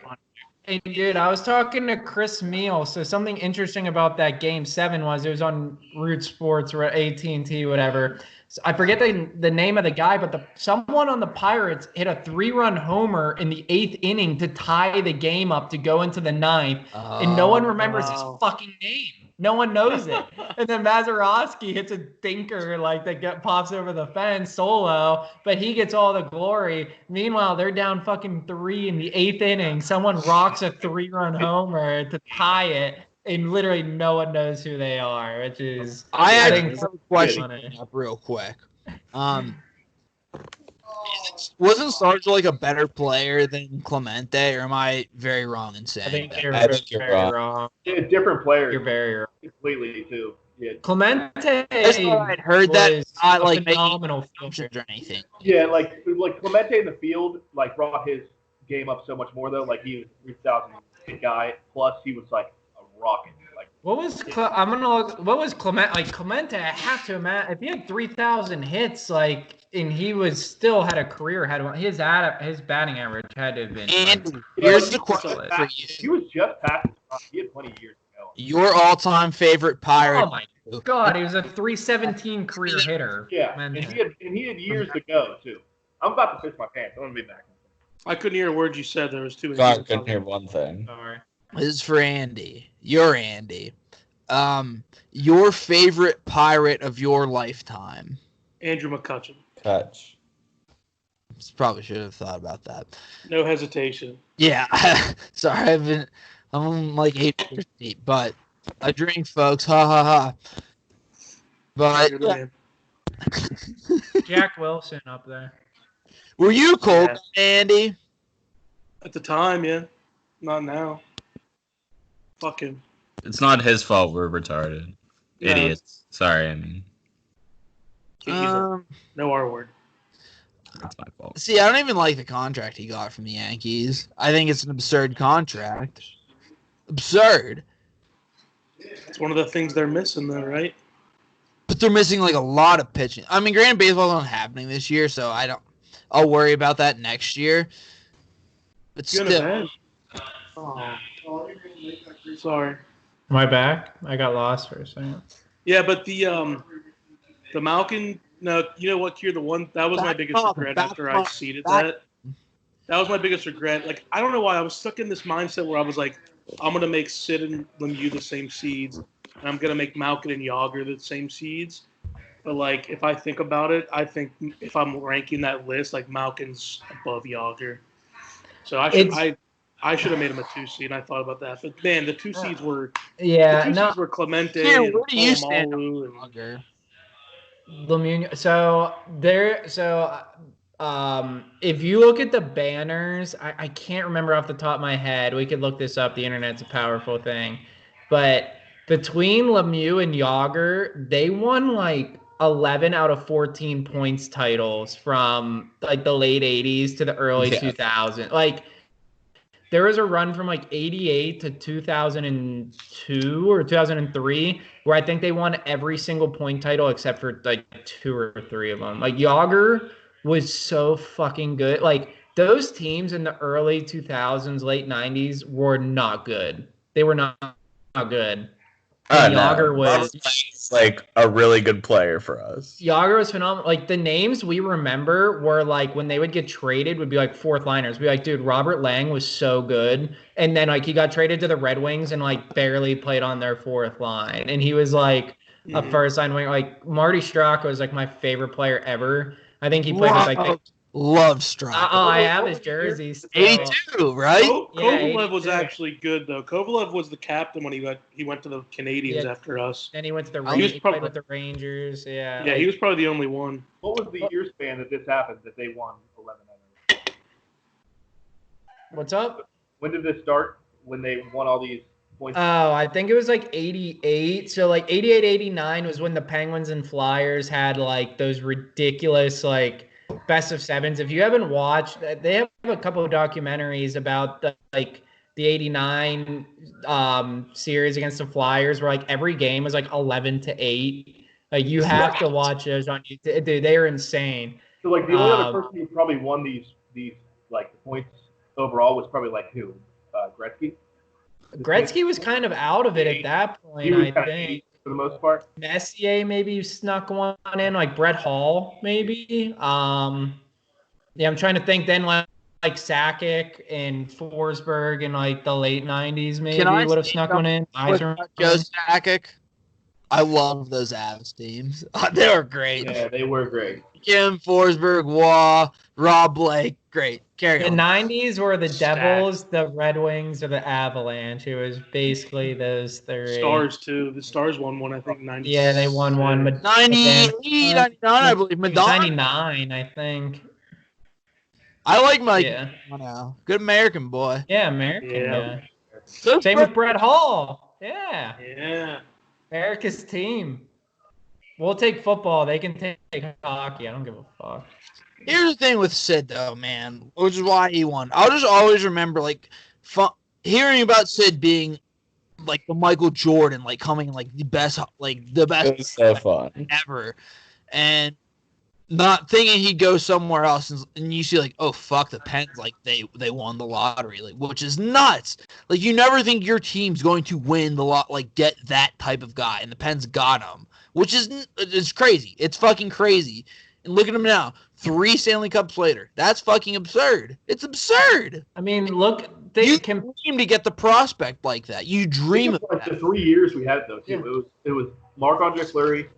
And dude, I was talking to Chris Meal. So something interesting about that Game 7 was it was on Root Sports or AT&T, whatever. So I forget the name of the guy, but someone on the Pirates hit a 3-run homer in the 8th inning to tie the game up to go into the 9th, and no one remembers his fucking name. No one knows it. And then Mazeroski hits a dinker that pops over the fence solo, but he gets all the glory. Meanwhile, they're down fucking 3 in the 8th inning. Someone rocks a 3-run homer to tie it, and literally no one knows who they are, which is I think a question up real quick. Wasn't Sarge like a better player than Clemente, or am I very wrong in saying that? I think you're very wrong. Yeah, different players. You're very wrong. Completely too. Yeah. Clemente. I'd heard that. Not like phenomenal functions or anything. Yeah, like Clemente in the field, like brought his game up so much more though. Like he was a 3,000 hit guy. Plus he was like a rocket. Like what was I'm gonna look. What was Clemente? Like Clemente, I have to imagine if he had 3,000 hits, like. And he still had a career ahead of him. His batting average had to have been. And here's the question for you. He was just past. He had 20 years ago. Your all-time favorite Pirate. Oh my God, he was a 317 career hitter. Yeah, and he had years to go too. I'm about to piss my pants. I'm gonna be back. I couldn't hear a word you said. There was too many. God, I couldn't hear one thing. Sorry. This is for Andy. You're Andy. Your favorite Pirate of your lifetime. Andrew McCutcheon. Touch. Probably should have thought about that. No hesitation. Yeah. Sorry, I'm like 8 years deep, but I drink, folks. Ha ha ha. But yeah. Jack Wilson up there. Were you cold, Andy? At the time, yeah. Not now. Fuck him. It's not his fault we're retarded. No. Idiots. Sorry, I mean. No R word. That's my fault. See, I don't even like the contract he got from the Yankees. I think it's an absurd contract. Absurd. It's one of the things they're missing, though, right? But they're missing like a lot of pitching. I mean, granted, baseball's not happening this year, so I'll worry about that next year. But still. Oh. Sorry. Am I back? I got lost for a second. Yeah, but the Malkin. No, you know what, Kier? That was my biggest regret after I seeded that. That was my biggest regret. Like, I don't know why I was stuck in this mindset where I was like, I'm gonna make Sid and Lemieux the same seeds, and I'm gonna make Malkin and Yager the same seeds. But like, if I think about it, I think if I'm ranking that list, like Malkin's above Yager. So I should have made him a 2 seed. I thought about that, but man, the two seeds were seeds were Clemente Here, and where do you stand Polamalu on and Yager? Lemieux. If you look at the banners, I can't remember off the top of my head. We could look this up. The internet's a powerful thing. But between Lemieux and Yager, they won like 11 out of 14 points titles from like the late 80s to the early 2000s. Like there was a run from like 88 to 2002 or 2003 where I think they won every single point title except for like 2 or 3 of them. Like Yager was so fucking good. Like those teams in the early 2000s, late 90s were not good. They were not good. And Yager was like a really good player for us. Yager was phenomenal. Like the names we remember were like when they would get traded would be like fourth liners. Be like, dude, Robert Lang was so good, and then like he got traded to the Red Wings and like barely played on their fourth line, and he was like a first line winger. Like Marty Straka was like my favorite player ever. I think he played with like. Love Straka. I have his jersey. 82, right? Kovalev was actually good though. Kovalev was the captain when he went to the Canadiens after us. Then he went to the Rangers. He played with the Rangers. Yeah. Yeah, he was probably the only one. What was the year span that this happened that they won 11 out of? What's up? When did this start? When they won all these points? Oh, I think it was like 88. So like 88, 89 was when the Penguins and Flyers had like those ridiculous like best of sevens. If you haven't watched, they have a couple of documentaries about the 89 series against the Flyers where like every game was like 11-8. Like you have to watch those on YouTube. Dude, they are insane. So like the only other person who probably won these like the points overall was probably like who? Gretzky? Gretzky was kind of out of it at that point, I think. For the most part. Messier maybe snuck one in, like Brett Hall maybe. Yeah, I'm trying to think then like Sakic and Forsberg in like the late 90s maybe would have snuck one in. Joe Sakic. I love those Avs teams. They were great. Yeah, they were great. Kim Forsberg, Waugh, Rob Blake, great. The 90s were the Devils, the Red Wings, or the Avalanche. It was basically those three. Stars, too. The Stars won one, I think, 90. Yeah, they won one. 98, 99, I believe. Madonna. 99, I think. I like Mike. Yeah. Now. Good American boy. Yeah, American. Yeah. Same with Brett Hall. Yeah. Yeah. America's team. We'll take football. They can take hockey. I don't give a fuck. Here's the thing with Sid, though, man, which is why he won. I'll just always remember, like, hearing about Sid being, like, the Michael Jordan, like, coming, like, the best. It was so fun ever. And not thinking he'd go somewhere else. And you see, like, oh, fuck, the Pens, like, they won the lottery, like, which is nuts. Like, you never think your team's going to win the lot, like, get that type of guy. And the Pens got him, which is it's crazy. It's fucking crazy. And look at him now. 3 Stanley Cups later. That's fucking absurd. It's absurd. I mean, look. You dream to get the prospect like that. You dream of like that. The 3 years we had it, though, too. Yeah. It was Marc-Andre Fleury,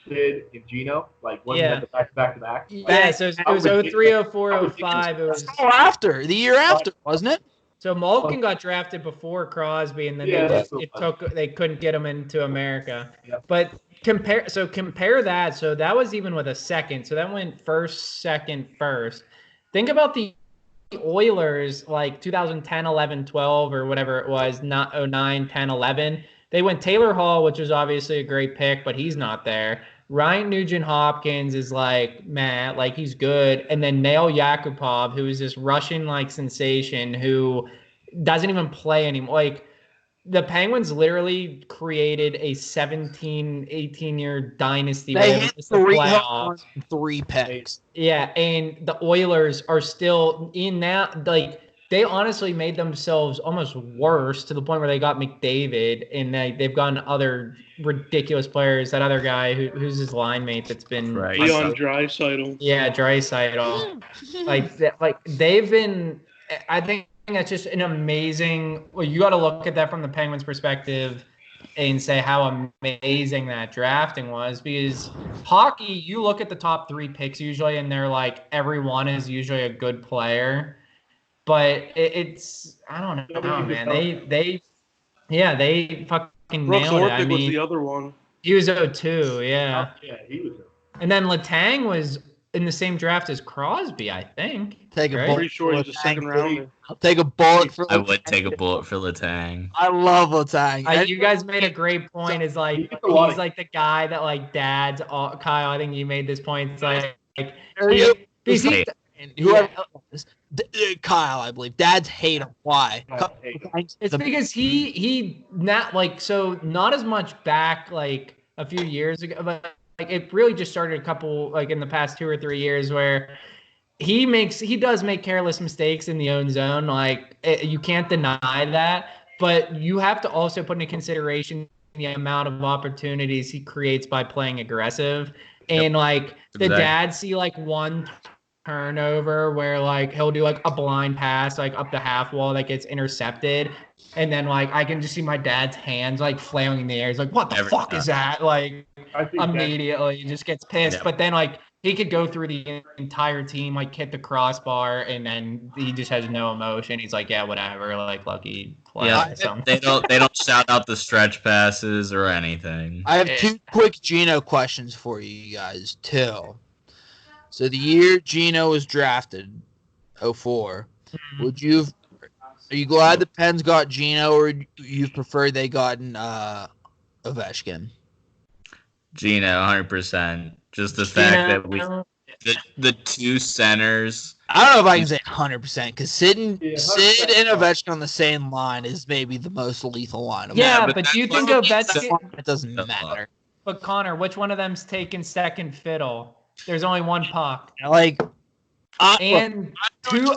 Sid, and Gino. Like, when we had the back-to-back. Yeah, so it was 03, 04, 05. It was after. The year after, wasn't it? So Malkin got drafted before Crosby, and then they couldn't get him into America. Yeah. But compare that. So that was even with a second. So that went first, second, first. Think about the Oilers, like 2010, 11, 12, or whatever it was, not 09, 10, 11. They went Taylor Hall, which was obviously a great pick, but he's not there. Ryan Nugent-Hopkins is like, man, like he's good. And then Nail Yakupov, who is this Russian-like sensation who doesn't even play anymore. Like, the Penguins literally created a 17, 18-year dynasty. They hit three picks. Yeah, and the Oilers are still in that. Like, they honestly made themselves almost worse to the point where they got McDavid, and they've gotten other ridiculous players. That other guy who's his line mate that's been Leon Draisaitl. Yeah, Draisaitl. like they've been. I think that's just an amazing. Well, you got to look at that from the Penguins' perspective and say how amazing that drafting was, because hockey, you look at the top 3 picks usually, and they're like every one is usually a good player, but it's I don't know, man. They fucking Brooks nailed it. I Orpik was mean, the other one. he was 0-2, yeah. Yeah, he was. And then Letang was in the same draft as Crosby, I think. Take a right? bullet. Pretty sure he was a second rounder. I'll take a bullet for. I would take a bullet for Letang. I love Letang. You guys made a great point. Is like He gets a lot he's of- like the guy that like dads. Kyle, I think you made this point. It's like Because Hey. whoever Kyle, I believe. Dads hate him. Why? I hate him. it's because he not like so not as much back like a few years ago, but like it really just started a couple like in the past 2 or 3 years where he does make careless mistakes in the own zone. Like you can't deny that, but you have to also put into consideration the amount of opportunities he creates by playing aggressive. And like the dads see like one turnover where like he'll do like a blind pass like up the half wall that gets intercepted, and then like I can just see my dad's hands like flailing in the air. He's like, "What the fuck is that?" Like I think immediately he just gets pissed. Yeah. But then like he could go through the entire team, like hit the crossbar, and then he just has no emotion. He's like, "Yeah, whatever." Like lucky play. Yeah, they don't shout out the stretch passes or anything. I have 2 quick Gino questions for you guys, too. So the year Gino was drafted, 04, are you glad the Pens got Gino, or you prefer they gotten Ovechkin? Gino, 100%. Just the fact that the 2 centers. I don't know if I can say 100%, because Sid and 100%. Ovechkin on the same line is maybe the most lethal line of Yeah, all. but do you that's think what Ovechkin? It doesn't matter. But Connor, which one of them's taking second fiddle? There's only one puck. Like, And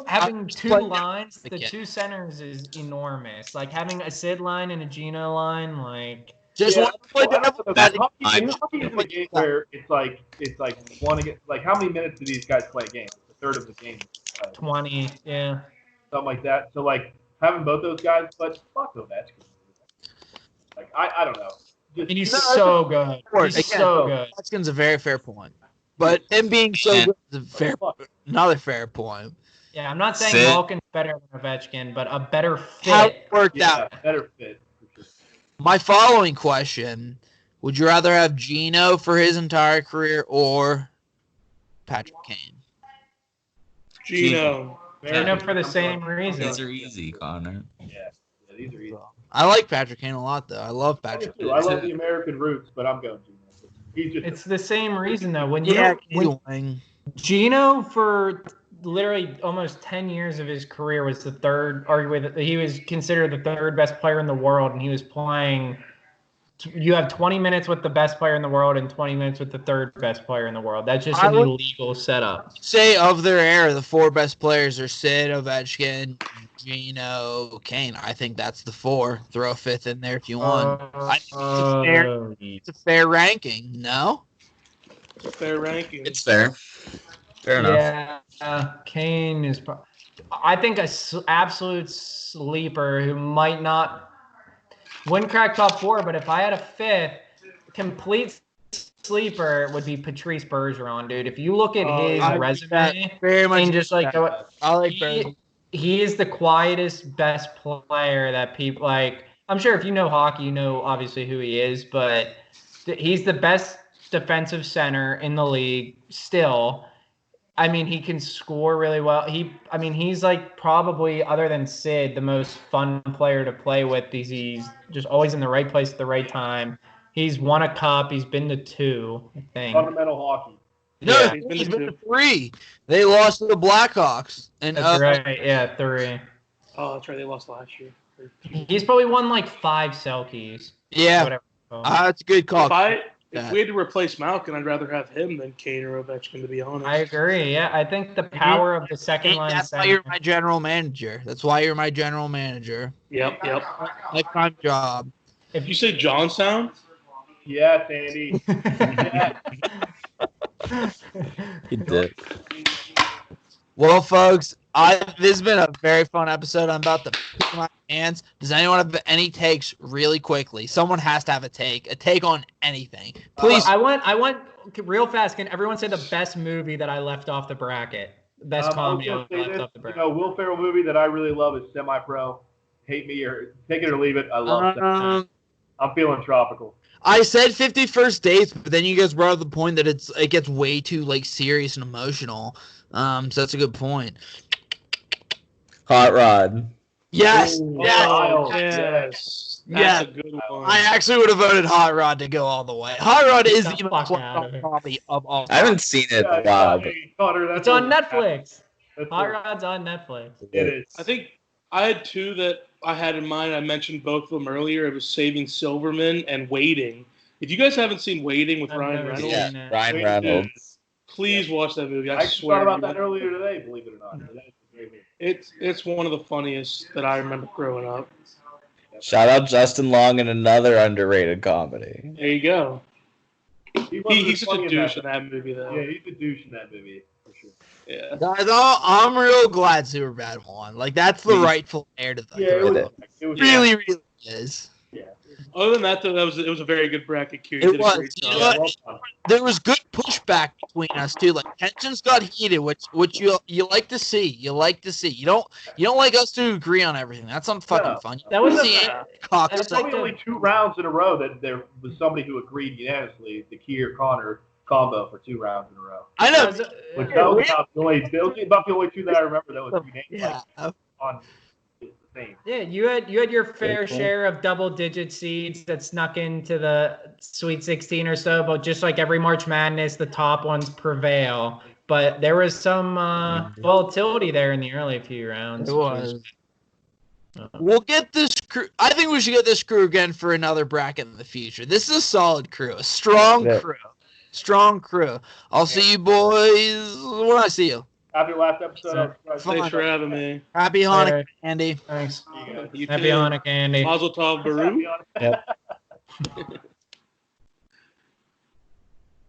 having 2 but- lines, the Again. 2 centers is enormous. Like having a Sid line and a Gino line, like just Yeah, want to play well, devil's hockey advocate. is a game where it's like one against like how many minutes do these guys play a game? It's a third of the game, 20. Yeah. something like that. So like having both those guys, but fuck Ovechkin. Like I don't know. Just, And he's so good. He's Again, so good. Ovechkin's a very fair point. But him being so And- good is another fair point. Yeah, I'm not saying Sid- Malkin's better than Ovechkin, but a better How fit. it worked yeah, out. better fit. For sure. My following question, would you rather have Gino for his entire career or Patrick Kane? Gino. Gino for the same reason. These are easy, Connor. Yeah, these are easy. I like Patrick Kane a lot, though. I love Patrick. I love the American roots, but I'm going Gino. He's just It's the same reason though. When Yeah, when Gino for literally almost 10 years of his career was the third, arguably he was considered the 3rd best player in the world, and he was playing. You have 20 minutes with the best player in the world and 20 minutes with the 3rd best player in the world. That's just an illegal setup. say of their era, the 4 best players are Sid, Ovechkin, Gino, Kane. I think that's the 4. Throw a 5th in there if you want. I think it's a fair ranking. No? It's a fair ranking. It's fair. Fair enough. Yeah, Kane is. I think absolute sleeper who might not wouldn't crack top 4, but if I had a 5th, complete sleeper would be Patrice Bergeron, dude. If you look at his resume Very much. and just like I like Bergeron. he is the quietest, best player that people like. I'm sure if you know hockey, you know obviously who he is, but he's the best defensive center in the league still. I mean, he can score really well. He's like probably, other than Sid, the most fun player to play with. He's just always in the right place at the right time. He's won a cup. He's been to 2, I think. fundamental hockey. No, Yeah, he's been to 3. They lost to the Blackhawks. And That's right. Yeah, 3. Oh, that's right. They lost last year. He's probably won like 5 Selkies. yeah, Whatever. that's a good call. If we had to replace Malkin, I'd rather have him than Kane or Ovechkin, to be honest. I agree. Yeah, I think the power of the second line. That's why you're my general manager. Yep. Lifetime job. If you say Johnstown, Yes, Andy. Yeah. He did. Well, folks, This has been a very fun episode. I'm about to poop my pants. Does anyone have any takes really quickly? Someone has to have a take on anything. Please. I want real fast. Can everyone say the best movie that I left off the bracket? Best comedy I left off the bracket. Will Ferrell movie that I really love is Semi-Pro. Hate me or take it or leave it. I love Semi-Pro. I'm feeling tropical. I said 50 First Dates, but then you guys brought up the point that it gets way too like serious and emotional. So that's a good point. Hot Rod. Yes. Ooh, Yes. That's a good one. I actually would have voted Hot Rod to go all the way. Hot Rod is the most comedy of all time. I haven't seen it in a while. It's on Netflix. Hot Rod's on Netflix. It is. I think I had two that I had in mind. I mentioned both of them earlier. It was Saving Silverman and Waiting. If you guys haven't seen Waiting with Ryan Reynolds, Yeah, Ryan Reynolds. please watch that movie. I I swear. thought about that earlier today, believe it or not. It's one of the funniest that I remember growing up. Shout out Justin Long in another underrated comedy. There you go. He's such a funny douche in that movie, though. Yeah, he's a douche in that movie for sure. Yeah. Guys, I'm real glad Superbad won. Like that's the rightful heir to the It was really is. Yeah. Other than that, though, it was a very good bracket. Q. It was. You You know what? There was good pushback between us too. Like tensions got heated, which you like to see. You like to see. You don't like us to agree on everything. That's unfucking fun. That was There's only 2 rounds in a row that there was somebody who agreed unanimously, the Keir Connor combo for 2 rounds in a row. I know. Which that was about the only 2 that I remember that was unanimous. Yeah. On the same. Yeah, you had your fair share of double-digit seeds that snuck into the Sweet 16 or so, but just like every March Madness, the top ones prevail. But there was some volatility there in the early few rounds. It was. We'll get this crew. I think we should get this crew again for another bracket in the future. This is a solid crew, a strong crew. Strong crew. I'll see you boys when I see you. After the last episode, Thanks for having me. Happy Hanukkah, Andy. Thanks. You Happy too. Hanukkah, Andy. Mazel tov, Baruch. Yep.